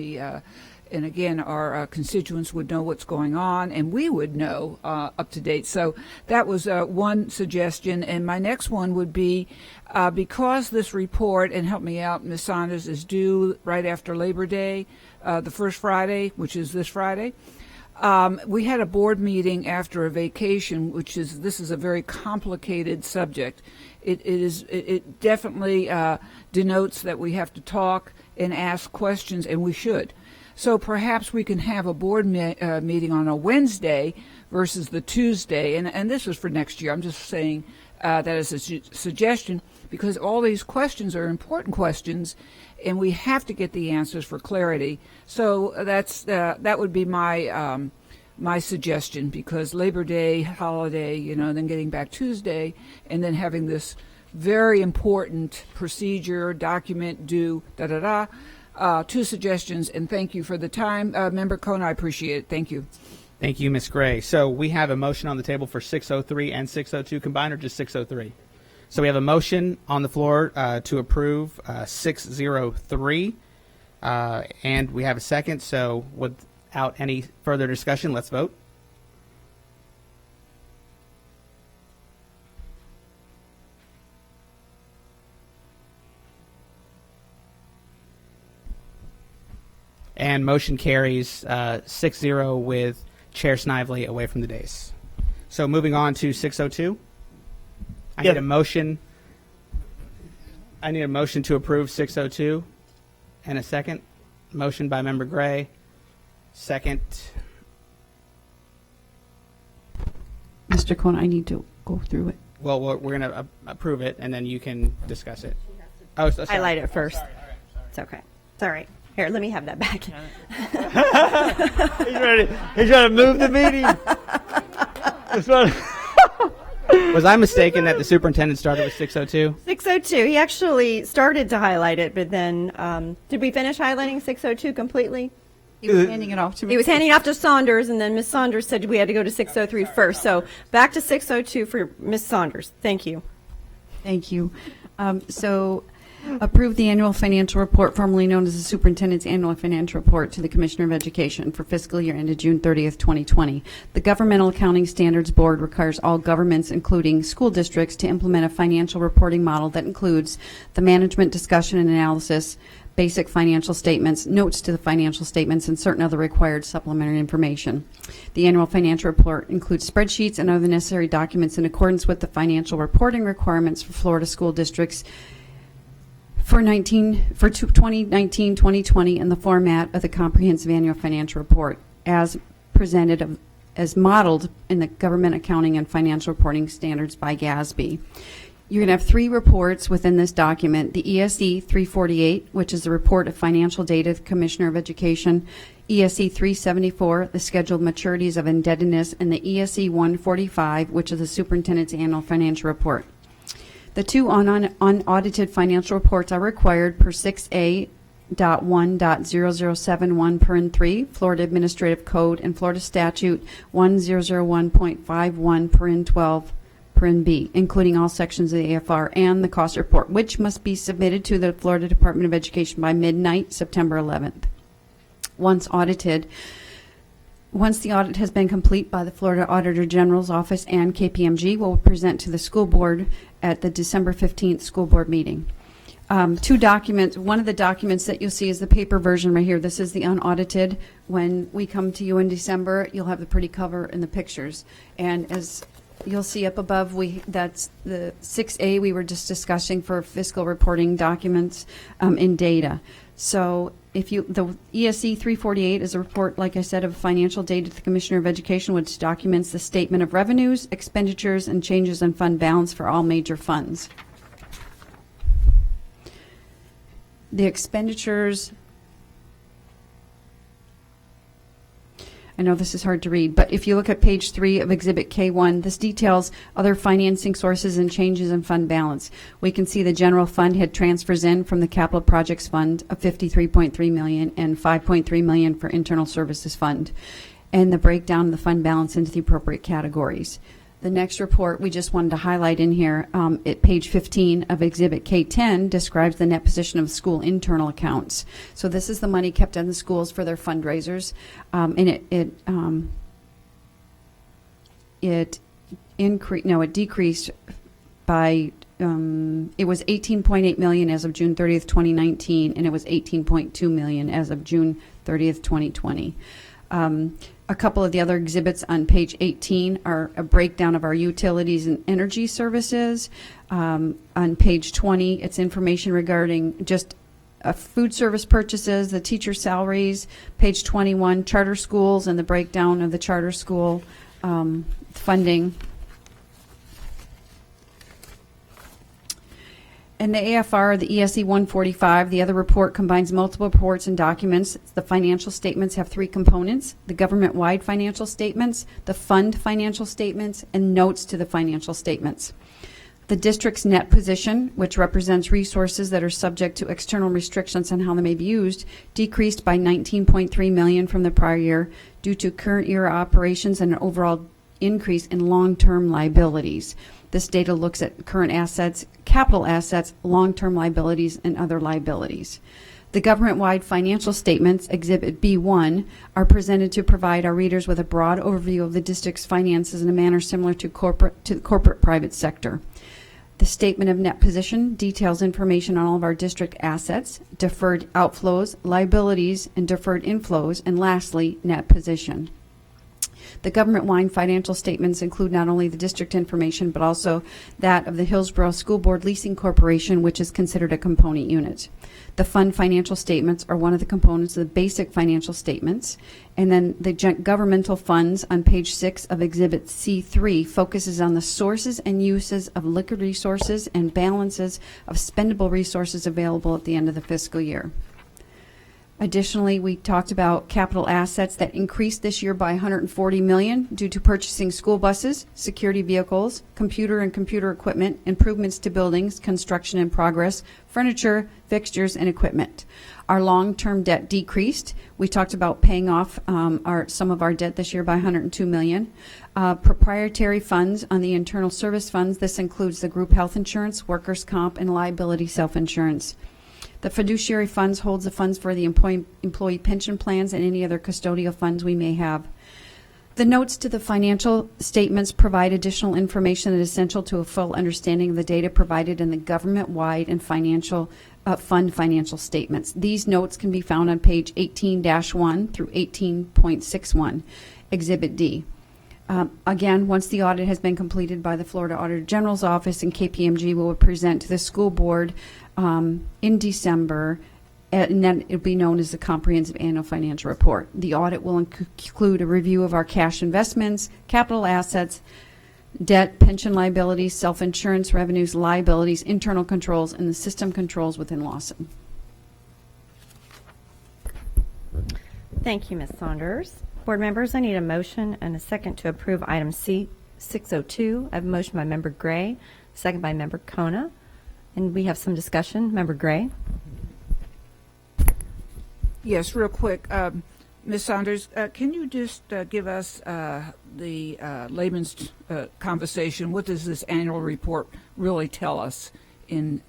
again, our constituents would know what's going on, and we would know up to date. So that was one suggestion, and my next one would be because this report, and help me out, Ms. Saunders, is due right after Labor Day, the first Friday, which is this Friday. We had a board meeting after a vacation, this is a very complicated subject. It definitely denotes that we have to talk and ask questions, and we should. So perhaps we can have a board meeting on a Wednesday versus the Tuesday, and this was for next year. I'm just saying that as a suggestion, because all these questions are important questions, and we have to get the answers for clarity. So that would be my my suggestion, because Labor Day holiday, then getting back Tuesday, and then having this very important procedure document due. Two suggestions, and thank you for the time, Member Kona. I appreciate it. Thank you. Thank you, Ms. Gray. So we have a motion on the table for 603 and 602 combined, or just 603? So we have a motion on the floor to approve 603, and we have a second. So without any further discussion, let's vote. And motion carries 6-0 with Chair Snively away from the dais. So moving on to 602. I need a motion to approve 602 and a second. Motion by Member Gray. Second. Mr. Kona, I need to go through it. Well, we're going to approve it, and then you can discuss it. Oh, so sorry. Highlight it first. Sorry. It's okay. It's all right. Here, let me have that back. He's trying to move the meeting. Was I mistaken that the superintendent started with 602? 602. He actually started to highlight it, but then did we finish highlighting 602 completely? He was handing it off to me. He was handing it off to Saunders, and then Ms. Saunders said we had to go to 603 first. So back to 602 for Ms. Saunders. Thank you. Thank you. Approve the annual financial report, formerly known as the Superintendent's Annual Financial Report, to the Commissioner of Education for fiscal year ended June 30th, 2020. The Governmental Accounting Standards Board requires all governments, including school districts, to implement a financial reporting model that includes the management discussion and analysis, basic financial statements, notes to the financial statements, and certain other required supplementary information. The annual financial report includes spreadsheets and other necessary documents in accordance with the financial reporting requirements for Florida school districts for 2019-2020 in the format of the Comprehensive Annual Financial Report as presented as modeled in the Government Accounting and Financial Reporting Standards by GASB. You're going to have three reports within this document: the ESE 348, which is the report of financial data of the Commissioner of Education, ESE 374, the scheduled maturities of indebtedness, and the ESE 145, which is the Superintendent's Annual Financial Report. The two unaudited financial reports are required per 6A 6.1.0071 paren 3, Florida Administrative Code, and Florida Statute 1001.51 paren 12 paren B, including all sections of the AFR and the cost report, which must be submitted to the Florida Department of Education by midnight, September 11th. Once the audit has been complete by the Florida Auditor General's Office and KPMG, we'll present to the school board at the December 15th school board meeting. Two documents. One of the documents that you'll see is the paper version right here. This is the unaudited. When we come to you in December, you'll have the pretty cover and the pictures. And as you'll see up above, that's the 6A we were just discussing for fiscal reporting documents in data. So the ESE 348 is a report, like I said, of financial data to the Commissioner of Education, which documents the statement of revenues, expenditures, and changes in fund balance for all major funds. The expenditures, I know this is hard to read, but if you look at page 3 of Exhibit K1, this details other financing sources and changes in fund balance. We can see the general fund had transfers in from the Capital Projects Fund of $53.3 million and $5.3 million for Internal Services Fund, and the breakdown of the fund balance into the appropriate categories. The next report we just wanted to highlight in here at page 15 of Exhibit K10 describes the net position of school internal accounts. So this is the money kept in the schools for their fundraisers, and it decreased by it was $18.8 million as of June 30th, 2019, and it was $18.2 million as of June 30th, 2020. A couple of the other exhibits on page 18 are a breakdown of our utilities and energy services. On page 20, it's information regarding just food service purchases, the teacher salaries. Page 21, charter schools and the breakdown of the charter school funding. In the AFR, the ESE 145, the other report combines multiple reports and documents. The financial statements have 3 components: the government-wide financial statements, the fund financial statements, and notes to the financial statements. The district's net position, which represents resources that are subject to external restrictions on how they may be used, decreased by $19.3 million from the prior year due to current year operations and an overall increase in long-term liabilities. This data looks at current assets, capital assets, long-term liabilities, and other liabilities. The government-wide financial statements, Exhibit B1, are presented to provide our readers with a broad overview of the district's finances in a manner similar to the corporate private sector. The statement of net position details information on all of our district assets, deferred outflows, liabilities, and deferred inflows, and lastly, net position. The government-wide financial statements include not only the district information, but also that of the Hillsborough School Board Leasing Corporation, which is considered a component unit. The fund financial statements are one of the components of the basic financial statements. And then the governmental funds on page 6 of Exhibit C3 focuses on the sources and uses of liquid resources and balances of spendable resources available at the end of the fiscal year. Additionally, we talked about capital assets that increased this year by $140 million due to purchasing school buses, security vehicles, computer and computer equipment, improvements to buildings, construction in progress, furniture, fixtures, and equipment. Our long-term debt decreased. We talked about paying off some of our debt this year by $102 million. Proprietary funds on the internal service funds. This includes the group health insurance, workers' comp, and liability self-insurance. The fiduciary funds holds the funds for the employee pension plans and any other custodial funds we may have. The notes to the financial statements provide additional information that is essential to a full understanding of the data provided in the government-wide and financial fund financial statements. These notes can be found on page 18-1 through 18.61, Exhibit D. Again, once the audit has been completed by the Florida Auditor General's Office and KPMG, will present to the school board in December, and then it will be known as the Comprehensive Annual Financial Report. The audit will include a review of our cash investments, capital assets, debt, pension liabilities, self-insurance revenues, liabilities, internal controls, and the system controls within Lawson. Thank you, Ms. Saunders. Board members, I need a motion and a second to approve item C602. I have a motion by Member Gray, second by Member Kona. And we have some discussion. Member Gray. Yes, real quick. Ms. Saunders, can you just give us the layman's conversation? What does this annual report really tell us in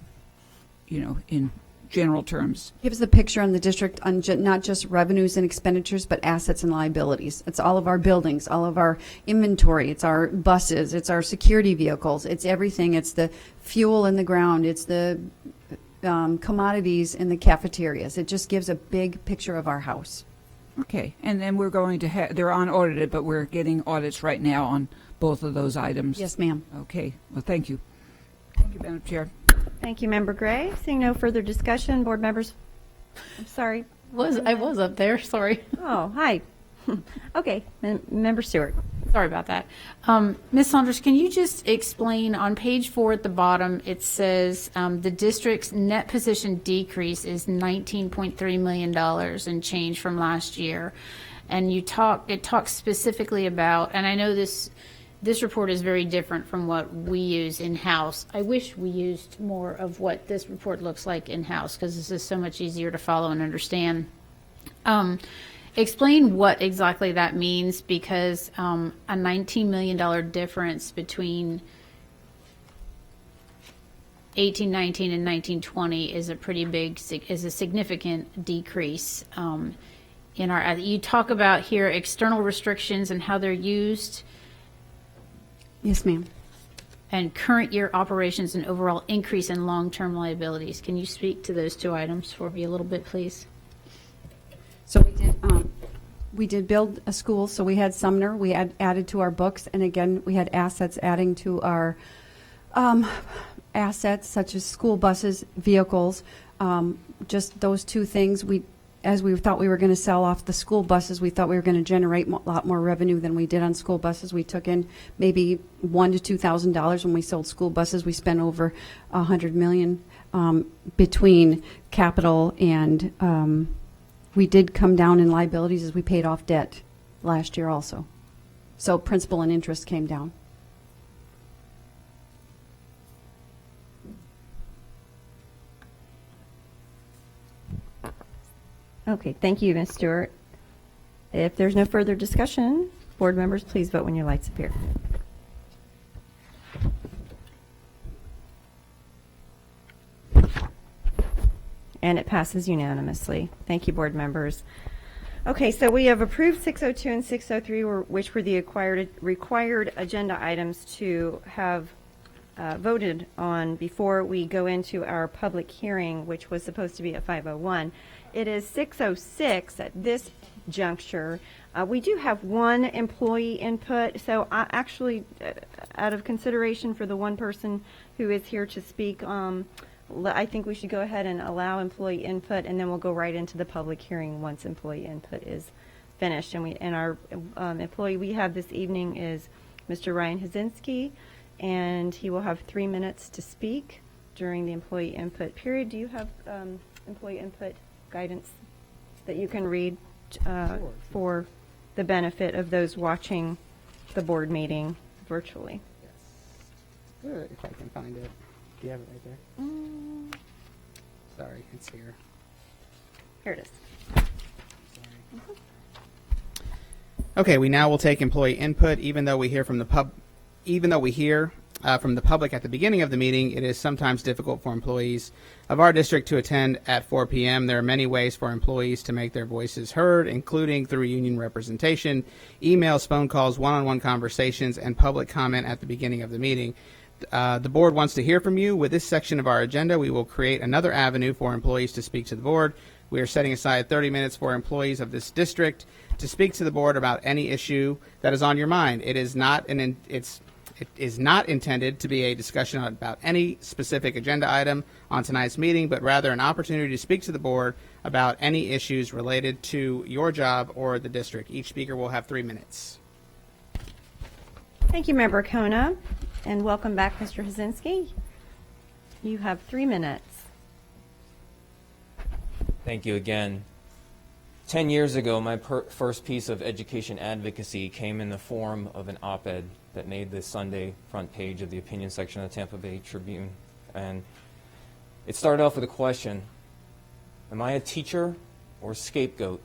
general terms? Gives the picture on the district on not just revenues and expenditures, but assets and liabilities. It's all of our buildings, all of our inventory. It's our buses. It's our security vehicles. It's everything. It's the fuel in the ground. It's the commodities in the cafeterias. It just gives a big picture of our house. Okay, and then we're going to have, they're unaudited, but we're getting audits right now on both of those items. Yes, ma'am. Okay, well, thank you. Thank you, Madam Chair. Thank you, Member Gray. Seeing no further discussion, board members. I'm sorry. I was up there, sorry. Oh, hi. Okay, Member Stewart. Sorry about that. Ms. Saunders, can you just explain on page 4 at the bottom, it says the district's net position decrease is $19.3 million and change from last year. And it talks specifically about, and I know this report is very different from what we use in-house. I wish we used more of what this report looks like in-house because this is so much easier to follow and understand. Explain what exactly that means, because a $19 million difference between 1819 and 1920 is a pretty big, is a significant decrease in our. You talk about here external restrictions and how they're used. Yes, ma'am. And current year operations and overall increase in long-term liabilities. Can you speak to those two items for me a little bit, please? So we did build a school, so we had Sumner, we had added to our books, and again, we had assets adding to our assets, such as school buses, vehicles, just those two things. As we thought we were going to sell off the school buses, we thought we were going to generate a lot more revenue than we did on school buses. We took in maybe $1,000 to $2,000 when we sold school buses. We spent over $100 million between capital and we did come down in liabilities as we paid off debt last year also. So principal and interest came down. Okay, thank you, Ms. Stewart. If there's no further discussion, board members, please vote when your lights appear. And it passes unanimously. Thank you, board members. Okay, so we have approved 602 and 603, which were the required agenda items to have voted on before we go into our public hearing, which was supposed to be at 5:01. It is 6:06 at this juncture. We do have one employee input, so actually, out of consideration for the one person who is here to speak, I think we should go ahead and allow employee input, and then we'll go right into the public hearing once employee input is finished. And our employee we have this evening is Mr. Ryan Hazinski, and he will have 3 minutes to speak during the employee input period. Do you have employee input guidance that you can read for the benefit of those watching the board meeting virtually? Good, if I can find it. Do you have it right there? Sorry, it's here. Here it is. Okay, we now will take employee input. Even though we hear from the public at the beginning of the meeting, it is sometimes difficult for employees of our district to attend at 4 p.m. There are many ways for employees to make their voices heard, including through union representation, emails, phone calls, one-on-one conversations, and public comment at the beginning of the meeting. The board wants to hear from you. With this section of our agenda, we will create another avenue for employees to speak to the board. We are setting aside 30 minutes for employees of this district to speak to the board about any issue that is on your mind. It is not intended to be a discussion about any specific agenda item on tonight's meeting, but rather an opportunity to speak to the board about any issues related to your job or the district. Each speaker will have 3 minutes. Thank you, Member Kona, and welcome back, Mr. Hazinski. You have 3 minutes. Thank you again. 10 years ago, my first piece of education advocacy came in the form of an op-ed that made the Sunday front page of the opinion section of the Tampa Bay Tribune. And it started off with a question: am I a teacher or scapegoat.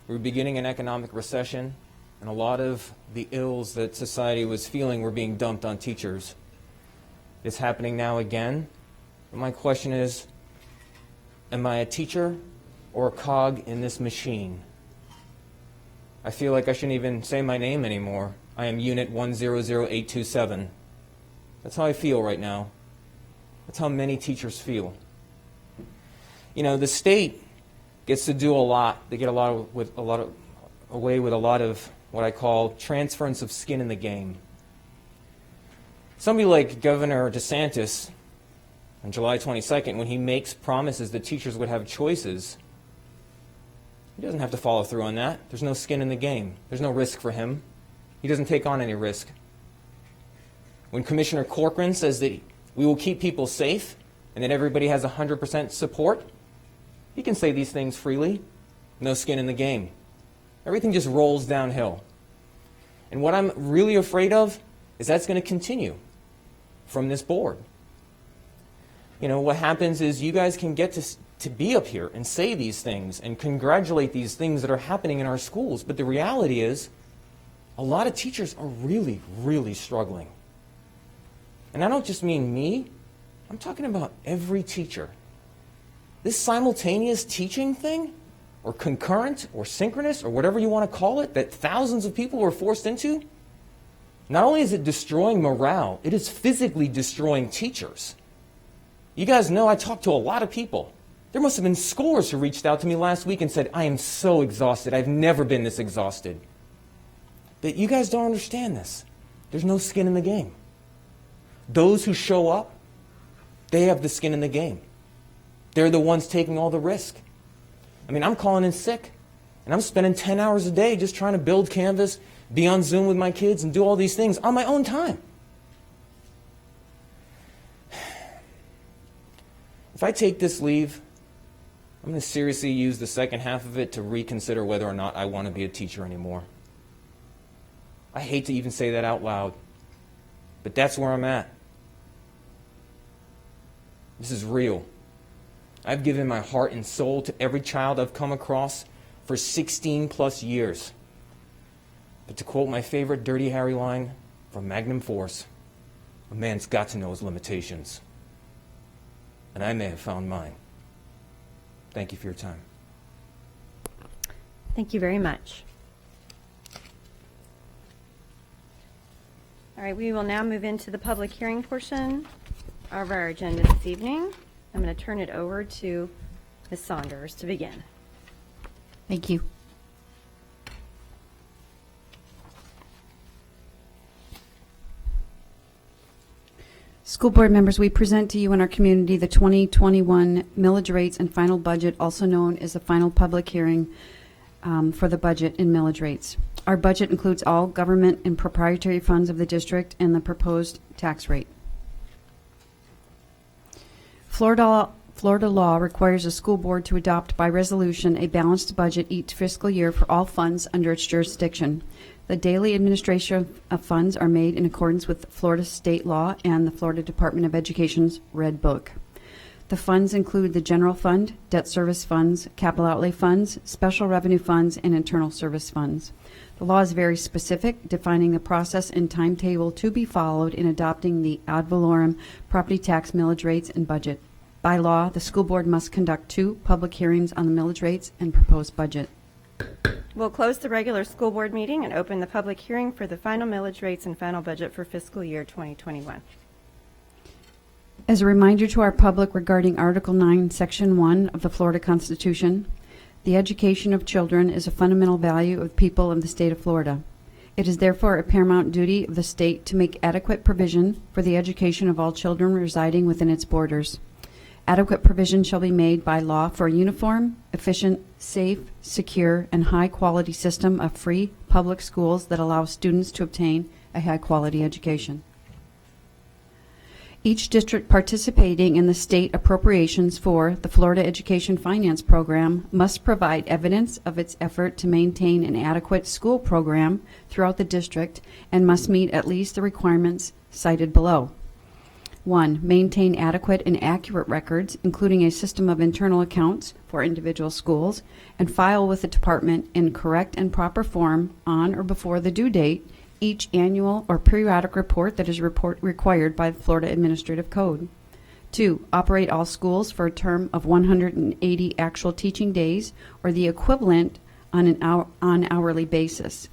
We were beginning an economic recession, and a lot of the ills that society was feeling were being dumped on teachers. It's happening now again. But my question is, am I a teacher or a cog in this machine? I feel like I shouldn't even say my name anymore. I am Unit 100827. That's how I feel right now. That's how many teachers feel. You know, the state gets to do a lot. They get away with a lot of what I call transference of skin in the game. Somebody like Governor DeSantis, on July 22nd, when he makes promises that teachers would have choices, he doesn't have to follow through on that. There's no skin in the game. There's no risk for him. He doesn't take on any risk. When Commissioner Corcoran says that we will keep people safe and that everybody has 100% support, he can say these things freely. No skin in the game. Everything just rolls downhill. And what I'm really afraid of is that's going to continue from this board. You know, what happens is you guys can get to be up here and say these things and congratulate these things that are happening in our schools. But the reality is, a lot of teachers are really, really struggling. And I don't just mean me. I'm talking about every teacher. This simultaneous teaching thing, or concurrent, or synchronous, or whatever you want to call it, that thousands of people were forced into, not only is it destroying morale, it is physically destroying teachers. You guys know I talked to a lot of people. There must have been scores who reached out to me last week and said, I am so exhausted. I've never been this exhausted. But you guys don't understand this. There's no skin in the game. Those who show up, they have the skin in the game. They're the ones taking all the risk. I mean, I'm calling in sick, and I'm spending 10 hours a day just trying to build Canvas, be on Zoom with my kids, and do all these things on my own time. If I take this leave, I'm going to seriously use the second half of it to reconsider whether or not I want to be a teacher anymore. I hate to even say that out loud, but that's where I'm at. This is real. I've given my heart and soul to every child I've come across for 16 plus years. But to quote my favorite Dirty Harry line from Magnum Force, a man's got to know his limitations. And I may have found mine. Thank you for your time. Thank you very much. All right, we will now move into the public hearing portion of our agenda this evening. I'm going to turn it over to Ms. Saunders to begin. Thank you. School board members, we present to you and our community the 2021 millage rates and final budget, also known as the final public hearing for the budget and millage rates. Our budget includes all government and proprietary funds of the district and the proposed tax rate. Florida law requires the school board to adopt by resolution a balanced budget each fiscal year for all funds under its jurisdiction. The daily administration of funds are made in accordance with Florida state law and the Florida Department of Education's Red Book. The funds include the general fund, debt service funds, capital outlay funds, special revenue funds, and internal service funds. The law is very specific, defining the process and timetable to be followed in adopting the ad valorem property tax millage rates and budget. By law, the school board must conduct 2 public hearings on the millage rates and proposed budget. We'll close the regular school board meeting and open the public hearing for the final millage rates and final budget for fiscal year 2021. As a reminder to our public regarding Article 9, Section 1 of the Florida Constitution, the education of children is a fundamental value of people of the state of Florida. It is therefore a paramount duty of the state to make adequate provision for the education of all children residing within its borders. Adequate provision shall be made by law for a uniform, efficient, safe, secure, and high-quality system of free public schools that allow students to obtain a high-quality education. Each district participating in the state appropriations for the Florida Education Finance Program must provide evidence of its effort to maintain an adequate school program throughout the district and must meet at least the requirements cited below. 1. Maintain adequate and accurate records, including a system of internal accounts for individual schools, and file with the department in correct and proper form on or before the due date each annual or periodic report that is required by the Florida Administrative Code. 2. Operate all schools for a term of 180 actual teaching days or the equivalent on an hourly basis.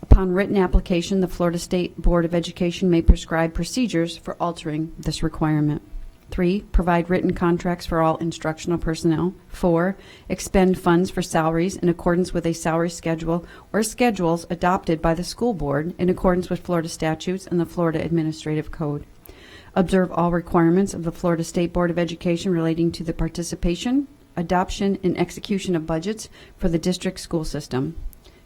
Upon written application, the Florida State Board of Education may prescribe procedures for altering this requirement. 3. Provide written contracts for all instructional personnel. 4. Expend funds for salaries in accordance with a salary schedule or schedules adopted by the school board in accordance with Florida statutes and the Florida Administrative Code. Observe all requirements of the Florida State Board of Education relating to the participation, adoption, and execution of budgets for the district school system.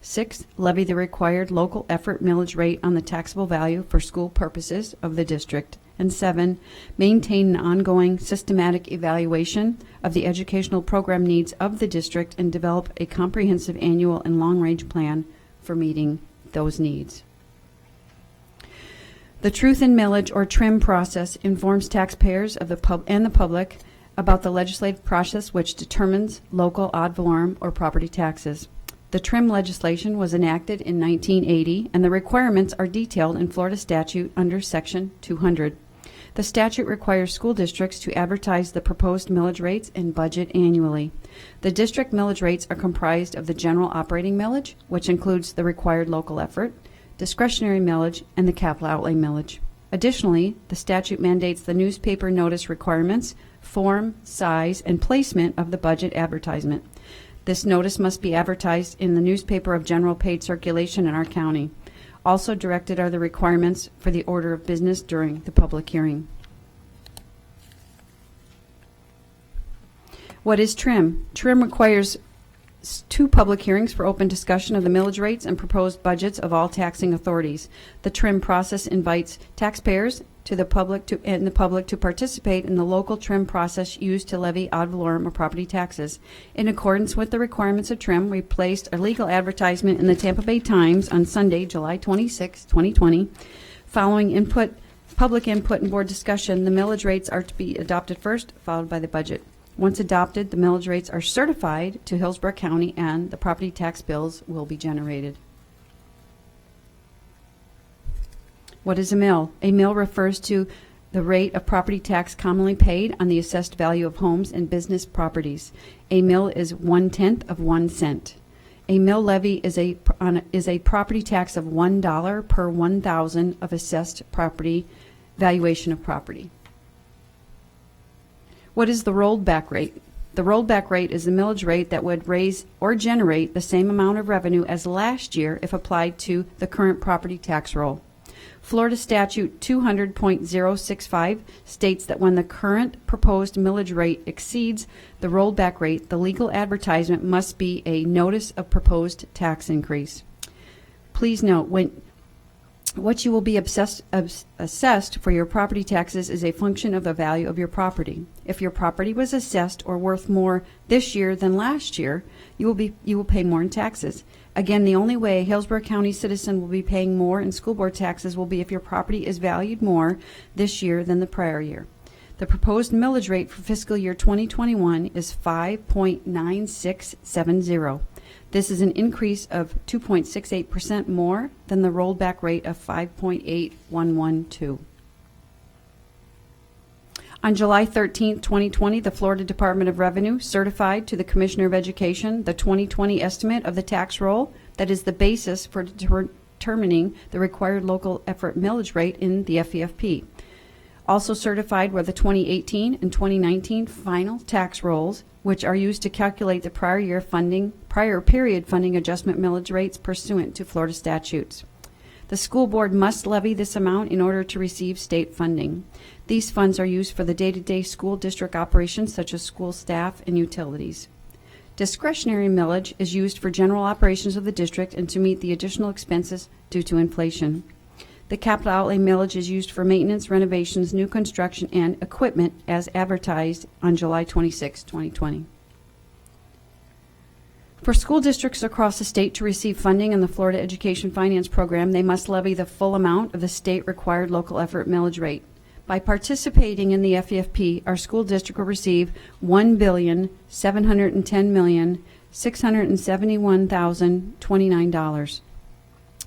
6. Levy the required local effort millage rate on the taxable value for school purposes of the district. And 7. Maintain an ongoing systematic evaluation of the educational program needs of the district and develop a comprehensive annual and long-range plan for meeting those needs. The truth in millage or trim process informs taxpayers of the public about the legislative process which determines local ad valorem or property taxes. The trim legislation was enacted in 1980, and the requirements are detailed in Florida statute under Section 200. The statute requires school districts to advertise the proposed millage rates and budget annually. The district millage rates are comprised of the general operating millage, which includes the required local effort, discretionary millage, and the capital outlay millage. Additionally, the statute mandates the newspaper notice requirements, form, size, and placement of the budget advertisement. This notice must be advertised in the newspaper of general paid circulation in our county. Also directed are the requirements for the order of business during the public hearing. What is TRIM? TRIM requires 2 public hearings for open discussion of the millage rates and proposed budgets of all taxing authorities. The TRIM process invites taxpayers to the public to participate in the local TRIM process used to levy ad valorem or property taxes. In accordance with the requirements of TRIM, we placed a legal advertisement in the Tampa Bay Times on Sunday, July 26, 2020. Following public input and board discussion, the millage rates are to be adopted first, followed by the budget. Once adopted, the millage rates are certified to Hillsborough County and the property tax bills will be generated. What is a mill? A mill refers to the rate of property tax commonly paid on the assessed value of homes and business properties. A mill is 1/10 of 1 cent. A mill levy is a property tax of $1 per 1,000 of assessed property valuation of property. What is the rolled back rate? The rolled back rate is the millage rate that would raise or generate the same amount of revenue as last year if applied to the current property tax roll. Florida Statute 200.065 states that when the current proposed millage rate exceeds the rollback rate, the legal advertisement must be a notice of proposed tax increase. Please note, what you will be assessed for your property taxes is a function of the value of your property. If your property was assessed or worth more this year than last year, you will pay more in taxes. Again, the only way a Hillsborough County citizen will be paying more in school board taxes will be if your property is valued more this year than the prior year. The proposed millage rate for fiscal year 2021 is 5.9670. This is an increase of 2.68% more than the rollback rate of 5.8112. On July 13, 2020, the Florida Department of Revenue certified to the Commissioner of Education the 2020 estimate of the tax roll that is the basis for determining the required local effort millage rate in the FEFP. Also certified were the 2018 and 2019 final tax rolls, which are used to calculate the prior period funding adjustment millage rates pursuant to Florida statutes. The school board must levy this amount in order to receive state funding. These funds are used for the day-to-day school district operations such as school staff and utilities. Discretionary millage is used for general operations of the district and to meet the additional expenses due to inflation. The capital outlay millage is used for maintenance, renovations, new construction, and equipment as advertised on July 26, 2020. For school districts across the state to receive funding in the Florida Education Finance Program, they must levy the full amount of the state required local effort millage rate. By participating in the FEFP, our school district will receive $1,710,671,029.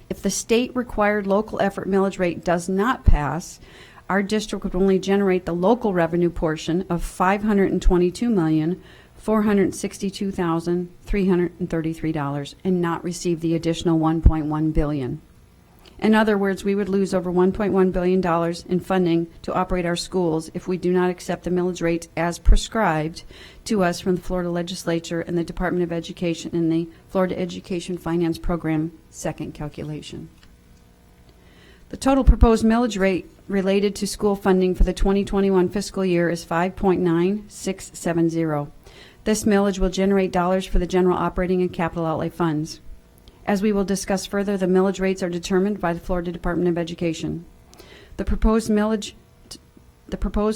If the state required local effort millage rate does not pass, our district would only generate the local revenue portion of $522,462,333 and not receive the additional $1.1 billion. In other words, we would lose over $1.1 billion in funding to operate our schools if we do not accept the millage rates as prescribed to us from the Florida Legislature and the Department of Education in the Florida Education Finance Program second calculation. The total proposed millage rate related to school funding for the 2021 fiscal year is 5.9670. This millage will generate dollars for the general operating and capital outlay funds. As we will discuss further, the millage rates are determined by the Florida Department of Education. The proposed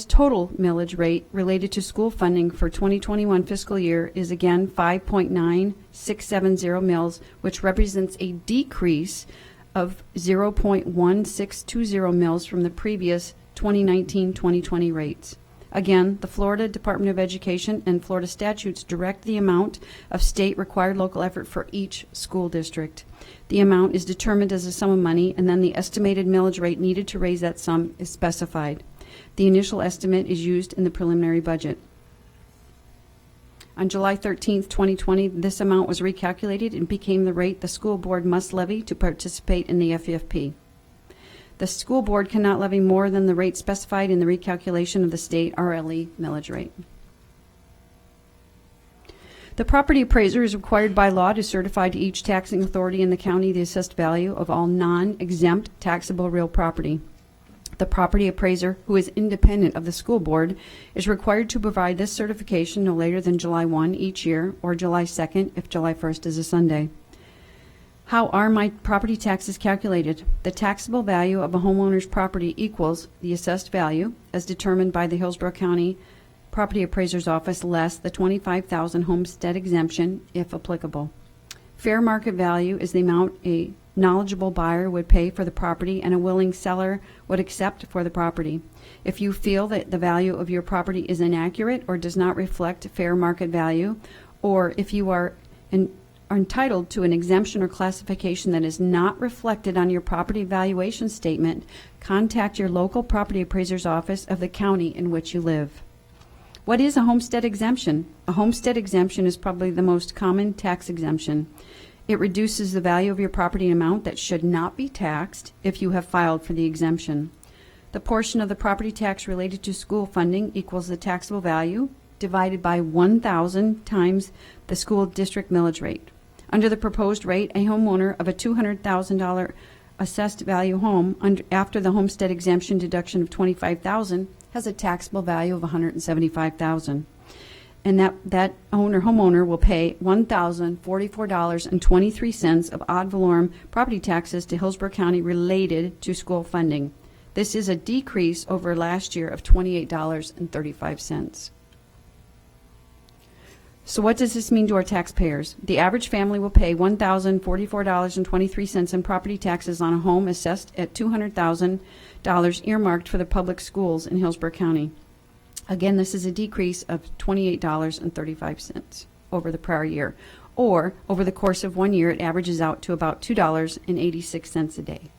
total millage rate related to school funding for 2021 fiscal year is again 5.9670 mils, which represents a decrease of 0.1620 mils from the previous 2019-2020 rates. Again, the Florida Department of Education and Florida statutes direct the amount of state required local effort for each school district. The amount is determined as a sum of money, and then the estimated millage rate needed to raise that sum is specified. The initial estimate is used in the preliminary budget. On July 13, 2020, this amount was recalculated and became the rate the school board must levy to participate in the FEFP. The school board cannot levy more than the rate specified in the recalculation of the state RLE millage rate. The property appraiser is required by law to certify to each taxing authority in the county the assessed value of all non-exempt taxable real property. The property appraiser, who is independent of the school board, is required to provide this certification no later than July 1 each year or July 2nd if July 1st is a Sunday. How are my property taxes calculated? The taxable value of a homeowner's property equals the assessed value, as determined by the Hillsborough County Property Appraiser's Office, less the $25,000 homestead exemption, if applicable. Fair market value is the amount a knowledgeable buyer would pay for the property and a willing seller would accept for the property. If you feel that the value of your property is inaccurate or does not reflect fair market value, or if you are entitled to an exemption or classification that is not reflected on your property valuation statement, contact your local property appraiser's office of the county in which you live. What is a homestead exemption? A homestead exemption is probably the most common tax exemption. It reduces the value of your property amount that should not be taxed if you have filed for the exemption. The portion of the property tax related to school funding equals the taxable value divided by 1,000 times the school district millage rate. Under the proposed rate, a homeowner of a $200,000 assessed value home after the homestead exemption deduction of $25,000 has a taxable value of $175,000. And that homeowner will pay $1,044.23 of ad valorem property taxes to Hillsborough County related to school funding. This is a decrease over last year of $28.35. So what does this mean to our taxpayers? The average family will pay $1,044.23 in property taxes on a home assessed at $200,000 earmarked for the public schools in Hillsborough County. Again, this is a decrease of $28.35 over the prior year. Or, over the course of 1 year, it averages out to about $2.86 a day.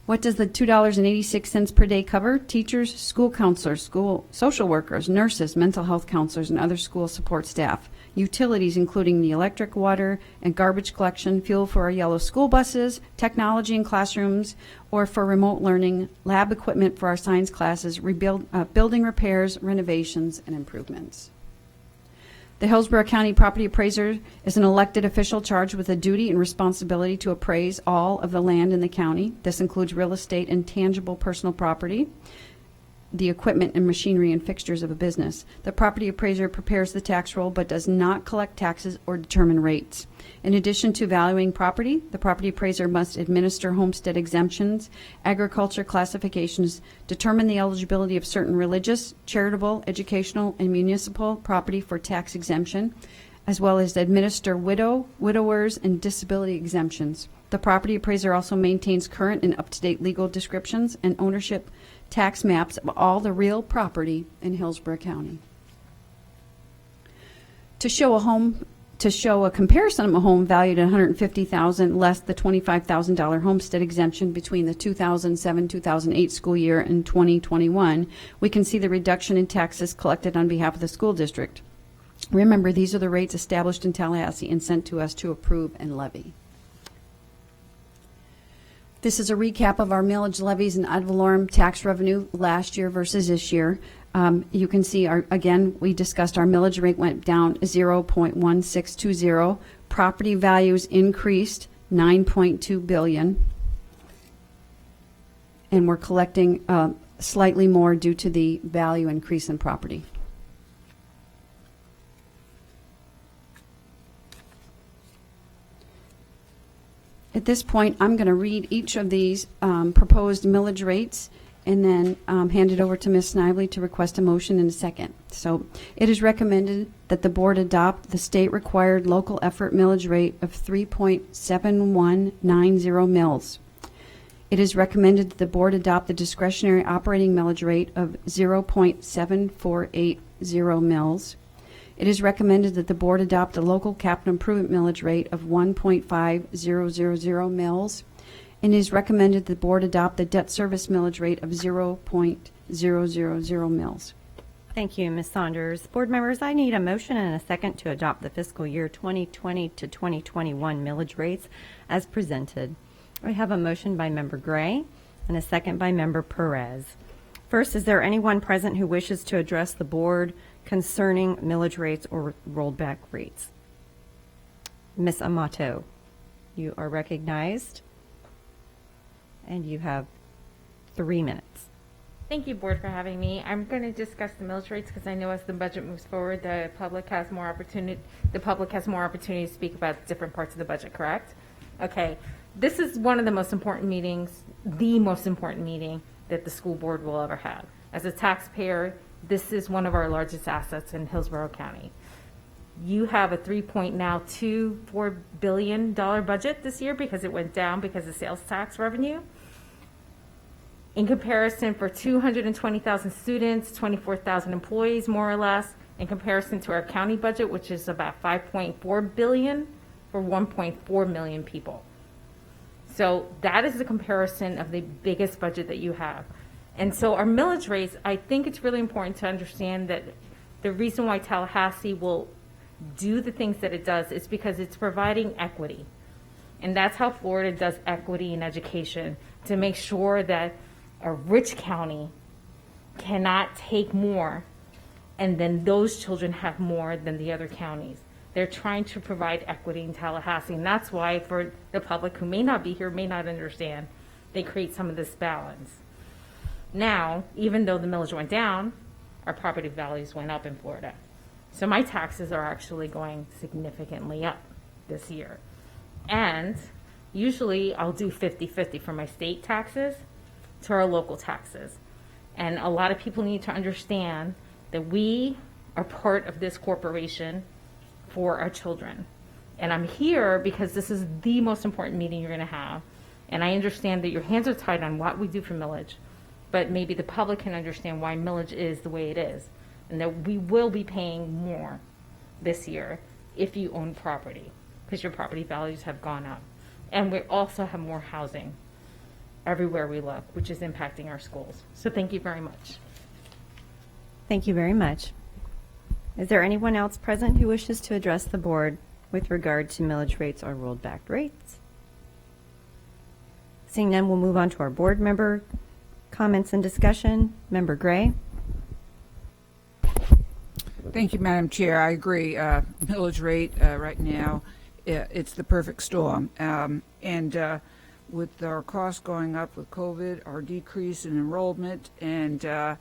What does the $2.86 per day cover? Teachers, school counselors, school social workers, nurses, mental health counselors, and other school support staff. Utilities, including the electric, water, and garbage collection, fuel for our yellow school buses, technology in classrooms, or for remote learning, lab equipment for our science classes, building repairs, renovations, and improvements. The Hillsborough County Property Appraiser is an elected official charged with the duty and responsibility to appraise all of the land in the county. This includes real estate and tangible personal property, the equipment and machinery and fixtures of a business. The property appraiser prepares the tax roll but does not collect taxes or determine rates. In addition to valuing property, the property appraiser must administer homestead exemptions, agriculture classifications, determine the eligibility of certain religious, charitable, educational, and municipal property for tax exemption, as well as administer widowers, and disability exemptions. The property appraiser also maintains current and up-to-date legal descriptions and ownership tax maps of all the real property in Hillsborough County. To show a comparison of a home valued at $150,000 less the $25,000 homestead exemption between the 2007-2008 school year and 2021, we can see the reduction in taxes collected on behalf of the school district. Remember, these are the rates established in Tallahassee and sent to us to approve and levy. This is a recap of our millage levies and ad valorem tax revenue last year versus this year. You can see, again, we discussed our millage rate went down 0.1620. Property values increased $9.2 billion. And we're collecting slightly more due to the value increase in property. At this point, I'm going to read each of these proposed millage rates and then hand it over to Ms. Snively to request a motion in a second. So it is recommended that the board adopt the state-required local effort millage rate of 3.7190 mils. It is recommended that the board adopt the discretionary operating millage rate of 0.7480 mils. It is recommended that the board adopt the local capital improvement millage rate of 1.5000 mils. And it is recommended the board adopt the debt service millage rate of 0.000 mils. Thank you, Ms. Saunders. Board members, I need a motion and a second to adopt the fiscal year 2020 to 2021 millage rates as presented. I have a motion by Member Gray and a second by Member Perez. First, is there anyone present who wishes to address the board concerning millage rates or rolled back rates? Ms. Amato, you are recognized, and you have 3 minutes. Thank you, Board, for having me. I'm going to discuss the millage rates because I know as the budget moves forward, the public has more opportunity to speak about different parts of the budget, correct? Okay. This is one of the most important meetings, the most important meeting that the school board will ever have. As a taxpayer, this is one of our largest assets in Hillsborough County. You have a $3.24 billion budget this year because it went down because of sales tax revenue. In comparison, for 220,000 students, 24,000 employees, more or less, in comparison to our county budget, which is about $5.4 billion for 1.4 million people. So that is the comparison of the biggest budget that you have. And so our millage rates, I think it's really important to understand that the reason why Tallahassee will do the things that it does is because it's providing equity. And that's how Florida does equity in education, to make sure that a rich county cannot take more and then those children have more than the other counties. They're trying to provide equity in Tallahassee, and that's why, for the public who may not be here, may not understand, they create some of this balance. Now, even though the millage went down, our property values went up in Florida. So my taxes are actually going significantly up this year. And usually I'll do 50-50 for my state taxes to our local taxes. And a lot of people need to understand that we are part of this corporation for our children. And I'm here because this is the most important meeting you're going to have. And I understand that your hands are tied on what we do for millage, but maybe the public can understand why millage is the way it is, and that we will be paying more this year if you own property, because your property values have gone up. And we also have more housing everywhere we look, which is impacting our schools. So thank you very much. Thank you very much. Is there anyone else present who wishes to address the board with regard to millage rates or rolled back rates? Seeing none, we'll move on to our board member comments and discussion. Member Gray. Thank you, Madam Chair. I agree. Millage rate right now, it's the perfect storm. And with our costs going up with COVID, our decrease in enrollment, and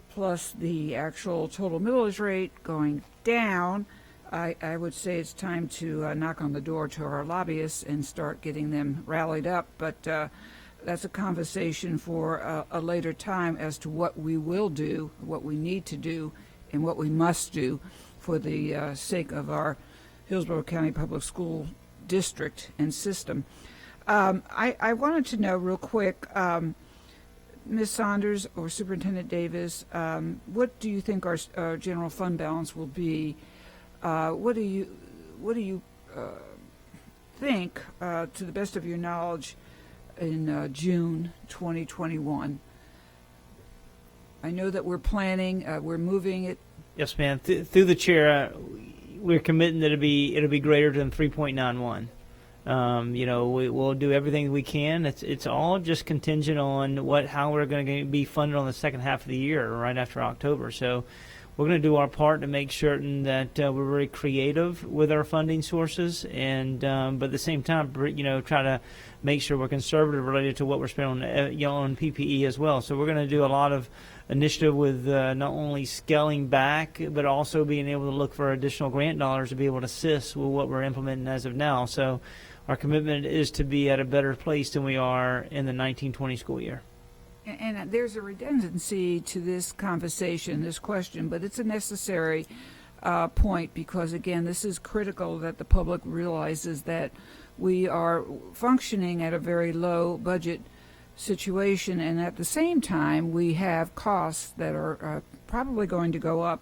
plus the actual total millage rate going down, I would say it's time to knock on the door to our lobbyists and start getting them rallied up. But that's a conversation for a later time as to what we will do, what we need to do, and what we must do for the sake of our Hillsborough County Public School District and system. I wanted to know real quick, Ms. Saunders or Superintendent Davis, what do you think our general fund balance will be? What do you think, to the best of your knowledge, in June 2021? I know that we're planning, we're moving it. Yes, ma'am. Through the chair, we're committing that it'll be greater than 3.91. We'll do everything we can. It's all just contingent on how we're going to be funded on the second half of the year, right after October. So we're going to do our part to make certain that we're very creative with our funding sources, and but at the same time, try to make sure we're conservative related to what we're spending on PPE as well. So we're going to do a lot of initiative with not only scaling back, but also being able to look for additional grant dollars to be able to assist with what we're implementing as of now. So our commitment is to be at a better place than we are in the 1920 school year. And there's a redundancy to this conversation, this question, but it's a necessary point because, again, this is critical that the public realizes that we are functioning at a very low budget situation, and at the same time, we have costs that are probably going to go up.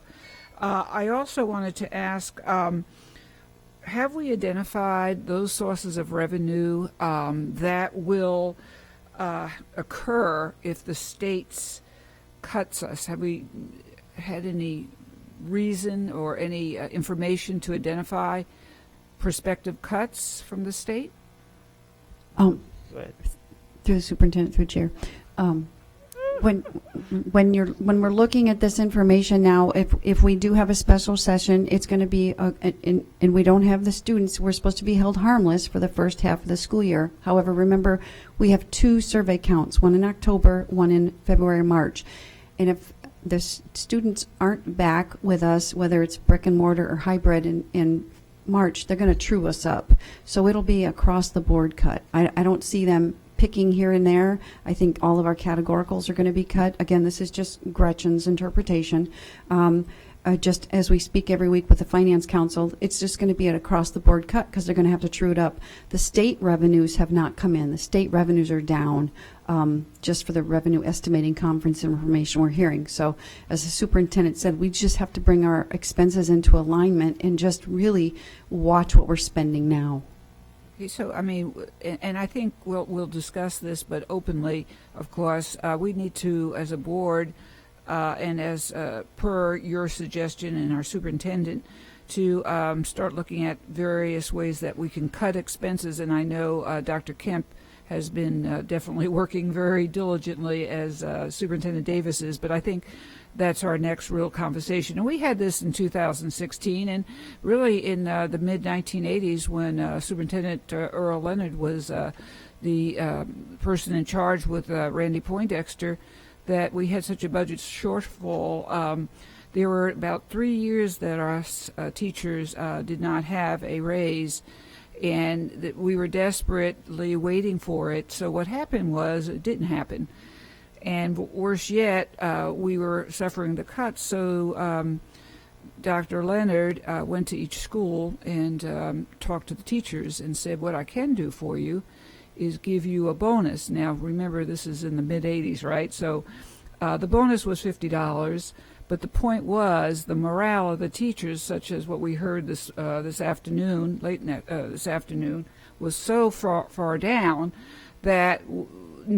I also wanted to ask, have we identified those sources of revenue that will occur if the states cuts us? Have we had any reason or any information to identify prospective cuts from the state? Go ahead. Through the superintendent, through chair. When we're looking at this information now, if we do have a special session, it's going to be and we don't have the students. We're supposed to be held harmless for the first half of the school year. However, remember we have 2 survey counts, one in October, one in February, March, and if the students aren't back with us, whether it's brick and mortar or hybrid in March, they're going to true us up. So it'll be across the board cut. I don't see them picking here and there. I think all of our categoricals are going to be cut. Again, this is just Gretchen's interpretation. Just as we speak every week with the Finance Council, it's just going to be an across-the-board cut because they're going to have to true it up. The state revenues have not come in. The state revenues are down just for the revenue estimating conference information we're hearing. So as the superintendent said, we just have to bring our expenses into alignment and just really watch what we're spending now. Okay, so, I mean, and I think we'll discuss this, but openly, of course, we need to, as a board, and as per your suggestion and our superintendent, to start looking at various ways that we can cut expenses. And I know Dr. Kemp has been definitely working very diligently, as Superintendent Davis is, but I think that's our next real conversation. And we had this in 2016, and really in the mid-1980s when Superintendent Earl Leonard was the person in charge with Randy Poindexter, that we had such a budget shortfall. There were about 3 years that our teachers did not have a raise, and that we were desperately waiting for it. So what happened was it didn't happen. And worse yet, we were suffering the cuts. So Dr. Leonard went to each school and talked to the teachers and said, what I can do for you is give you a bonus. Now, remember, this is in the mid-'80s, right? So the bonus was $50, but the point was the morale of the teachers, such as what we heard this afternoon, this afternoon, was so far down that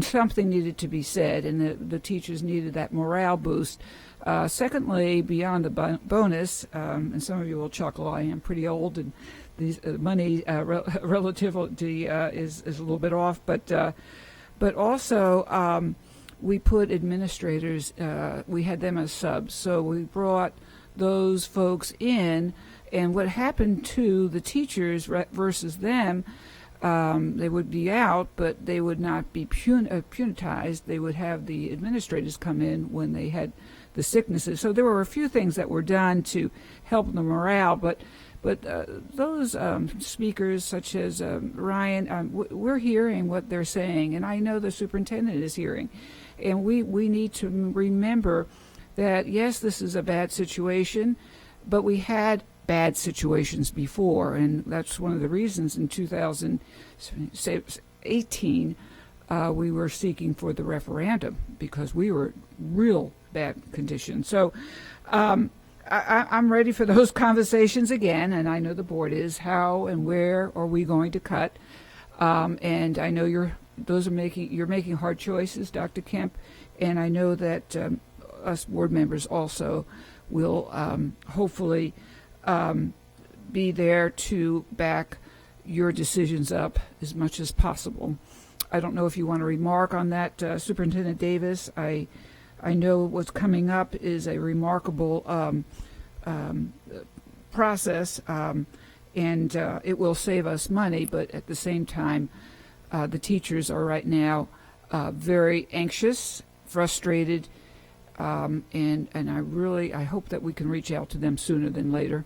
something needed to be said, and the teachers needed that morale boost. Secondly, beyond the bonus, and some of you will chuckle, I am pretty old, and these money relativity is a little bit off, but also we put administrators, we had them as subs, so we brought those folks in, and what happened to the teachers versus them, they would be out, but they would not be punitized. They would have the administrators come in when they had the sicknesses. So there were a few things that were done to help the morale, but those speakers, such as Ryan, we're hearing what they're saying, and I know the superintendent is hearing. And we need to remember that, yes, this is a bad situation, but we had bad situations before, and that's one of the reasons in 2018 we were seeking for the referendum, because we were real bad conditions. So I'm ready for those conversations again, and I know the board is. How and where are we going to cut? And I know you're making hard choices, Dr. Kemp, and I know that us board members also will hopefully be there to back your decisions up as much as possible. I don't know if you want to remark on that, Superintendent Davis. I know what's coming up is a remarkable process, and it will save us money, but at the same time, the teachers are right now very anxious, frustrated, and I hope that we can reach out to them sooner than later.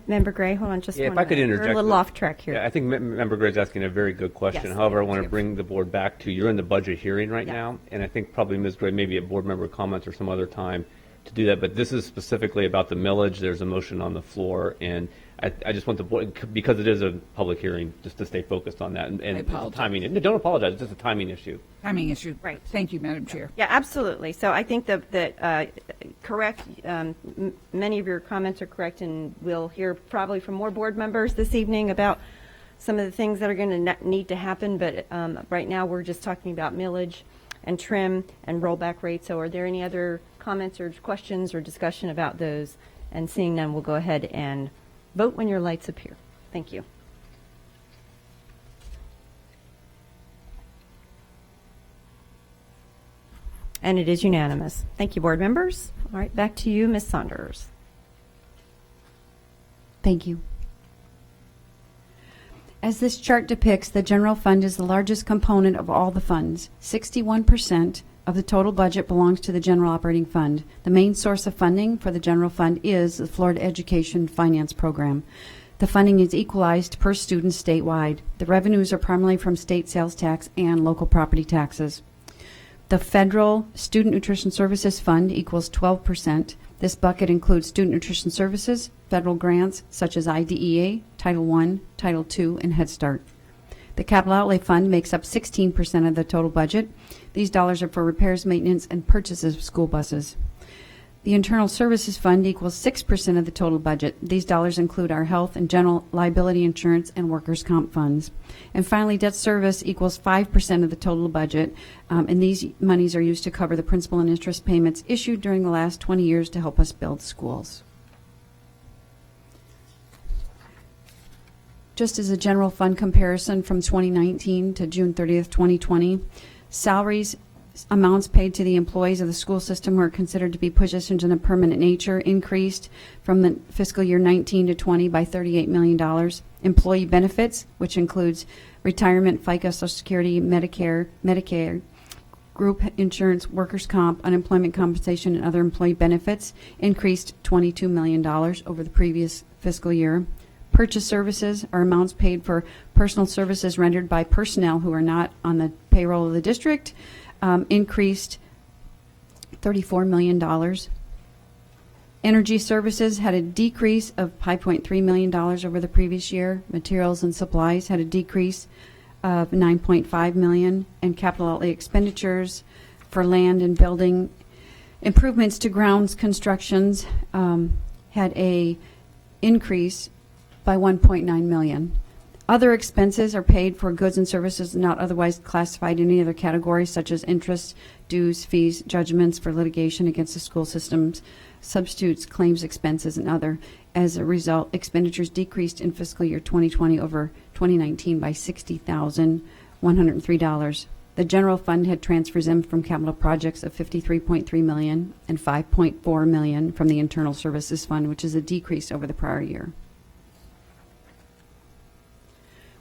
Member Gray, hold on just Yeah, one if I could minute. interject. We're a little off track here. Yeah, I think Member Gray's asking a very good question. Yes, However, I thank want you. to bring the board back to, you're in the budget hearing right now, and I think probably Ms. Gray, maybe a board member comments or some other time to do that, but this is specifically about the millage. There's a motion on the floor, and I just want the board, because it is a public hearing, just to stay focused on that. And it's a timing. No, don't apologize. It's just a timing issue. Timing issue. Right. Thank you, Madam Chair. Yeah, absolutely. So I think that correct, many of your comments are correct, and we'll hear probably from more board members this evening about some of the things that are going to need to happen. But right now we're just talking about millage and trim and rollback rates. So are there any other comments or questions or discussion about those? And seeing none, we'll go ahead and vote when your lights appear. Thank you. And it is unanimous. Thank you, board members. All right, back to you, Ms. Saunders. Thank you. As this chart depicts, the general fund is the largest component of all the funds. 61% of the total budget belongs to the general operating fund. The main source of funding for the general fund is the Florida Education Finance Program. The funding is equalized per student statewide. The revenues are primarily from state sales tax and local property taxes. The Federal Student Nutrition Services Fund equals 12%. This bucket includes student nutrition services, federal grants such as IDEA, Title I, Title II, and Head Start. The Capital Outlay Fund makes up 16% of the total budget. These dollars are for repairs, maintenance, and purchases of school buses. The Internal Services Fund equals 6% of the total budget. These dollars include our health and general liability insurance and workers' comp funds. And finally, debt service equals 5% of the total budget, and these monies are used to cover the principal and interest payments issued during the last 20 years to help us build schools. Just as a general fund comparison from 2019 to June 30th, 2020, salaries amounts paid to the employees of the school system who are considered to be positions in a permanent nature increased from the fiscal year 19 to 20 by $38 million. Employee benefits, which includes retirement, FICA, Social Security, Medicare, group insurance, workers' comp, unemployment compensation, and other employee benefits, increased $22 million over the previous fiscal year. Purchase services are amounts paid for personal services rendered by personnel who are not on the payroll of the district, increased $34 million. Energy services had a decrease of $5.3 million over the previous year. Materials and supplies had a decrease of $9.5 million, and capital outlay expenditures for land and building improvements to grounds constructions had a increase by $1.9 million. Other expenses are paid for goods and services not otherwise classified in any other category, such as interest, dues, fees, judgments for litigation against the school systems, substitutes, claims, expenses, and other. As a result, expenditures decreased in fiscal year 2020 over 2019 by $60,103. The general fund had transfers in from capital projects of $53.3 million and $5.4 million from the internal services fund, which is a decrease over the prior year.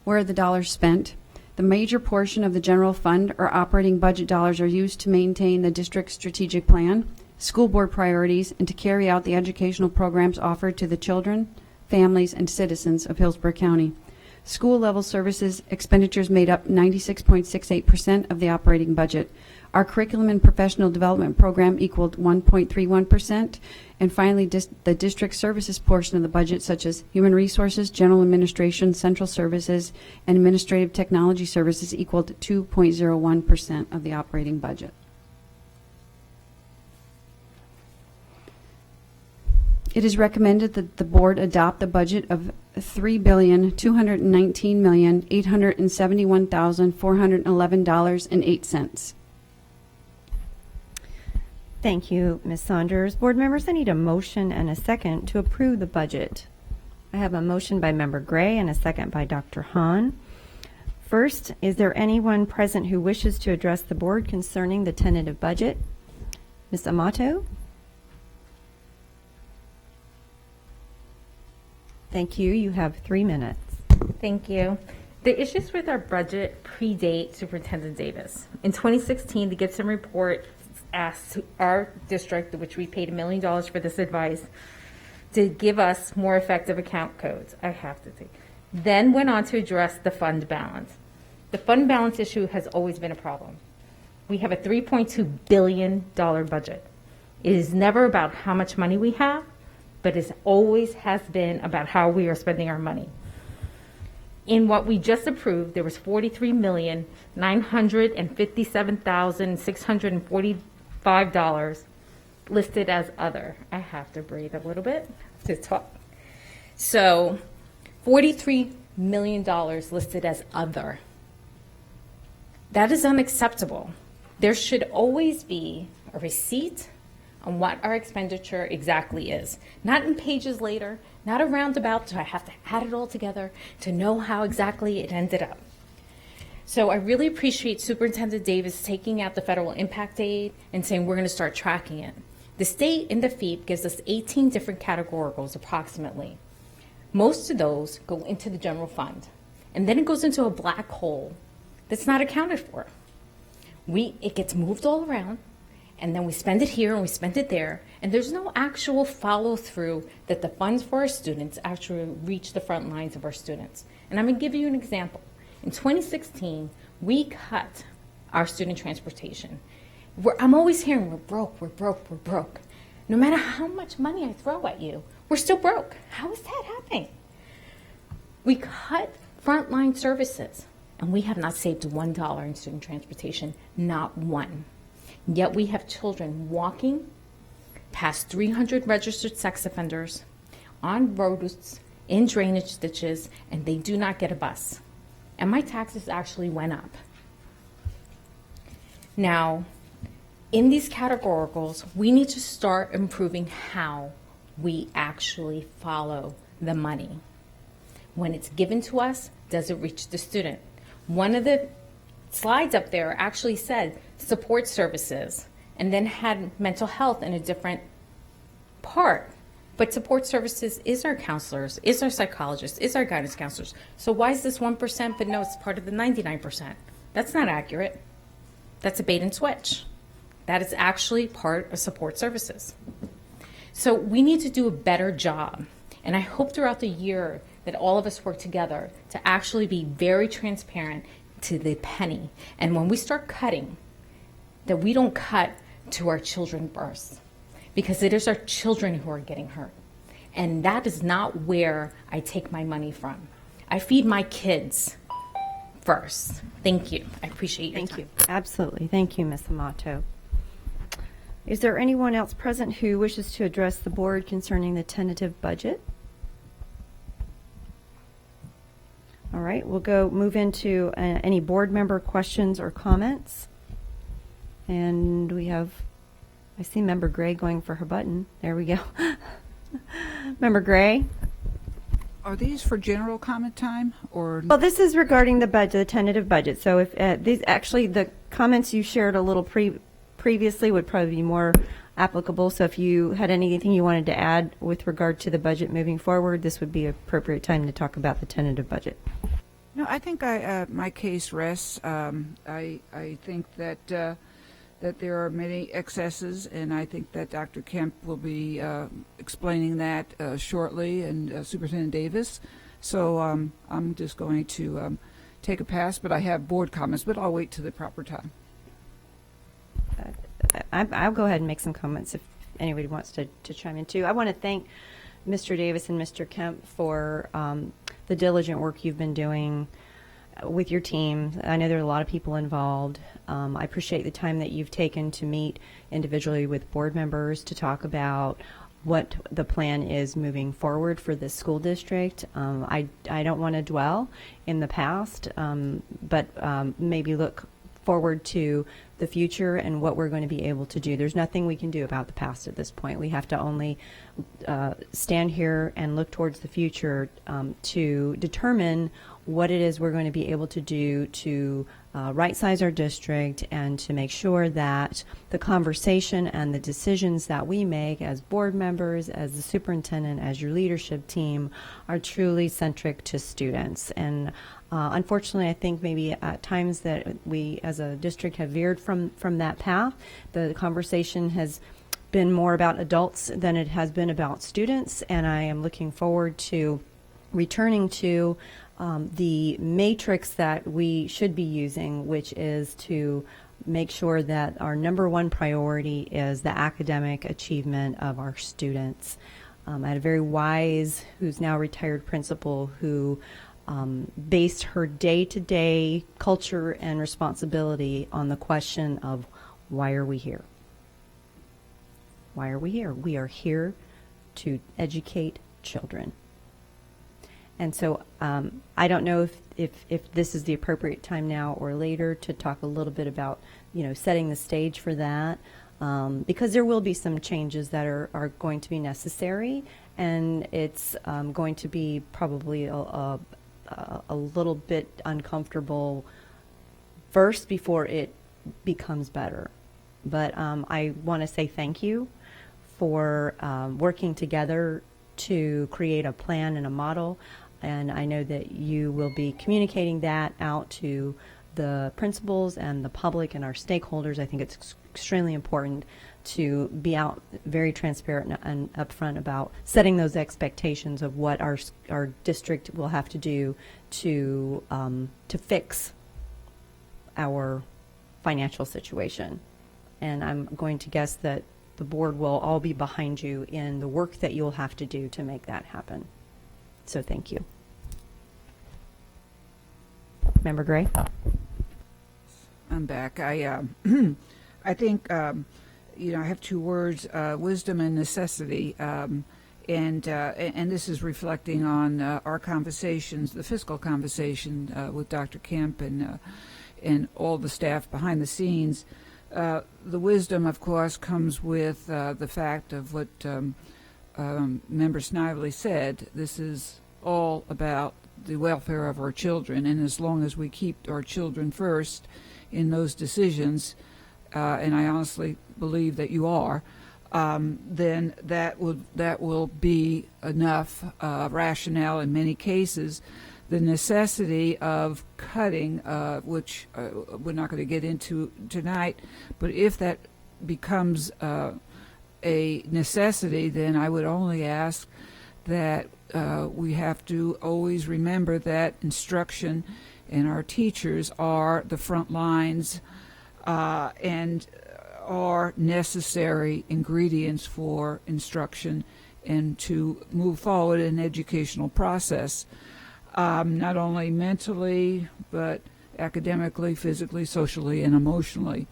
Where are the dollars spent? The major portion of the general fund or operating budget dollars are used to maintain the district's strategic plan, school board priorities, and to carry out the educational programs offered to the children, families, and citizens of Hillsborough County. School level services expenditures made up 96.68% of the operating budget. Our curriculum and professional development program equaled 1.31%. And finally, the district services portion of the budget, such as human resources, general administration, central services, and administrative technology services, equaled 2.01% of the operating budget. It is recommended that the board adopt the budget of $3,219,871,411.08. Thank you, Ms. Saunders. Board members, I need a motion and a second to approve the budget. I have a motion by Member Gray and a second by Dr. Hahn. First, is there anyone present who wishes to address the board concerning the tentative budget? Ms. Amato? Thank you. You have 3 minutes. Thank you. The issues with our budget predate Superintendent Davis. In 2016, the Gibson report asked our district, which we paid $1 million for this advice, to give us more effective account codes. I have to think. Then went on to address the fund balance. The fund balance issue has always been a problem. We have a $3.2 billion budget. It is never about how much money we have, but it always has been about how we are spending our money. In what we just approved, there was $43,957,645 listed as other. I have to breathe a little bit to talk. So $43 million listed as other. That is unacceptable. There should always be a receipt on what our expenditure exactly is. Not in pages later, not a roundabout, so I have to add it all together to know how exactly it ended up. So I really appreciate Superintendent Davis taking out the federal impact aid and saying we're going to start tracking it. The state in the FEEP gives us 18 different categoricals approximately. Most of those go into the general fund, and then it goes into a black hole that's not accounted for. It gets moved all around, and then we spend it here and we spend it there, and there's no actual follow-through that the funds for our students actually reach the front lines of our students. And I'm going to give you an example. In 2016, we cut our student transportation. I'm always hearing, we're broke, we're broke, we're broke. No matter how much money I throw at you, we're still broke. How is that happening? We cut frontline services, and we have not saved $1 in student transportation, not one. Yet we have children walking past 300 registered sex offenders on roads, in drainage ditches, and they do not get a bus. And my taxes actually went up. Now, in these categoricals, we need to start improving how we actually follow the money. When it's given to us, does it reach the student? One of the slides up there actually said support services and then had mental health in a different part. But support services is our counselors, is our psychologists, is our guidance counselors. So why is this 1%, but no, it's part of the 99%? That's not accurate. That's a bait and switch. That is actually part of support services. So we need to do a better job. And I hope throughout the year that all of us work together to actually be very transparent to the penny. And when we start cutting, that we don't cut to our children first, because it is our children who are getting hurt. And that is not where I take my money from. I feed my kids first. Thank you. I appreciate your time. Thank you. Absolutely. Thank you, Ms. Amato. Is there anyone else present who wishes to address the board concerning the tentative budget? All right, we'll move into any board member questions or comments. And I see Member Gray going for her button. There we go. Member Gray? Are these for general comment time or? Well, this is regarding the budget, the tentative budget. So if the comments you shared a little previously would probably be more applicable. So if you had anything you wanted to add with regard to the budget moving forward, this would be an appropriate time to talk about the tentative budget. No, I think my case rests. I think that there are many excesses, and I think that Dr. Kemp will be explaining that shortly, and Superintendent Davis. So I'm just going to take a pass, but I have board comments, but I'll wait till the proper time. I'll go ahead and make some comments if anybody wants to chime in too. I want to thank Mr. Davis and Mr. Kemp for the diligent work you've been doing with your team. I know there are a lot of people involved. I appreciate the time that you've taken to meet individually with board members to talk about what the plan is moving forward for this school district. I don't want to dwell in the past, but maybe look forward to the future and what we're going to be able to do. There's nothing we can do about the past at this point. We have to only stand here and look towards the future to determine what it is we're going to be able to do to right-size our district and to make sure that the conversation and the decisions that we make as board members, as the superintendent, as your leadership team are truly centric to students. And unfortunately, I think maybe at times that we as a district have veered from that path. The conversation has been more about adults than it has been about students, and I am looking forward to returning to the matrix that we should be using, which is to make sure that our number one priority is the academic achievement of our students. I had a very wise, who's now retired principal, who based her day-to-day culture and responsibility on the question of why are we here? Why are we here? We are here to educate children. And so I don't know if this is the appropriate time now or later to talk a little bit about, setting the stage for that, because there will be some changes that are going to be necessary, and it's going to be probably a little bit uncomfortable first before it becomes better. But I want to say thank you for working together to create a plan and a model. And I know that you will be communicating that out to the principals and the public and our stakeholders. I think it's extremely important to be out very transparent and upfront about setting those expectations of what our district will have to do to fix our financial situation. And I'm going to guess that the board will all be behind you in the work that you'll have to do to make that happen. So thank you. Member Gray? I'm back. I think, I have two words, wisdom and necessity. And this is reflecting on our conversations, the fiscal conversation with Dr. Kemp and all the staff behind the scenes. The wisdom, of course, comes with the fact of what Member Snively said. This is all about the welfare of our children, and as long as we keep our children first in those decisions, and I honestly believe that you are, then that will be enough rationale in many cases. The necessity of cutting, which we're not going to get into tonight, but if that becomes a necessity, then I would only ask that we have to always remember that instruction and our teachers are the front lines and are necessary ingredients for instruction and to move forward in the educational process, not only mentally, but academically, physically, socially, and emotionally.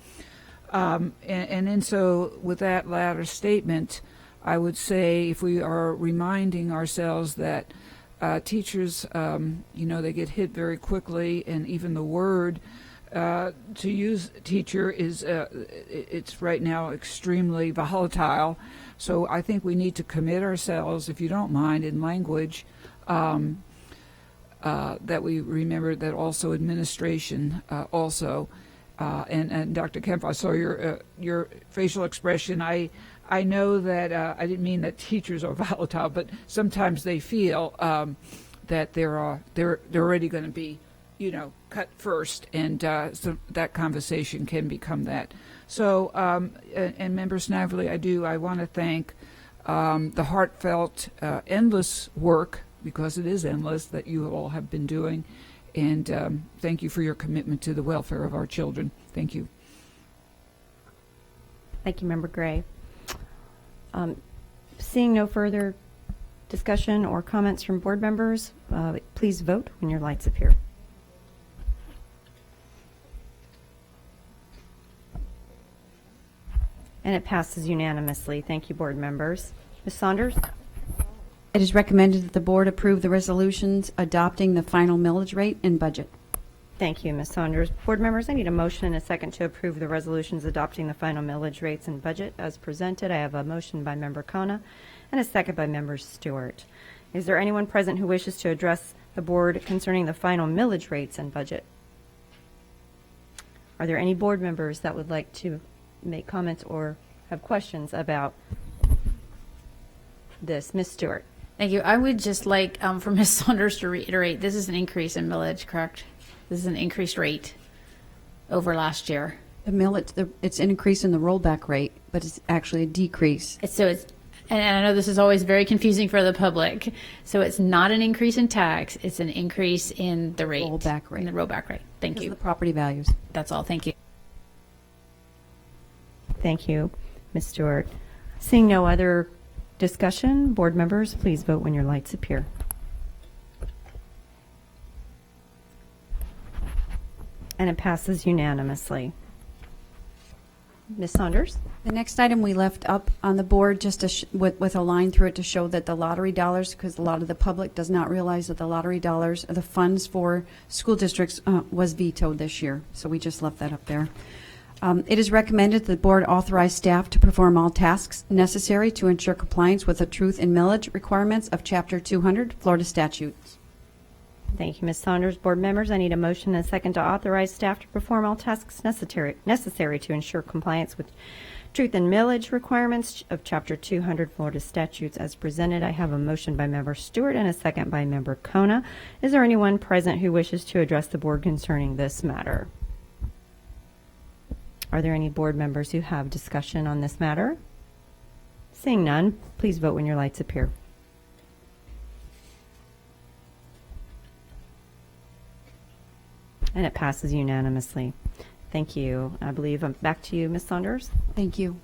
And then so with that latter statement, I would say if we are reminding ourselves that teachers, they get hit very quickly, and even the word to use teacher is, it's right now extremely volatile. So I think we need to commit ourselves, if you don't mind, in language, that we remember that also administration also. And Dr. Kemp, I saw your facial expression. I know that I didn't mean that teachers are volatile, but sometimes they feel that they're already going to be, cut first, and so that conversation can become that. So, and Member Snively, I want to thank the heartfelt, endless work, because it is endless, that you all have been doing, and thank you for your commitment to the welfare of our children. Thank you. Thank you, Member Gray. Seeing no further discussion or comments from board members, please vote when your lights appear. And it passes unanimously. Thank you, board members. Ms. Saunders? It is recommended that the board approve the resolutions adopting the final millage rate and budget. Thank you, Ms. Saunders. Board members, I need a motion and a second to approve the resolutions adopting the final millage rates and budget as presented. I have a motion by Member Kona and a second by Member Stewart. Is there anyone present who wishes to address the board concerning the final millage rates and budget? Are there any board members that would like to make comments or have questions about this? Ms. Stewart. Thank you. I would just like for Ms. Saunders to reiterate, this is an increase in millage, correct? This is an increased rate over last year. The millage, it's an increase in the rollback rate, but it's actually a decrease. And I know this is always very confusing for the public. So it's not an increase in tax, it's an increase in the rate. Rollback rate. In the rollback rate. Thank you. The property values. That's all. Thank you. Thank you, Ms. Stewart. Seeing no other discussion, board members, please vote when your lights appear. And it passes unanimously. Ms. Saunders? The next item we left up on the board just to with a line through it to show that the lottery dollars, because a lot of the public does not realize that the lottery dollars, the funds for school districts was vetoed this year. So we just left that up there. It is recommended that the board authorize staff to perform all tasks necessary to ensure compliance with the truth in millage requirements of Chapter 200 Florida statutes. Thank you, Ms. Saunders. Board members, I need a motion and a second to authorize staff to perform all tasks necessary to ensure compliance with truth and millage requirements of Chapter 200 Florida statutes as presented. I have a motion by Member Stewart and a second by Member Kona. Is there anyone present who wishes to address the board concerning this matter? Are there any board members who have discussion on this matter? Seeing none, please vote when your lights appear. And it passes unanimously. Thank you. I believe I'm back to you, Ms. Saunders. Thank you.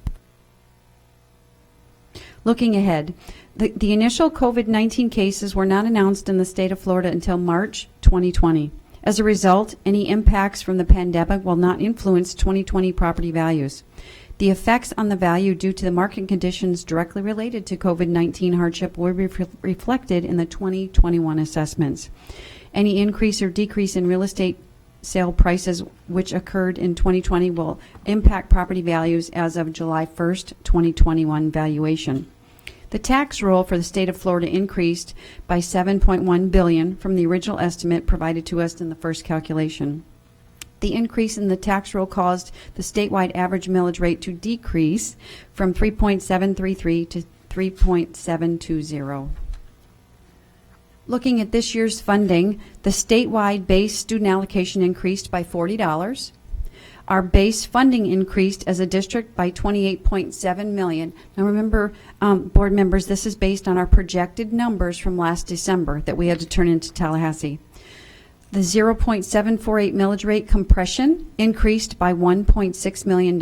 Looking ahead, the initial COVID-19 cases were not announced in the state of Florida until March 2020. As a result, any impacts from the pandemic will not influence 2020 property values. The effects on the value due to the market conditions directly related to COVID-19 hardship will be reflected in the 2021 assessments. Any increase or decrease in real estate sale prices which occurred in 2020 will impact property values as of July 1st, 2021 valuation. The tax roll for the state of Florida increased by $7.1 billion from the original estimate provided to us in the first calculation. The increase in the tax roll caused the statewide average millage rate to decrease from 3.733 to 3.720. Looking at this year's funding, the statewide base student allocation increased by $40. Our base funding increased as a district by $28.7 million. Now remember, board members, this is based on our projected numbers from last December that we had to turn into Tallahassee. The 0.748 millage rate compression increased by $1.6 million.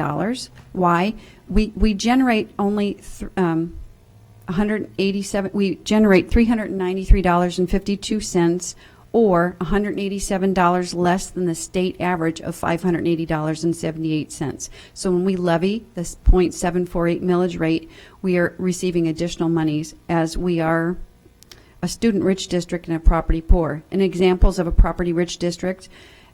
Why? We generate only we generate $393.52 or $187 less than the state average of $580.78. So when we levy this 0.748 millage rate, we are receiving additional monies as we are a student-rich district and a property-poor. And examples of a property-rich district,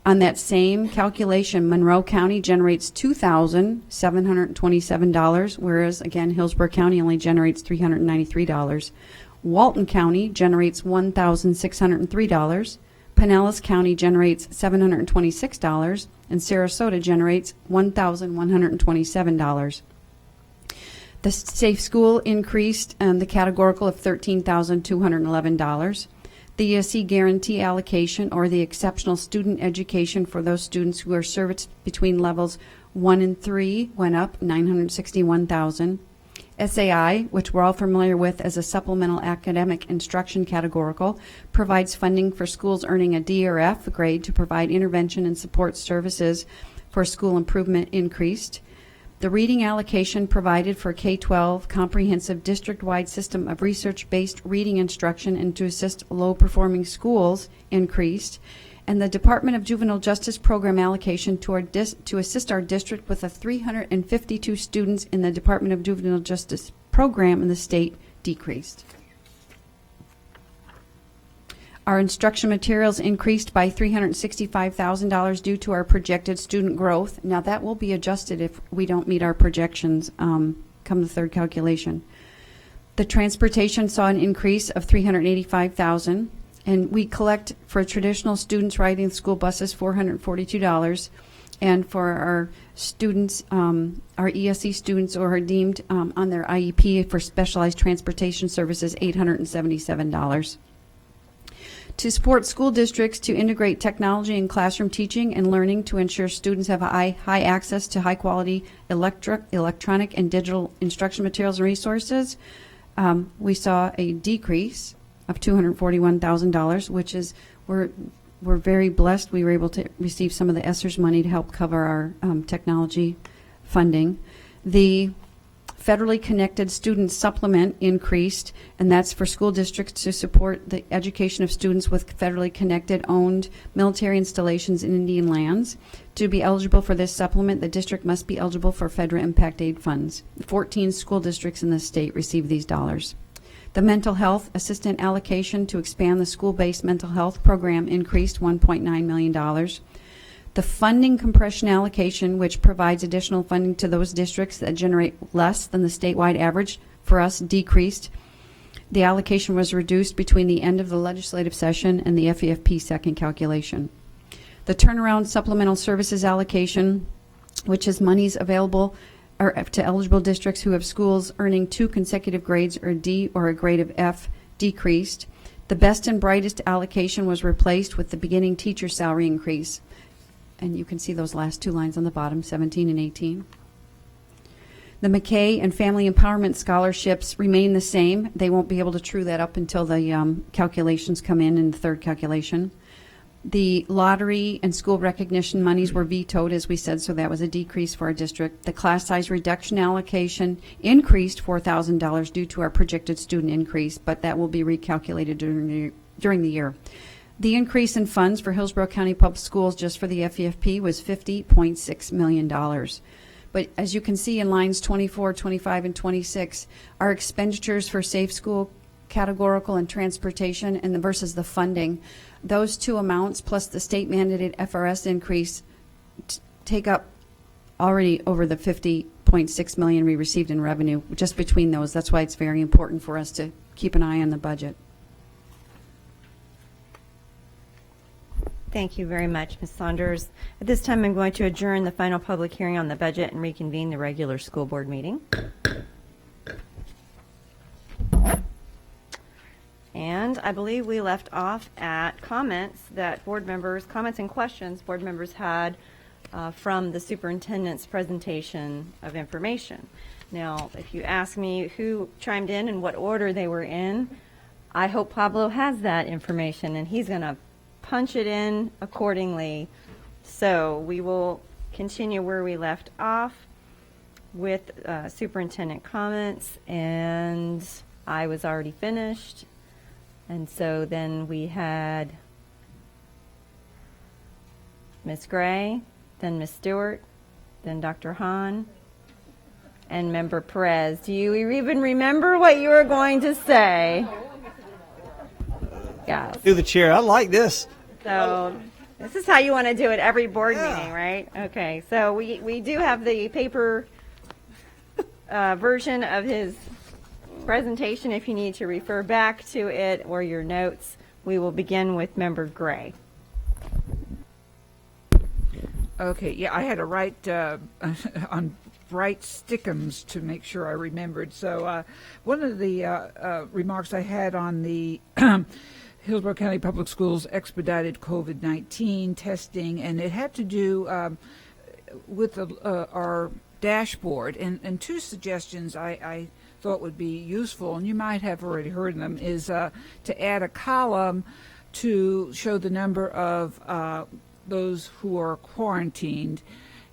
on that same calculation, Monroe County generates $2,727, whereas, again, Hillsborough County only generates $393. Walton County generates $1,603. Pinellas County generates $726, and Sarasota generates $1,127. The safe school increased the categorical of $13,211. The ESC guarantee allocation, or the exceptional student education for those students who are serviced between levels 1 and 3, went up $961,000. SAI, which we're all familiar with as a supplemental academic instruction categorical, provides funding for schools earning a D or F grade to provide intervention and support services for school improvement increased. The reading allocation provided for K-12 comprehensive district-wide system of research-based reading instruction and to assist low-performing schools increased, and the Department of Juvenile Justice program allocation to assist our district with the 352 students in the Department of Juvenile Justice program in the state decreased. Our instruction materials increased by $365,000 due to our projected student growth. Now that will be adjusted if we don't meet our projections come the third calculation. The transportation saw an increase of $385,000, and we collect for traditional students riding the school buses $442, and for our students, our ESE students or are deemed on their IEP for specialized transportation services, $877. To support school districts to integrate technology in classroom teaching and learning to ensure students have high access to high-quality electronic and digital instruction materials and resources, we saw a decrease of $241,000, which is, we're very blessed. We were able to receive some of the ESSER's money to help cover our technology funding. The federally connected student supplement increased, and that's for school districts to support the education of students with federally connected owned military installations in Indian lands. To be eligible for this supplement, the district must be eligible for federal impact aid funds. 14 school districts in the state receive these dollars. The mental health assistant allocation to expand the school-based mental health program increased $1.9 million. The funding compression allocation, which provides additional funding to those districts that generate less than the statewide average, for us decreased. The allocation was reduced between the end of the legislative session and the FEFP second calculation. The turnaround supplemental services allocation, which is monies available to eligible districts who have schools earning 2 consecutive grades or D or a grade of F, decreased. The best and brightest allocation was replaced with the beginning teacher salary increase. And you can see those last 2 lines on the bottom, 17 and 18. The McKay and Family Empowerment Scholarships remain the same. They won't be able to true that up until the calculations come in the third calculation. The lottery and school recognition monies were vetoed, as we said, so that was a decrease for our district. The class size reduction allocation increased $4,000 due to our projected student increase, but that will be recalculated during the year. The increase in funds for Hillsborough County Public Schools just for the FEFP was $50.6 million. But as you can see in lines 24, 25, and 26, our expenditures for safe school, categorical, and transportation and versus the funding, those 2 amounts plus the state mandated FRS increase take up already over the $50.6 million we received in revenue just between those. That's why it's very important for us to keep an eye on the budget. Thank you very much, Ms. Saunders. At this time, I'm going to adjourn the final public hearing on the budget and reconvene the regular school board meeting. And I believe we left off at comments and questions board members had from the superintendent's presentation of information. Now, if you ask me who chimed in and what order they were in, I hope Pablo has that information and he's going to punch it in accordingly. So we will continue where we left off with superintendent comments, and I was already finished. And so then we had Ms. Gray, then Ms. Stewart, then Dr. Hahn, and Member Perez. Do you even remember what you were going to say? Yes. Through the chair. I like this. So this is how you want to do it every board meeting, right? Okay. So we do have the paper version of his presentation if you need to refer back to it or your notes. We will begin with Member Gray. Okay, yeah, I had to write on bright stickums to make sure I remembered. So one of the remarks I had on the Hillsborough County Public Schools expedited COVID-19 testing, and it had to do with our dashboard. And 2 suggestions I thought would be useful, and you might have already heard them, is to add a column to show the number of those who are quarantined,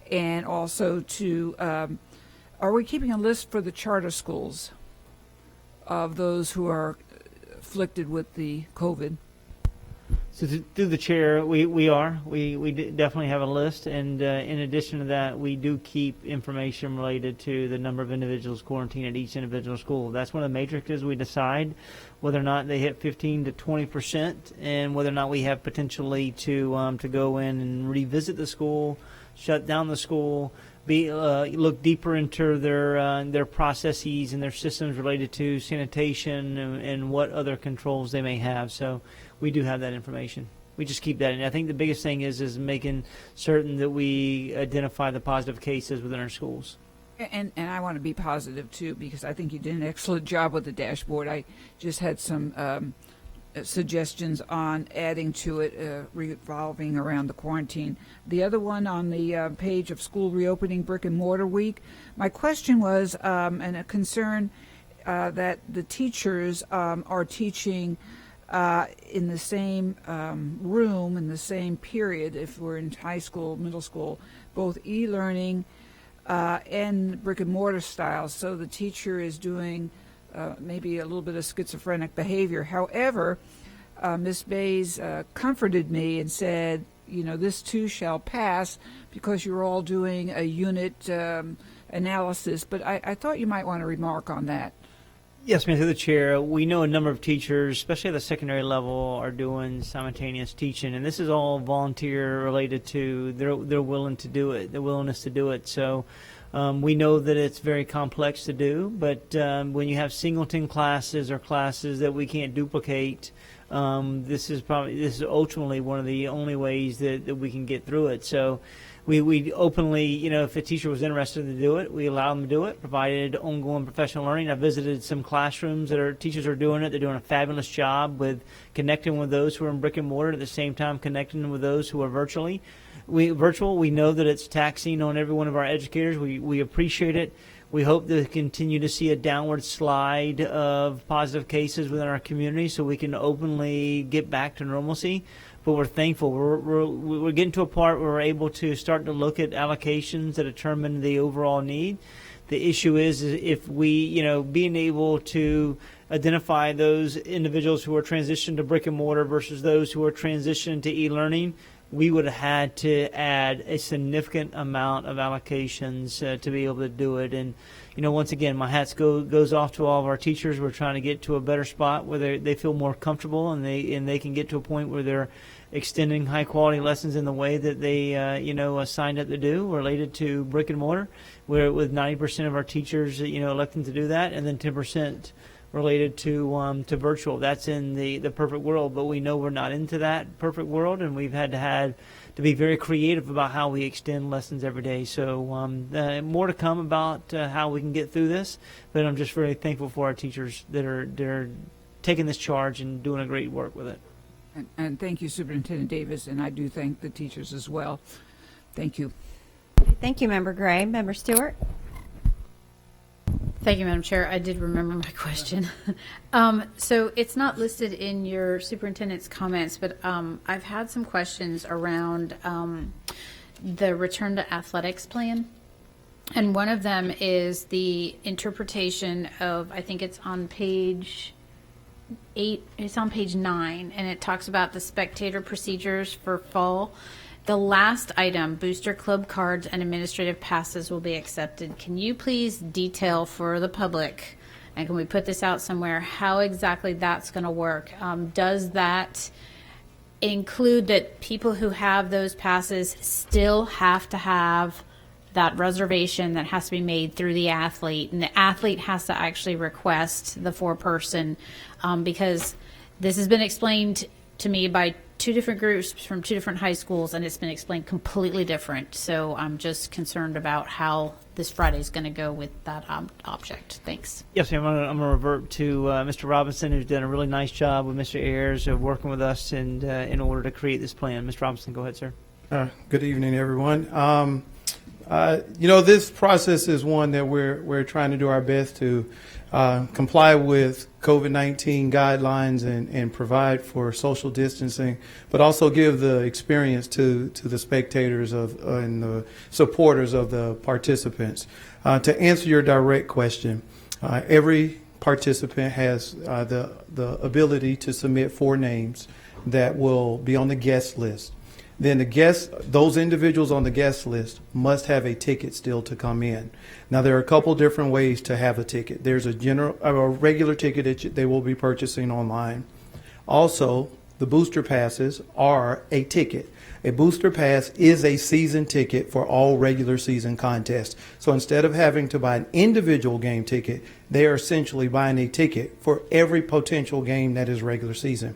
and also to are we keeping a list for the charter schools of those who are afflicted with the COVID? So through the chair, we are. We definitely have a list, and in addition to that, we do keep information related to the number of individuals quarantined at each individual school. That's one of the matrices we decide whether or not they hit 15 to 20%, and whether or not we have potentially to go in and revisit the school, shut down the school, look deeper into their processes and their systems related to sanitation and what other controls they may have. So we do have that information. We just keep that. And I think the biggest thing is making certain that we identify the positive cases within our schools. And I want to be positive too, because I think you did an excellent job with the dashboard. I just had some suggestions on adding to it, revolving around the quarantine. The other one on the page of school reopening brick and mortar week, my question was, and a concern that the teachers are teaching in the same room, in the same period, if we're in high school, middle school, both e-learning and brick and mortar style. So the teacher is doing maybe a little bit of schizophrenic behavior. However, Ms. Bays comforted me and said, you know, this too shall pass because you're all doing a unit analysis. But I thought you might want to remark on that. Yes, ma'am, through the chair. We know a number of teachers, especially at the secondary level, are doing simultaneous teaching, and this is all volunteer related to they're willing to do it, their willingness to do it. So we know that it's very complex to do, but when you have singleton classes or classes that we can't duplicate, this is ultimately one of the only ways that we can get through it. So we openly, you know, if a teacher was interested to do it, we allow them to do it, provided ongoing professional learning. I visited some classrooms that teachers are doing it. They're doing a fabulous job with connecting with those who are in brick and mortar, at the same time connecting with those who are virtual. We know that it's taxing on every one of our educators. We appreciate it. We hope to continue to see a downward slide of positive cases within our community so we can openly get back to normalcy. But we're thankful. We're getting to a part where we're able to start to look at allocations that determine the overall need. The issue is if we, you know, being able to identify those individuals who are transitioned to brick and mortar versus those who are transitioned to e-learning, we would have had to add a significant amount of allocations to be able to do it. And, you know, once again, my hats goes off to all of our teachers. We're trying to get to a better spot where they feel more comfortable and they can get to a point where they're extending high quality lessons in the way that they signed up to do related to brick and mortar, where with 90% of our teachers electing to do that, and then 10% related to virtual. That's in the perfect world, but we know we're not into that perfect world, and we've had to be very creative about how we extend lessons every day. So more to come about how we can get through this, but I'm just very thankful for our teachers that are taking this charge and doing a great work with it. And thank you, Superintendent Davis, and I do thank the teachers as well. Thank you. Thank you, Member Gray. Member Stewart? Thank you, Madam Chair. I did remember my question. So it's not listed in your superintendent's comments, but I've had some questions around the return to athletics plan. And one of them is the interpretation of, I think it's on page 8, it's on page 9, and it talks about the spectator procedures for fall. The last item, booster club cards and administrative passes will be accepted. Can you please detail for the public, and can we put this out somewhere, how exactly that's going to work? Does that include that people who have those passes still have to have that reservation that has to be made through the athlete, and the athlete has to actually request the 4-person, because this has been explained to me by 2 different groups from 2 different high schools, and it's been explained completely different. So I'm just concerned about how this Friday is going to go with that object. Thanks. Yes, ma'am. I'm going to revert to Mr. Robinson, who's done a really nice job with Mr. Ayers of working with us and in order to create this plan. Mr. Robinson, go ahead, sir. Good evening, everyone. This process is one that we're trying to do our best to comply with COVID-19 guidelines and provide for social distancing, but also give the experience to the spectators and the supporters of the participants. To answer your direct question, every participant has the ability to submit 4 names that will be on the guest list. Then those individuals on the guest list must have a ticket still to come in. Now, there are a couple different ways to have a ticket. There's a regular ticket that they will be purchasing online. Also, the booster passes are a ticket. A booster pass is a season ticket for all regular season contests. So instead of having to buy an individual game ticket, they are essentially buying a ticket for every potential game that is regular season.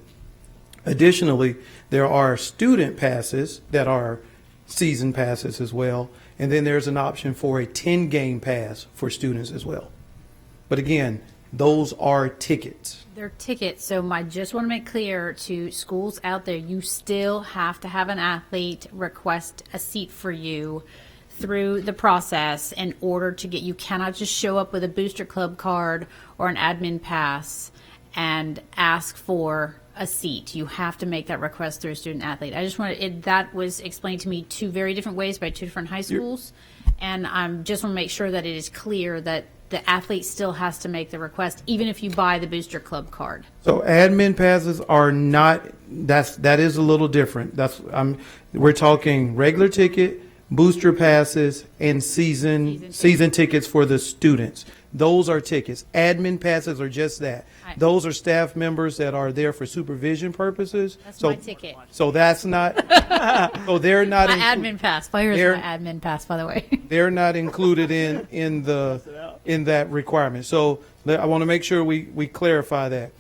Additionally, there are student passes that are season passes as well, and then there's an option for a 10-game pass for students as well. But again, those are tickets. They're tickets, so I just want to make clear to schools out there, you still have to have an athlete request a seat for you through the process in order to get, you cannot just show up with a booster club card or an admin pass and ask for a seat. You have to make that request through a student athlete. I just wanted that was explained to me 2 very different ways by 2 different high schools, and I just want to make sure that it is clear that the athlete still has to make the request, even if you buy the booster club card. So admin passes are not. That is a little different. We're talking regular ticket, booster passes, and season tickets for the students. Those are tickets. Admin passes are just that. Right. Those are staff members that are there for supervision purposes. That's my ticket. So that's not. So they're not. My admin pass. Fire is my admin pass, by the way. They're not included in that requirement. So I want to make sure we clarify that.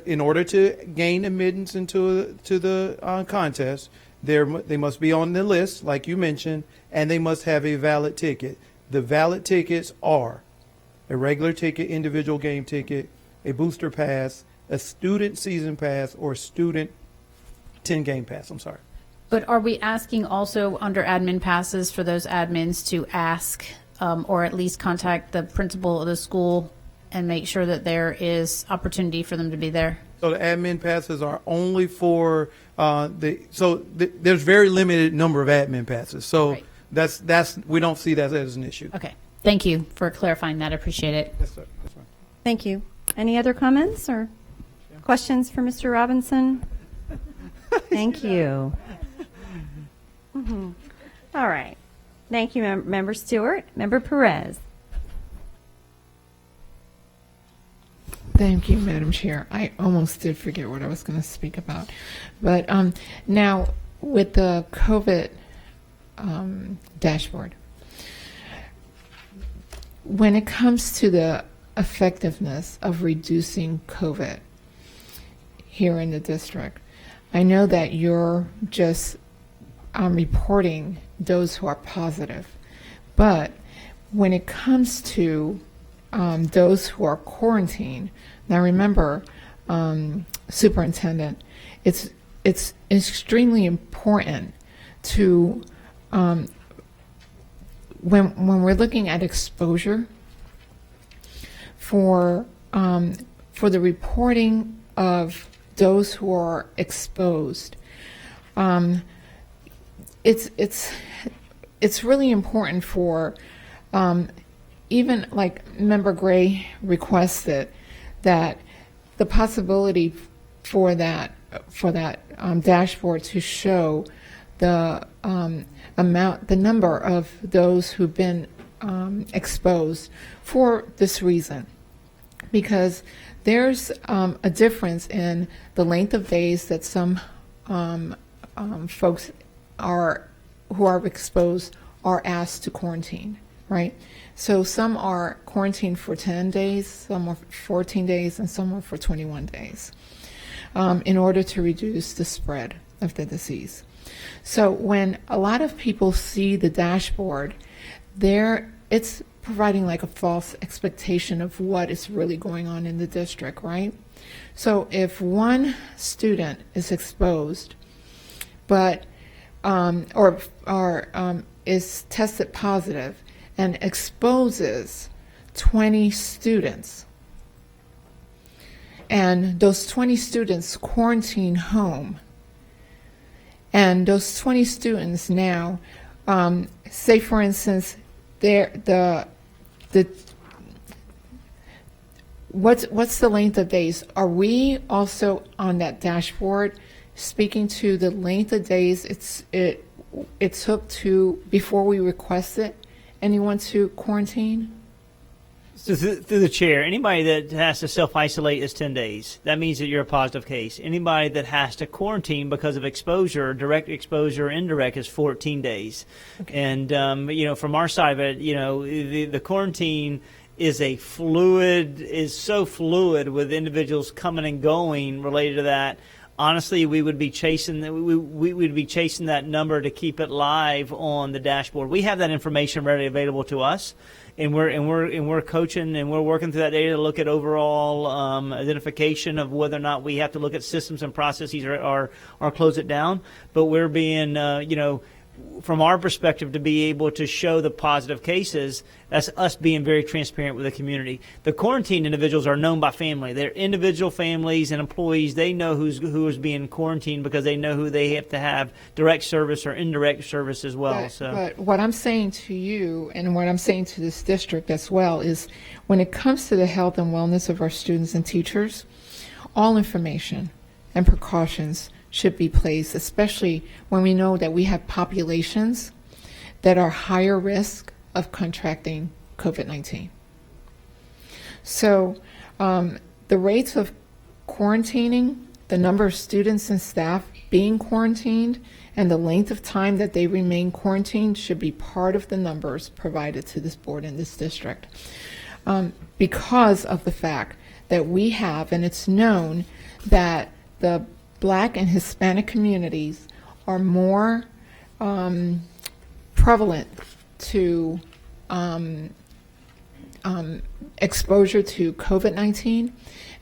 In order to gain admittance into the contest, they must be on the list, like you mentioned, and they must have a valid ticket. The valid tickets are a regular ticket, individual game ticket, a booster pass, a student season pass, or a student 10-game pass. I'm sorry. But are we asking also under admin passes for those admins to ask or at least contact the principal of the school and make sure that there is opportunity for them to be there? So the admin passes are only for there's very limited number of admin passes. So right. that's we don't see that as an issue. Okay. Thank you for clarifying that. I appreciate it. Yes, sir. That's right. Thank you. Any other comments or questions for Mr. Robinson? Thank you. All right. Thank you, Member Stewart. Member Perez. Thank you, Madam Chair. I almost did forget what I was going to speak about. But now, with the COVID dashboard, when it comes to the effectiveness of reducing COVID here in the district, I know that you're just reporting those who are positive, but when it comes to those who are quarantined, now remember, Superintendent, it's extremely important to when we're looking at exposure for the reporting of those who are exposed, it's really important for even like Member Gray requested that the possibility for that dashboard to show the the number of those who've been exposed for this reason, because there's a difference in the length of days that some folks who are exposed are asked to quarantine, right? So some are quarantined for 10 days, some are 14 days, and some are for 21 days in order to reduce the spread of the disease. So when a lot of people see the dashboard, it's providing like a false expectation of what is really going on in the district, right? So if one student is exposed, but is tested positive and exposes 20 students, and those 20 students quarantine home. And those 20 students now, say for instance, what's the length of days? Are we also on that dashboard speaking to the length of days it took to before we requested anyone to quarantine? So through the chair, anybody that has to self-isolate is 10 days. That means that you're a positive case. Anybody that has to quarantine because of exposure, direct exposure or indirect, is 14 days. Okay. And, from our side of it, the quarantine is so fluid with individuals coming and going related to that. Honestly, we would be chasing that number to keep it live on the dashboard. We have that information readily available to us, and we're coaching and we're working through that data to look at overall identification of whether or not we have to look at systems and processes or close it down. But we're being from our perspective, to be able to show the positive cases, that's us being very transparent with the community. The quarantined individuals are known by family. They're individual families and employees. They know who is being quarantined because they know who they have to have direct service or indirect service as well. But what I'm saying to you and what I'm saying to this district as well is when it comes to the health and wellness of our students and teachers, all information and precautions should be placed, especially when we know that we have populations that are higher risk of contracting COVID-19. So the rates of quarantining, the number of students and staff being quarantined, and the length of time that they remain quarantined should be part of the numbers provided to this board in this district. Because of the fact that we have, and it's known that the Black and Hispanic communities are more prevalent to exposure to COVID-19,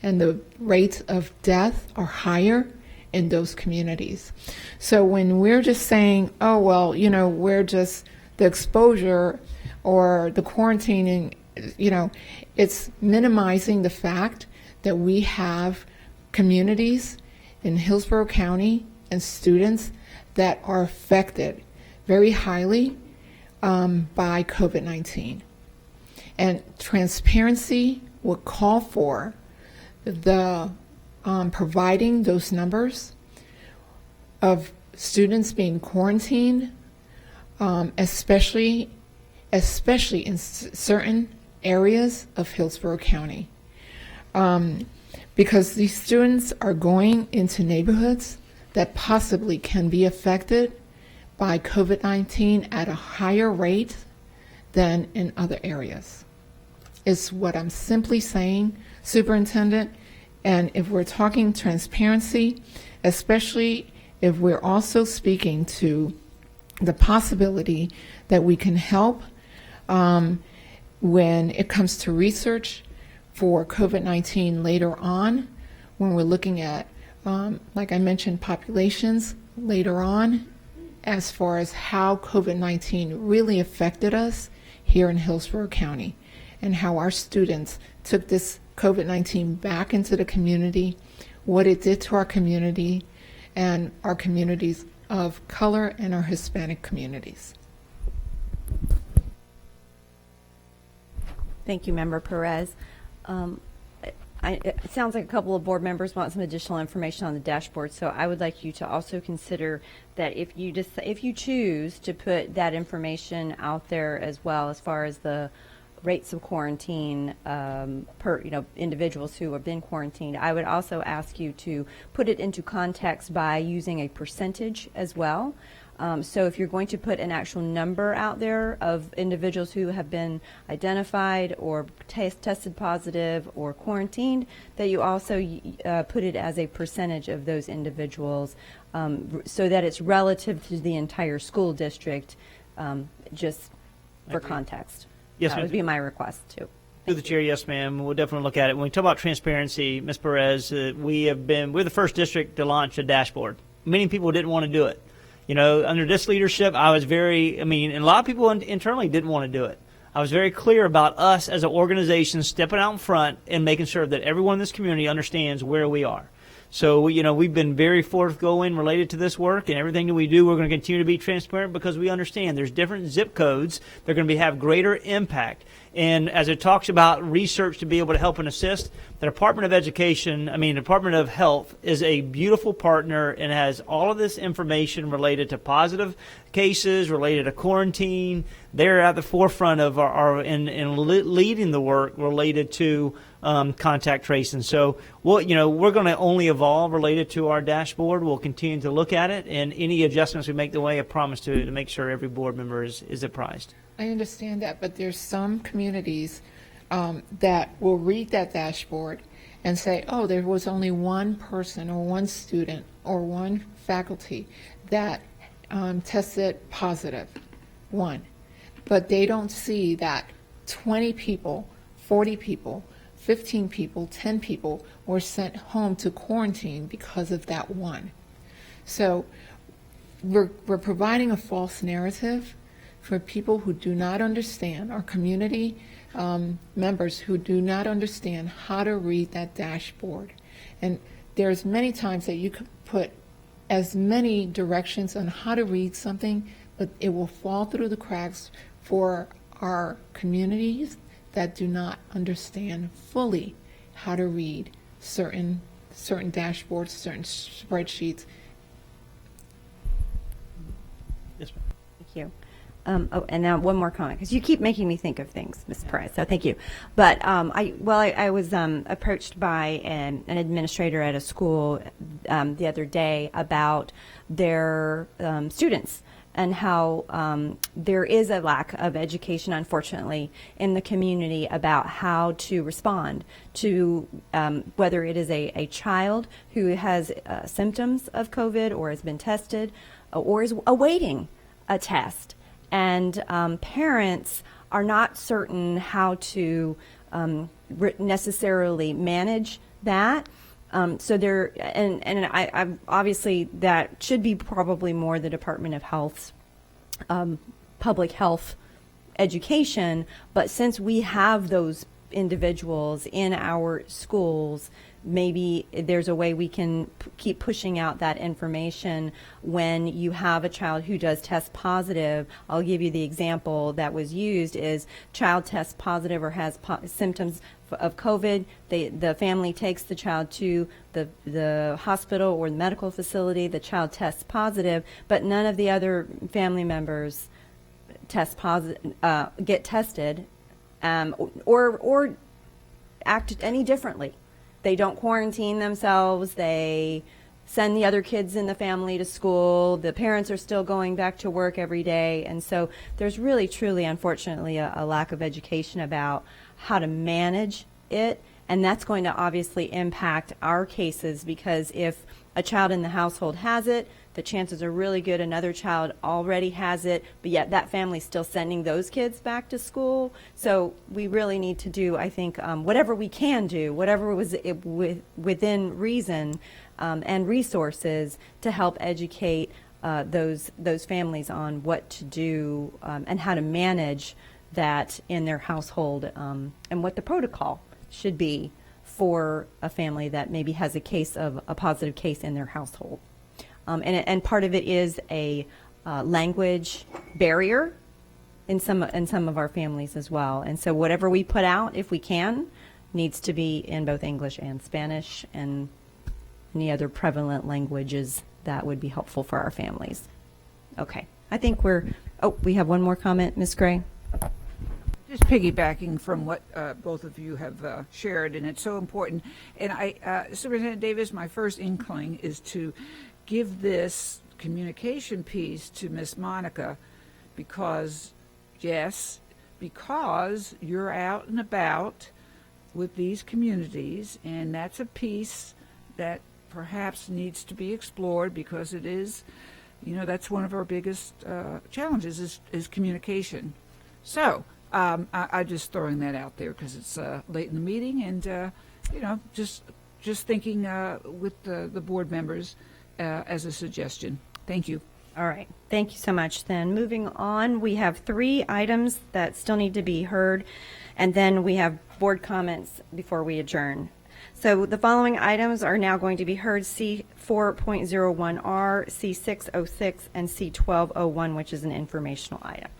and the rates of death are higher in those communities. So when we're just saying, oh, well, we're just the exposure or the quarantining, it's minimizing the fact that we have communities in Hillsborough County and students that are affected very highly by COVID-19. And transparency would call for the providing those numbers of students being quarantined, especially in certain areas of Hillsborough County. Because these students are going into neighborhoods that possibly can be affected by COVID-19 at a higher rate than in other areas. Is what I'm simply saying, Superintendent. And if we're talking transparency, especially if we're also speaking to the possibility that we can help when it comes to research for COVID-19 later on, when we're looking at, like I mentioned, populations later on, as far as how COVID-19 really affected us here in Hillsborough County, and how our students took this COVID-19 back into the community, what it did to our community and our communities of color and our Hispanic communities. Thank you, Member Perez. It sounds like a couple of board members want some additional information on the dashboard, so I would like you to also consider that if you choose to put that information out there as well, as far as the rates of quarantine per individuals who have been quarantined, I would also ask you to put it into context by using a percentage as well. So if you're going to put an actual number out there of individuals who have been identified or tested positive or quarantined, that you also put it as a percentage of those individuals, so that it's relative to the entire school district, just for context. Yes, that would be my request too. Through the chair, yes, ma'am. We'll definitely look at it. When we talk about transparency, Ms. Perez, we're the first district to launch a dashboard. Many people didn't want to do it. Under this leadership, and a lot of people internally didn't want to do it. I was very clear about us as an organization stepping out in front and making sure that everyone in this community understands where we are. So, we've been very forthgoing related to this work, and everything that we do, we're going to continue to be transparent because we understand there's different zip codes that are going to have greater impact. And as it talks about research to be able to help and assist, the Department of Health is a beautiful partner and has all of this information related to positive cases, related to quarantine. They're at the forefront of leading the work related to contact tracing. So we're going to only evolve related to our dashboard. We'll continue to look at it, and any adjustments we make the way, I promise to make sure every board member is apprised. I understand that, but there's some communities that will read that dashboard and say, oh, there was only one person or one student or one faculty that tested positive, one. But they don't see that 20 people, 40 people, 15 people, 10 people were sent home to quarantine because of that one. So we're providing a false narrative for people who do not understand, our community members who do not understand how to read that dashboard. And there's many times that you could put as many directions on how to read something, but it will fall through the cracks for our communities that do not understand fully how to read certain dashboards, certain spreadsheets. Yes, ma'am. Thank you. And now one more comment, because you keep making me think of things, Ms. Perez, so thank you. But I was approached by an administrator at a school the other day about their students and how there is a lack of education, unfortunately, in the community about how to respond to whether it is a child who has symptoms of COVID or has been tested or is awaiting a test. And parents are not certain how to necessarily manage that. So there, and I obviously that should be probably more the Department of Health's public health education. But since we have those individuals in our schools, maybe there's a way we can keep pushing out that information when you have a child who does test positive. I'll give you the example that was used is child tests positive or has symptoms of COVID. The family takes the child to the hospital or the medical facility. The child tests positive, but none of the other family members test positive, get tested, or act any differently. They don't quarantine themselves. They send the other kids in the family to school. The parents are still going back to work every day. And so there's really, truly, unfortunately, a lack of education about how to manage it. And that's going to obviously impact our cases, because if a child in the household has it, the chances are really good another child already has it, but yet that family's still sending those kids back to school. So we really need to do, I think, whatever we can do, whatever was within reason and resources to help educate those families on what to do and how to manage that in their household, and what the protocol should be for a family that maybe has a positive case in their household. And part of it is a language barrier in some of our families as well. And so whatever we put out, if we can, needs to be in both English and Spanish and any other prevalent languages that would be helpful for our families. Okay, I think we have one more comment, Ms. Gray. Just piggybacking from what both of you have shared, and it's so important. And Superintendent Davis, my first inkling is to give this communication piece to Miss Monica, because you're out and about with these communities, and that's a piece that perhaps needs to be explored, because it is, that's one of our biggest challenges is communication. So I'm just throwing that out there because it's late in the meeting, and just thinking with the board members as a suggestion. Thank you. All right. Thank you so much. Then moving on, we have 3 items that still need to be heard, and then we have board comments before we adjourn. So the following items are now going to be heard: C4.01R, C606, and C1201, which is an informational item.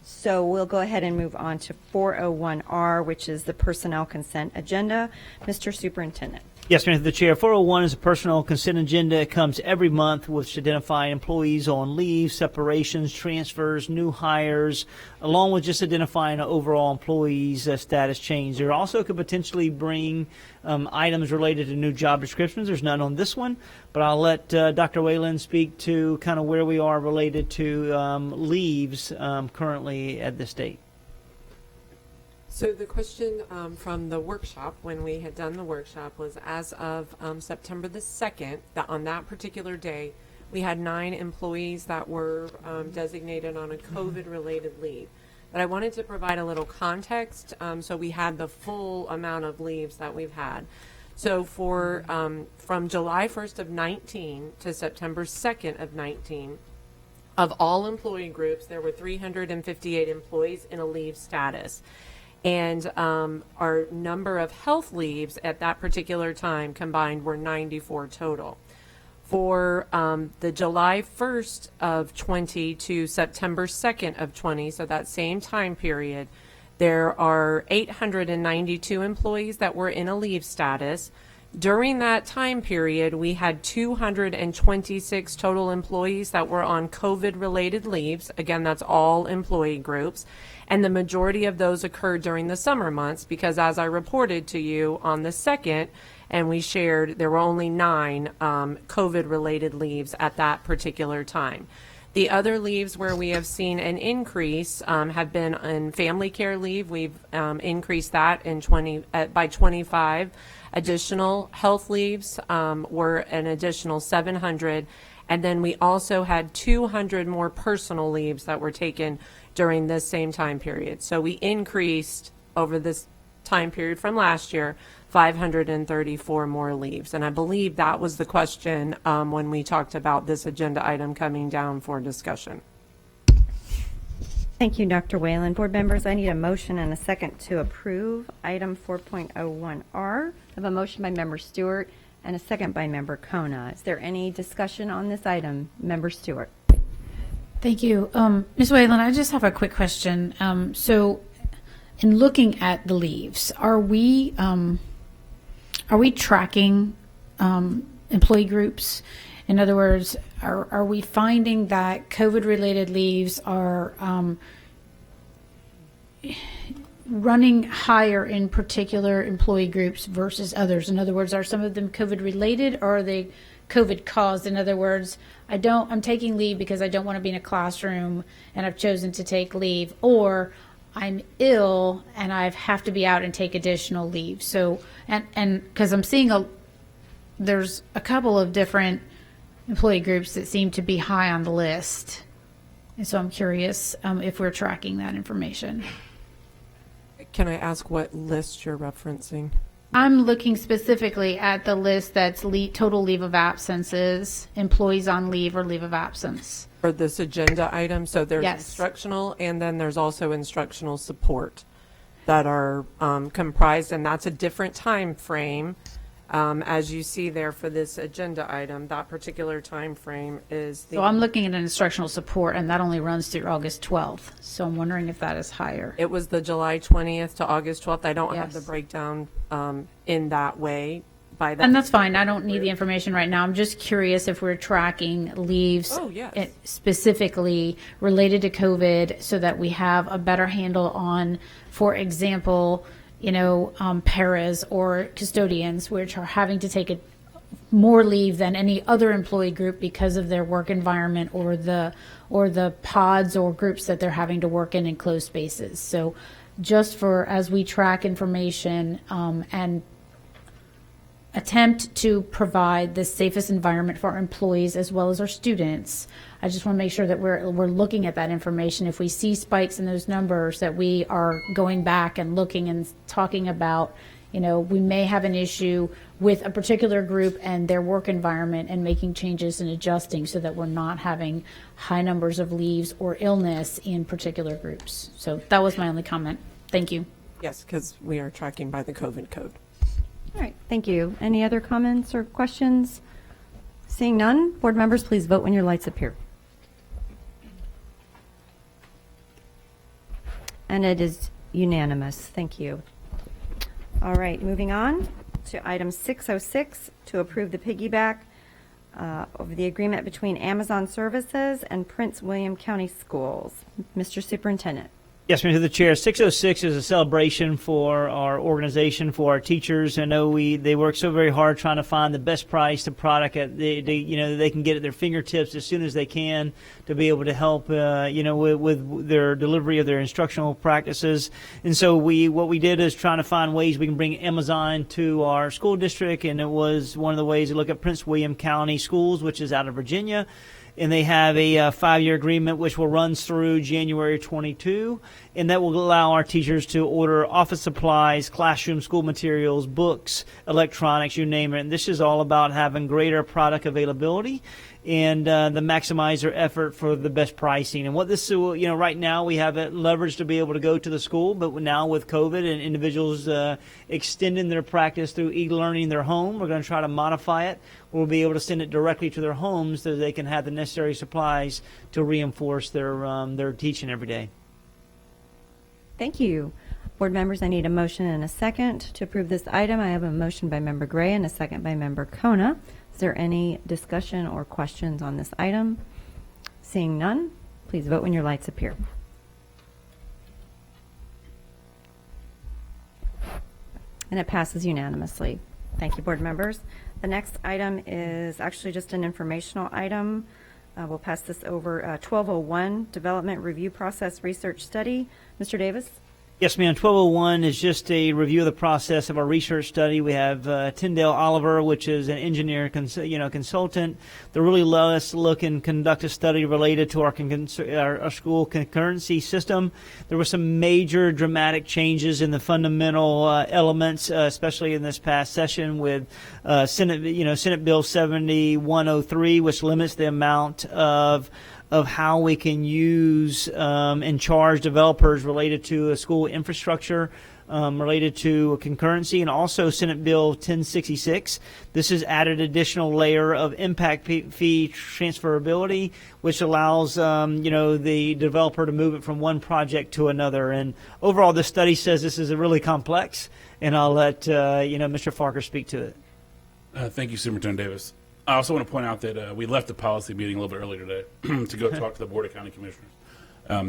So we'll go ahead and move on to 401R, which is the personnel consent agenda. Mr. Superintendent. Yes, Ma'am, through the chair. 401 is a personal consent agenda. It comes every month, which identify employees on leave, separations, transfers, new hires, along with just identifying an overall employee's status change. There also could potentially bring items related to new job descriptions. There's none on this one, but I'll let Dr. Whalen speak to kind of where we are related to leaves currently at this date. So the question from the workshop, when we had done the workshop, was as of September the 2nd, that on that particular day, we had 9 employees that were designated on a COVID-related leave. But I wanted to provide a little context, so we had the full amount of leaves that we've had. So for from July 1st of 19 to September 2nd of 19, of all employee groups, there were 358 employees in a leave status. And our number of health leaves at that particular time combined were 94 total. For the July 1st of 20 to September 2nd of 20, so that same time period, there are 892 employees that were in a leave status. During that time period, we had 226 total employees that were on COVID-related leaves. Again, that's all employee groups. And the majority of those occurred during the summer months because, as I reported to you on the 2nd, and we shared, there were only 9 COVID-related leaves at that particular time. The other leaves where we have seen an increase have been in family care leave. We've increased that in by 25. Additional health leaves were an additional 700. And then we also had 200 more personal leaves that were taken during this same time period. So we increased over this time period from last year 534 more leaves. And I believe that was the question when we talked about this agenda item coming down for discussion. Thank you, Dr. Whalen. Board members, I need a motion and a second to approve item 4.01R. I have a motion by Member Stewart and a second by Member Kona. Is there any discussion on this item? Member Stewart. Thank you. Ms. Whalen, I just have a quick question. So in looking at the leaves, are we tracking employee groups? In other words, are we finding that COVID-related leaves are running higher in particular employee groups versus others? In other words, are some of them COVID-related or are they COVID-caused? In other words, I'm taking leave because I don't want to be in a classroom and I've chosen to take leave, or I'm ill and I have to be out and take additional leave. So, and because I'm seeing there's a couple of different employee groups that seem to be high on the list. And so I'm curious if we're tracking that information. Can I ask what list you're referencing? I'm looking specifically at the list that's total leave of absences, employees on leave or leave of absence. For this agenda item, so there's instructional and then there's also instructional support that are comprised, and that's a different time frame. As you see there for this agenda item, that particular time frame is the... So I'm looking at an instructional support, and that only runs through August 12th. So I'm wondering if that is higher. It was the July 20th to August 12th. I don't have the breakdown in that way. By that. And that's fine. I don't need the information right now. I'm just curious if we're tracking leaves specifically related to COVID so that we have a better handle on, for example, paras or custodians, which are having to take more leave than any other employee group because of their work environment or the pods or groups that they're having to work in closed spaces. So just as we track information and attempt to provide the safest environment for our employees as well as our students, I just want to make sure that we're looking at that information. If we see spikes in those numbers, that we are going back and looking and talking about, You know, we may have an issue with a particular group and their work environment and making changes and adjusting so that we're not having high numbers of leaves or illness in particular groups. So that was my only comment. Thank you. Yes, because we are tracking by the COVID code. All right, thank you. Any other comments or questions? Seeing none, board members, please vote when your lights appear. And it is unanimous. Thank you. All right, moving on to item 606, to approve the piggyback of the agreement between Amazon Services and Prince William County Schools. Mr. Superintendent. Yes, Mr. the Chair. 606 is a celebration for our organization, for our teachers. I know they work so very hard trying to find the best price, the product they can get at their fingertips as soon as they can to be able to help with their delivery of their instructional practices. And so what we did is trying to find ways we can bring Amazon to our school district, and it was one of the ways to look at Prince William County Schools, which is out of Virginia. And they have a 5-year agreement which will run through January 22, and that will allow our teachers to order office supplies, classroom school materials, books, electronics, you name it. And this is all about having greater product availability and the maximize their effort for the best pricing. And what this, right now we have it leveraged to be able to go to the school, but now with COVID and individuals extending their practice through e-learning in their home, we're going to try to modify it. We'll be able to send it directly to their homes so that they can have the necessary supplies to reinforce their teaching every day. Thank you. Board members, I need a motion and a second to approve this item. I have a motion by Member Gray and a second by Member Kona. Is there any discussion or questions on this item? Seeing none, please vote when your lights appear. And it passes unanimously. Thank you, board members. The next item is actually just an informational item. We'll pass this over. 1201, Development Review Process Research Study. Mr. Davis? Yes, ma'am. 1201 is just a review of the process of our research study. We have Tyndale Oliver, which is an engineer, consultant. They really let us look and conduct a study related to our school concurrency system. There were some major dramatic changes in the fundamental elements, especially in this past session with Senate Bill 7103, which limits the amount of how we can use and charge developers related to a school infrastructure, related to concurrency, and also Senate Bill 1066. This has added additional layer of impact fee transferability, which allows the developer to move it from one project to another. And overall, this study says this is really complex, and I'll let Mr. Farker speak to it. Thank you, Superintendent Davis. I also want to point out that we left the policy meeting a little bit earlier today to go talk to the Board of County Commissioners.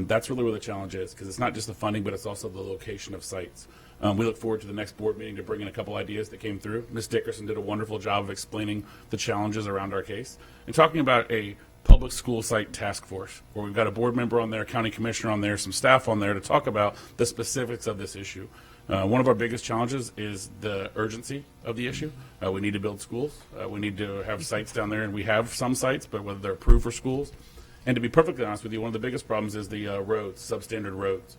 That's really where the challenge is, because it's not just the funding, but it's also the location of sites. We look forward to the next board meeting to bring in a couple ideas that came through. Ms. Dickerson did a wonderful job of explaining the challenges around our case and talking about a public school site task force where we've got a board member on there, county commissioner on there, some staff on there to talk about the specifics of this issue. One of our biggest challenges is the urgency of the issue. We need to build schools. We need to have sites down there, and we have some sites, but whether they're approved for schools. And to be perfectly honest with you, one of the biggest problems is the roads, substandard roads.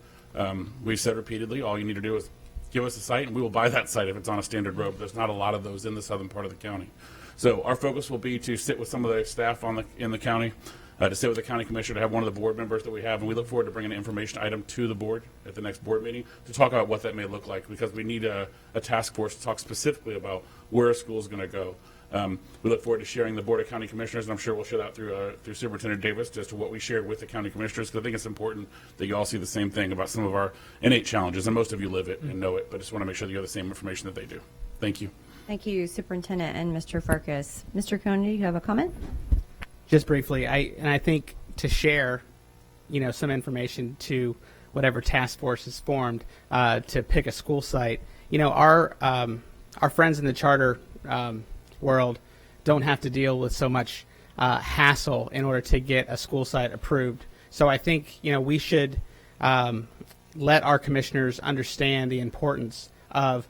We've said repeatedly, all you need to do is give us a site, and we will buy that site if it's on a standard road. But there's not a lot of those in the southern part of the county. So our focus will be to sit with some of the staff in the county, to sit with the county commissioner, to have one of the board members that we have, and we look forward to bringing an information item to the board at the next board meeting to talk about what that may look like, because we need a task force to talk specifically about where a school is going to go. We look forward to sharing the Board of County Commissioners, and I'm sure we'll share that through Superintendent Davis as to what we shared with the county commissioners, because I think it's important that you all see the same thing about some of our innate challenges, and most of you live it and know it, but I just want to make sure that you have the same information that they do. Thank you. Thank you, Superintendent and Mr. Farkas. Mr. Cohn, do you have a comment? Just briefly, I think to share, some information to whatever task force is formed to pick a school site. Our friends in the charter world don't have to deal with so much hassle in order to get a school site approved. So I think we should let our commissioners understand the importance of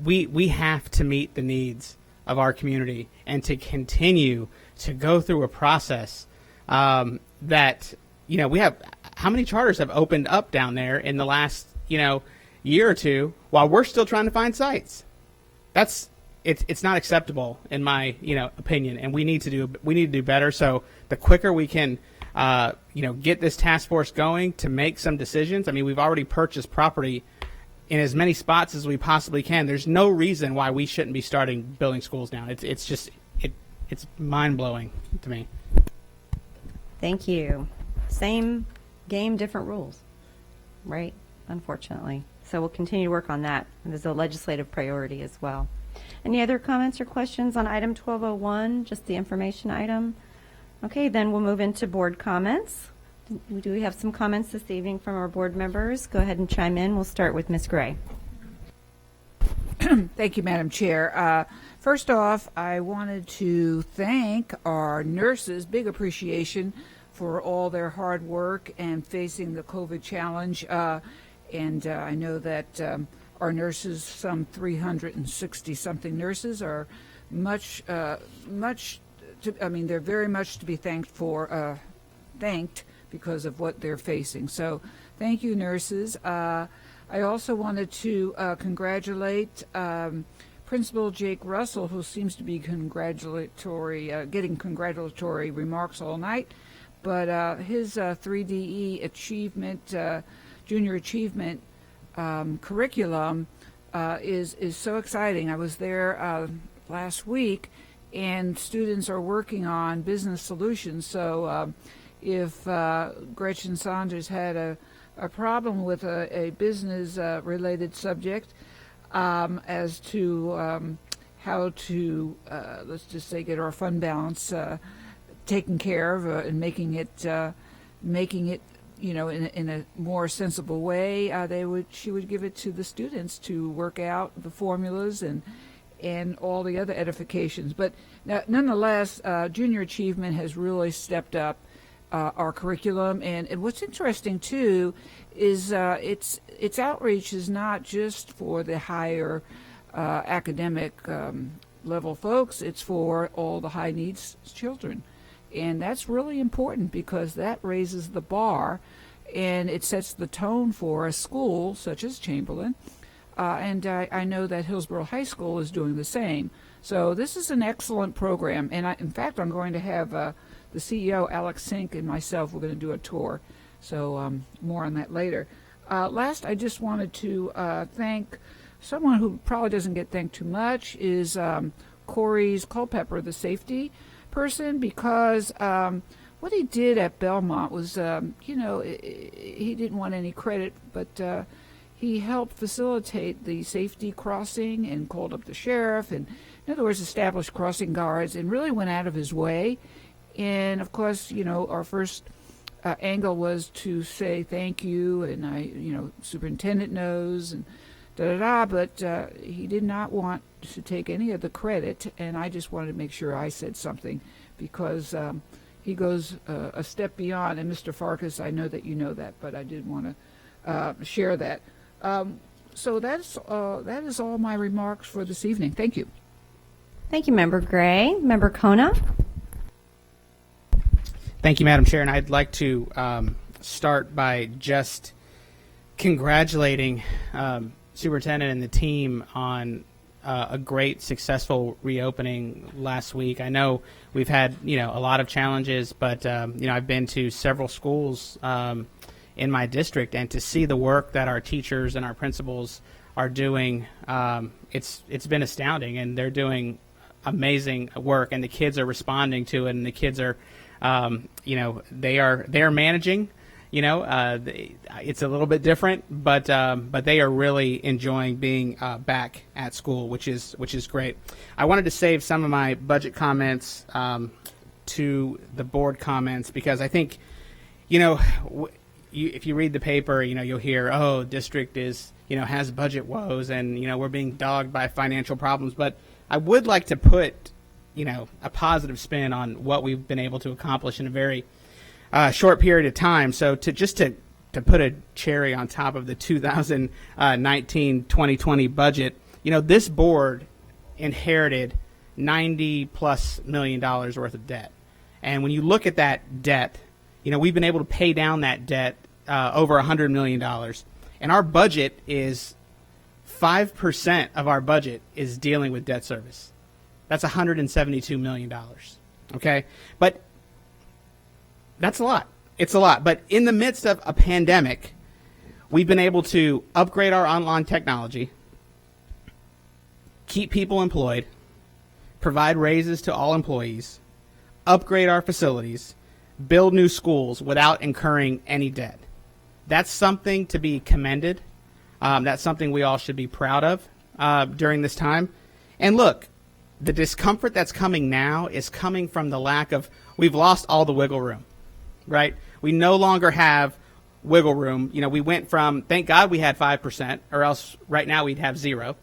we have to meet the needs of our community and to continue to go through a process that we have. How many charters have opened up down there in the last year or two while we're still trying to find sites. It's not acceptable in my opinion, and we need to do better. So the quicker we can get this task force going to make some decisions. I mean, we've already purchased property in as many spots as we possibly can. There's no reason why we shouldn't be starting building schools now. It's mind-blowing to me. Thank you. Same game, different rules, right? Unfortunately. So we'll continue to work on that as a legislative priority as well. Any other comments or questions on item 1201, just the information item? Okay, then we'll move into board comments. Do we have some comments this evening from our board members? Go ahead and chime in. We'll start with Ms. Gray. Thank you, Madam Chair. First off, I wanted to thank our nurses, big appreciation for all their hard work and facing the COVID challenge. And I know that our nurses, some 360-something nurses, are they're very much to be thanked because of what they're facing. So thank you, nurses. I also wanted to congratulate Principal Jake Russell, who seems to be getting congratulatory remarks all night. But his 3DE achievement, junior achievement curriculum is so exciting. I was there last week, and students are working on business solutions. So if Gretchen Saunders had a problem with a business related subject as to how to, let's just say, get our fund balance taken care of and making it in a more sensible way, she would give it to the students to work out the formulas and all the other edifications. But nonetheless, junior achievement has really stepped up our curriculum. And what's interesting too is its outreach is not just for the higher academic level folks. It's for all the high needs children. And that's really important because that raises the bar and it sets the tone for a school such as Chamberlain. And I know that Hillsborough High School is doing the same. So this is an excellent program. And in fact, I'm going to have the CEO, Alex Sink, and myself, we're going to do a tour. So more on that later. Last, I just wanted to thank someone who probably doesn't get thanked too much is Corey's Culpepper, the safety person, because what he did at Belmont was, he didn't want any credit, but he helped facilitate the safety crossing and called up the sheriff and, in other words, established crossing guards and really went out of his way. And, of course, our first angle was to say thank you, and superintendent knows, and but he did not want to take any of the credit, and I just wanted to make sure I said something because he goes a step beyond. And Mr. Farkas, I know that you know that, but I did want to share that. So that is all my remarks for this evening. Thank you. Thank you, Member Gray. Member Kona. Thank you, Madam Chair. And I'd like to start by just congratulating Superintendent and the team on a great, successful reopening last week. I know we've had, a lot of challenges, but, I've been to several schools in my district, and to see the work that our teachers and our principals are doing, it's been astounding, and they're doing amazing work, and the kids are responding to it, and the kids are, they are managing. It's a little bit different, but they are really enjoying being back at school, which is great. I wanted to save some of my budget comments to the board comments because I think, if you read the paper, you'll hear, district is, has budget woes and, we're being dogged by financial problems. But I would like to put, a positive spin on what we've been able to accomplish in a very short period of time. So to put a cherry on top of the 2019-2020 budget, this board inherited $90+ million worth of debt. And when you look at that debt, we've been able to pay down that debt over $100 million. And our budget is 5% of our budget is dealing with debt service. That's $172 million. Okay? But that's a lot. It's a lot. But in the midst of a pandemic, we've been able to upgrade our online technology, keep people employed, provide raises to all employees, upgrade our facilities, build new schools without incurring any debt. That's something to be commended. That's something we all should be proud of during this time. And look, the discomfort that's coming now is coming from the lack of, we've lost all the wiggle room, right? We no longer have wiggle room. You know, we went from, thank God we had 5%, or else right now we'd have 0.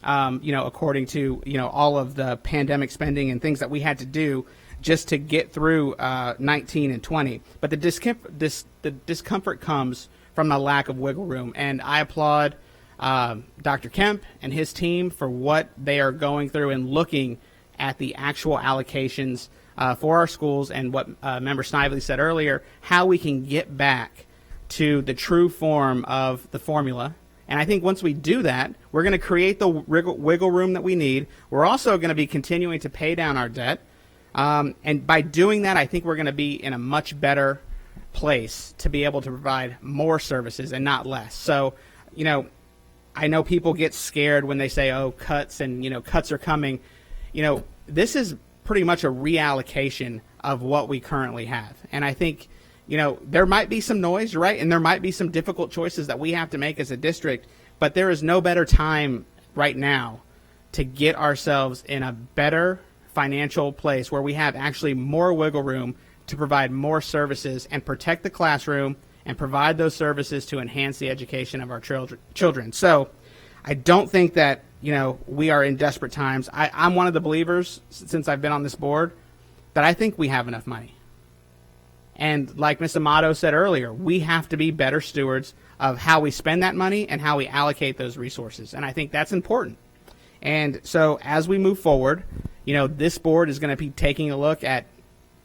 You know, according to, you know, all of the pandemic spending and things that we had to do just to get through 19 and 20. But the discomfort comes from the lack of wiggle room. And I applaud Dr. Kemp and his team for what they are going through and looking at the actual allocations for our schools, and what Member Snively said earlier, how we can get back to the true form of the formula. And I think once we do that, we're going to create the wiggle room that we need. We're also going to be continuing to pay down our debt. And by doing that, I think we're going to be in a much better place to be able to provide more services and not less. So, you know, I know people get scared when they say, oh, cuts and, you know, cuts are coming. You know, this is pretty much a reallocation of what we currently have. And I think, you know, there might be some noise, right? And there might be some difficult choices that we have to make as a district, but there is no better time right now to get ourselves in a better financial place where we have actually more wiggle room to provide more services and protect the classroom and provide those services to enhance the education of our children. So I don't think that, you know, we are in desperate times. I'm one of the believers, since I've been on this board, that I think we have enough money. And like Ms. Amato said earlier, we have to be better stewards of how we spend that money and how we allocate those resources. And I think that's important. And so as we move forward, you know, this board is going to be taking a look at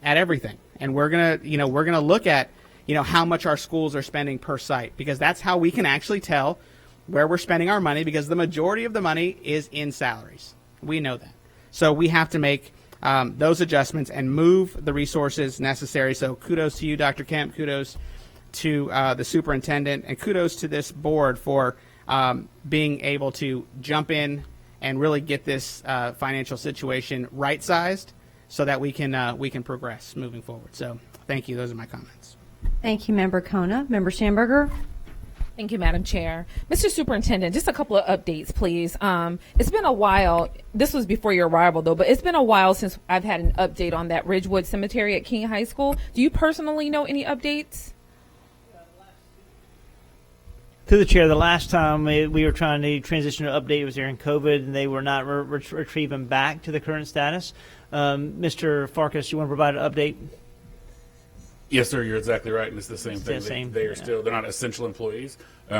everything. And we're going to look at, you know, how much our schools are spending per site, because that's how we can actually tell where we're spending our money, because the majority of the money is in salaries. We know that. So we have to make those adjustments and move the resources necessary. So kudos to you, Dr. Kemp. Kudos to the superintendent, and kudos to this board for being able to jump in and really get this financial situation right-sized so that we can progress moving forward. So thank you. Those are my comments. Thank you, Member Kona. Member Schamberger. Thank you, Madam Chair. Mr. Superintendent, just a couple of updates, please. It's been a while. This was before your arrival, though, but it's been a while since I've had an update on that Ridgewood Cemetery at King High School. Do you personally know any updates? Through the chair, the last time we were trying to transition to update was during COVID, and they were not retrieving back to the current status. Mr. Farkas, you want to provide an update? Yes, sir. You're exactly right, and it's the same thing. They are still, they're not essential employees.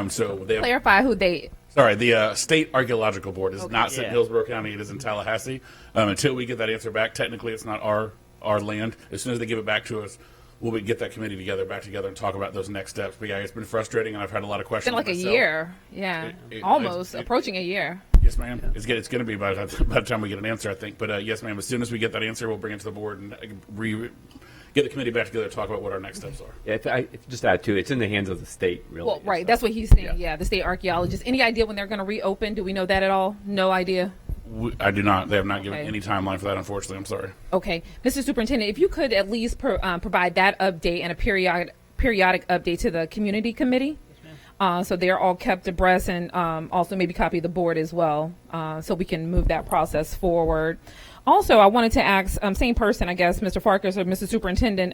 So they have, clarify who they. Sorry, the State Archaeological Board is not set in Hillsborough County. It is in Tallahassee. Until we get that answer back, technically it's not our land. As soon as they give it back to us, we'll get that committee back together and talk about those next steps. But yeah, it's been frustrating, and I've had a lot of questions. It's been like myself. a year. Yeah, almost approaching a year. Yes, ma'am. Yeah. It's going to be by the time we get an answer, I think. But yes, ma'am. As soon as we get that answer, we'll bring it to the board and get the committee back together to talk about what our next steps are. Yeah, if just add to it, it's in the hands of the state, really. Well, right. That's what he's saying. Yeah, the state archaeologist. Any idea when they're going to reopen? Do we know that at all? No idea. I do not. They have not given any timeline for that, unfortunately. I'm sorry. Okay. Mr. Superintendent, if you could at least provide that update and a periodic update to the community committee. So they're all kept abreast, and also maybe copy the board as well, so we can move that process forward. Also, I wanted to ask, same person, I guess, Mr. Farkas or Mr. Superintendent,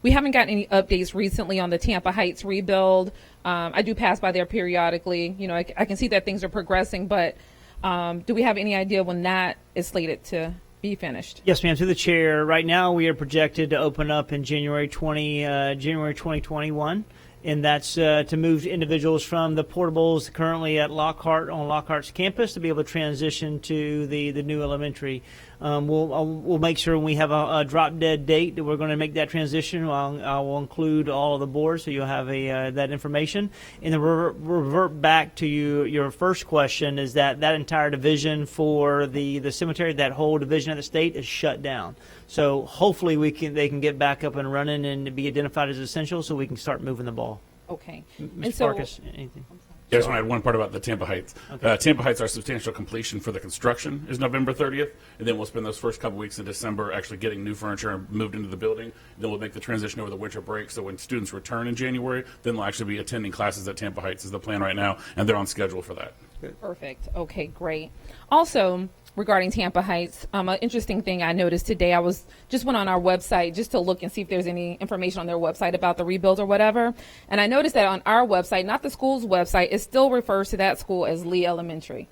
we haven't gotten any updates recently on the Tampa Heights rebuild. I do pass by there periodically. You know, I can see that things are progressing, but do we have any idea when that is slated to be finished? Yes, ma'am. Through the chair, right now we are projected to open up in January 2021. And that's to move individuals from the portables currently at Lockhart's campus to be able to transition to the new elementary. We'll make sure when we have a drop dead date that we're going to make that transition. I will include all of the boards, so you'll have that information. And then revert back to your first question, is that entire division for the cemetery, that whole division of the state is shut down. So hopefully they can get back up and running and be identified as essential, so we can start moving the ball. Okay. Mr. Farkas, anything? Yeah, I just want to add one part about the Tampa Heights. Okay. Tampa Heights, our substantial completion for the construction is November 30th, and then we'll spend those first couple weeks in December actually getting new furniture moved into the building. Then we'll make the transition over the winter break, so when students return in January, then they'll actually be attending classes at Tampa Heights is the plan right now, and they're on schedule for that. Perfect. Okay, great. Also, regarding Tampa Heights, an interesting thing I noticed today, I went on our website just to look and see if there's any information on their website about the rebuild or whatever. And I noticed that on our website, not the school's website, it still refers to that school as Lee Elementary.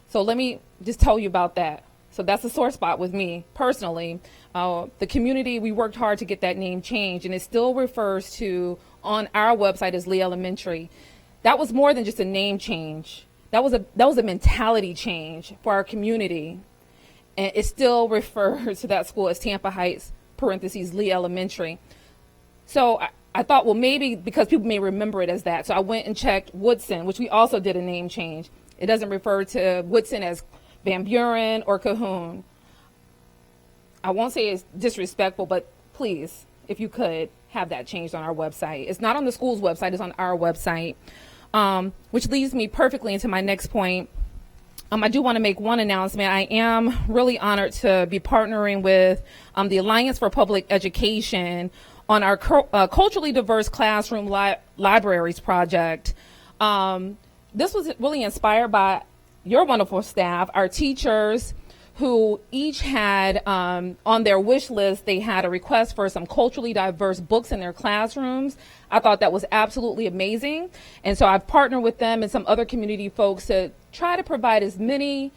So let me just tell you about that. So that's a sore spot with me personally. The community, we worked hard to get that name changed, and it still refers to on our website as Lee Elementary. That was more than just a name change. That was a mentality change for our community, and it still refers to that school as Tampa Heights (parentheses Lee Elementary). So I thought, well, maybe because people may remember it as that. So I went and checked Woodson, which we also did a name change. It doesn't refer to Woodson as Van Buren or Cahoon. I won't say it's disrespectful, but please, if you could, have that changed on our website. It's not on the school's website; it's on our website. Which leads me perfectly into my next point. I do want to make one announcement. I am really honored to be partnering with the Alliance for Public Education on our culturally diverse classroom libraries project. This was really inspired by your wonderful staff, our teachers, who each had on their wish list, they had a request for some culturally diverse books in their classrooms. I thought that was absolutely amazing. And so I've partnered with them and some other community folks to try to provide as many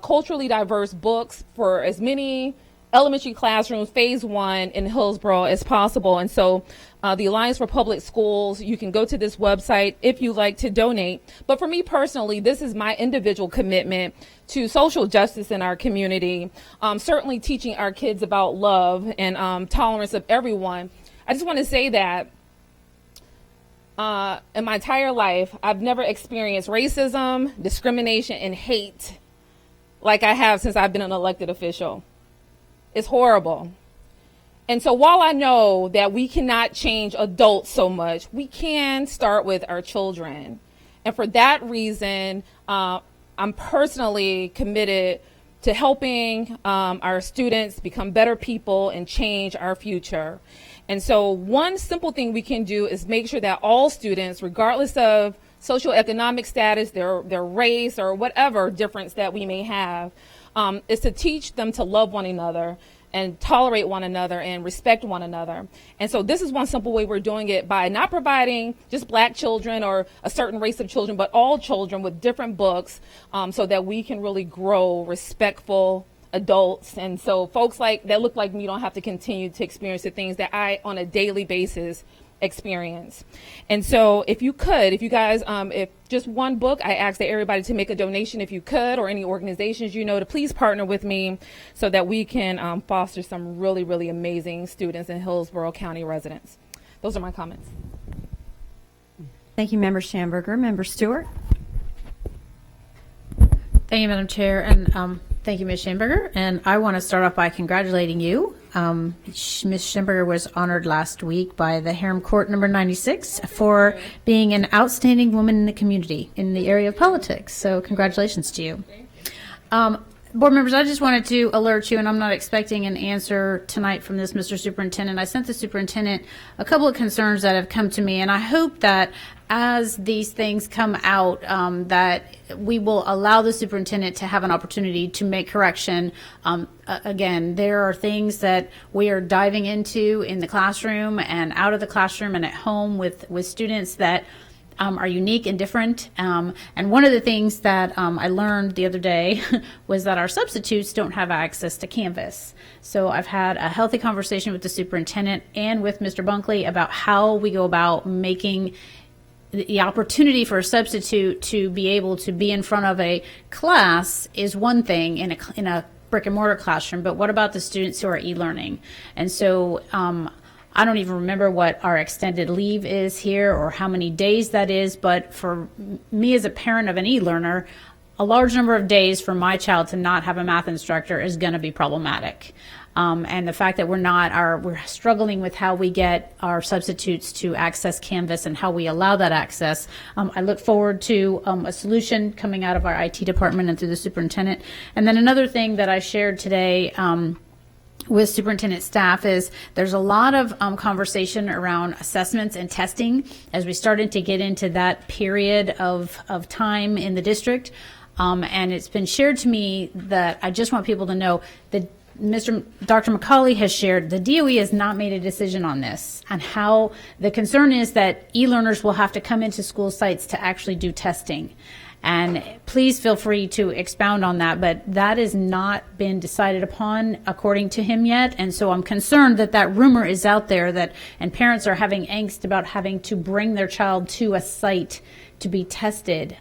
culturally diverse books for as many elementary classrooms, phase 1 in Hillsborough as possible. And so the Alliance for Public Schools, you can go to this website if you like to donate. But for me personally, this is my individual commitment to social justice in our community, certainly teaching our kids about love and tolerance of everyone. I just want to say that in my entire life, I've never experienced racism, discrimination, and hate like I have since I've been an elected official. It's horrible. And so while I know that we cannot change adults so much, we can start with our children. And for that reason, I'm personally committed to helping our students become better people and change our future. And so one simple thing we can do is make sure that all students, regardless of socioeconomic status, their race, or whatever difference that we may have, is to teach them to love one another and tolerate one another and respect one another. And so this is one simple way we're doing it, by not providing just black children or a certain race of children, but all children with different books, so that we can really grow respectful adults. And so folks like that look like me don't have to continue to experience the things that I on a daily basis experience. And so if you guys, if just one book, I ask that everybody to make a donation if you could, or any organizations you know, to please partner with me so that we can foster some really, really amazing students and Hillsborough County residents. Those are my comments. Thank you, Member Schamberger. Member Stewart. Thank you, Madam Chair, and thank you, Ms. Schamberger. And I want to start off by congratulating you. Ms. Schamberger was honored last week by the Harem Court number 96 for being an outstanding woman in the community in the area of politics. So congratulations to you. Board members, I just wanted to alert you, and I'm not expecting an answer tonight from this, Mr. Superintendent. I sent the superintendent a couple of concerns that have come to me, and I hope that as these things come out, that we will allow the superintendent to have an opportunity to make correction. Again, there are things that we are diving into in the classroom and out of the classroom and at home with students that are unique and different. And one of the things that I learned the other day was that our substitutes don't have access to Canvas. So I've had a healthy conversation with the superintendent and with Mr. Bunkley about how we go about making the opportunity for a substitute to be able to be in front of a class is one thing in a brick and mortar classroom, but what about the students who are e-learning? And so I don't even remember what our extended leave is here or how many days that is, but for me as a parent of an e-learner, a large number of days for my child to not have a math instructor is going to be problematic. And the fact that we're struggling with how we get our substitutes to access Canvas and how we allow that access. I look forward to a solution coming out of our IT department and through the superintendent. And then another thing that I shared today with superintendent staff is there's a lot of conversation around assessments and testing as we started to get into that period of time in the district. And it's been shared to me that I just want people to know that Dr. McCauley has shared the DOE has not made a decision on this, and how the concern is that e-learners will have to come into school sites to actually do testing. And please feel free to expound on that, but that has not been decided upon according to him yet. And so I'm concerned that that rumor is out there and parents are having angst about having to bring their child to a site to be tested.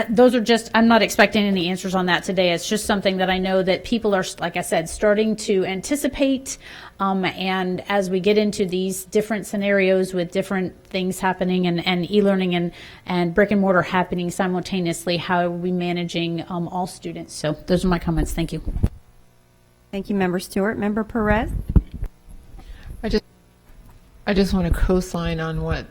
Those are just, I'm not expecting any answers on that today. It's just something that I know that people are, like I said, starting to anticipate. And as we get into these different scenarios with different things happening and e-learning and brick and mortar happening simultaneously, how are we managing all students? So those are my comments. Thank you. Thank you, Member Stewart. Member Perez? I just want to co-sign on what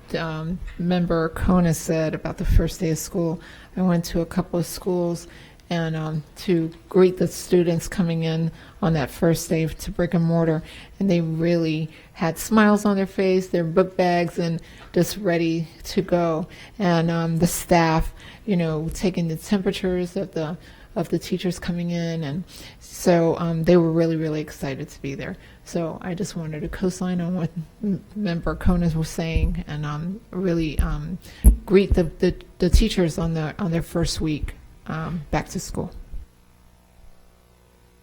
Member Kona said about the first day of school. I went to a couple of schools and to greet the students coming in on that first day to brick and mortar, and they really had smiles on their face, their book bags, and just ready to go. And the staff, taking the temperatures of the teachers coming in, and so they were really, really excited to be there. So I just wanted to co-sign on what Member Kona was saying, and really greet the teachers on their first week back to school.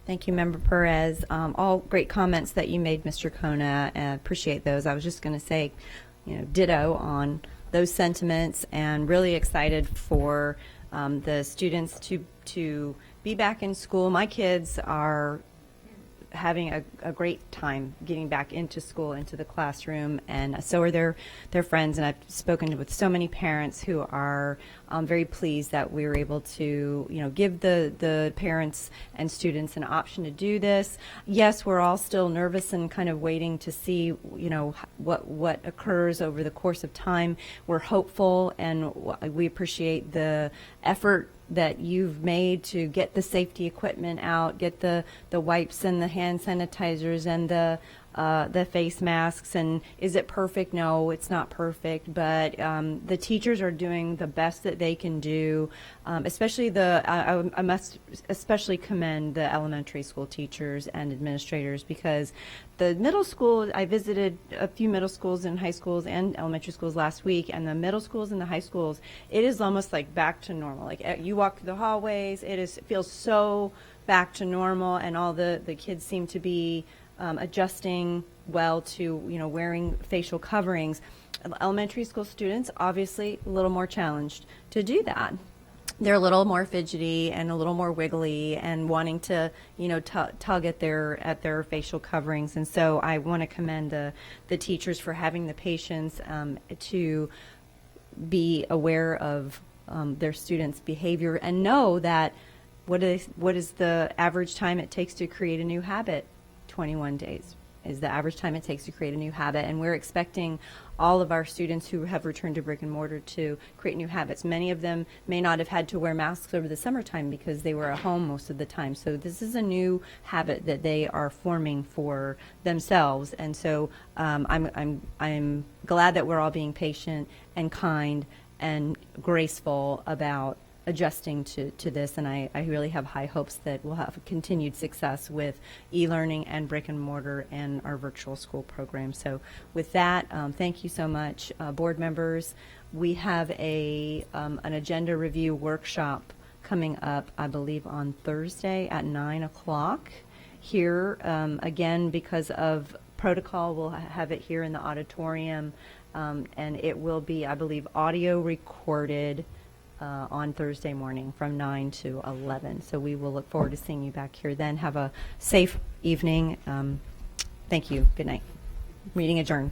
Thank you, Member Perez. All great comments that you made, Mr. Kona. Appreciate those. I was just going to say, ditto on those sentiments, and really excited for the students to be back in school. My kids are having a great time getting back into school, into the classroom, and so are their friends. And I've spoken with so many parents who are very pleased that we were able to, give the parents and students an option to do this. Yes, we're all still nervous and kind of waiting to see, what occurs over the course of time. We're hopeful, and we appreciate the effort that you've made to get the safety equipment out, get the wipes and the hand sanitizers and the face masks. And is it perfect? No, it's not perfect, but the teachers are doing the best that they can do. Especially I must especially commend the elementary school teachers and administrators, because the middle school, I visited a few middle schools and high schools and elementary schools last week, and the middle schools and the high schools, it is almost like back to normal. Like you walk through the hallways, it feels so back to normal, and all the kids seem to be adjusting well to wearing facial coverings. Elementary school students obviously a little more challenged to do that. They're a little more fidgety and a little more wiggly and wanting to tug at their facial coverings. And so I want to commend the teachers for having the patience to be aware of their students' behavior and know that what is the average time it takes to create a new habit. 21 days is the average time it takes to create a new habit, and we're expecting all of our students who have returned to brick and mortar to create new habits. Many of them may not have had to wear masks over the summertime because they were at home most of the time. So this is a new habit that they are forming for themselves, and so I'm glad that we're all being patient and kind and graceful about adjusting to this, and I really have high hopes that we'll have continued success with e-learning and brick and mortar and our virtual school program. So with that, thank you so much, board members. We have an agenda review workshop coming up, I believe, on Thursday at 9 o'clock here. Again, because of protocol, we'll have it here in the auditorium, and it will be, I believe, audio recorded. on Thursday morning from 9 to 11. So we will look forward to seeing you back here then. Have a safe evening. Thank you. Good night. Meeting adjourned.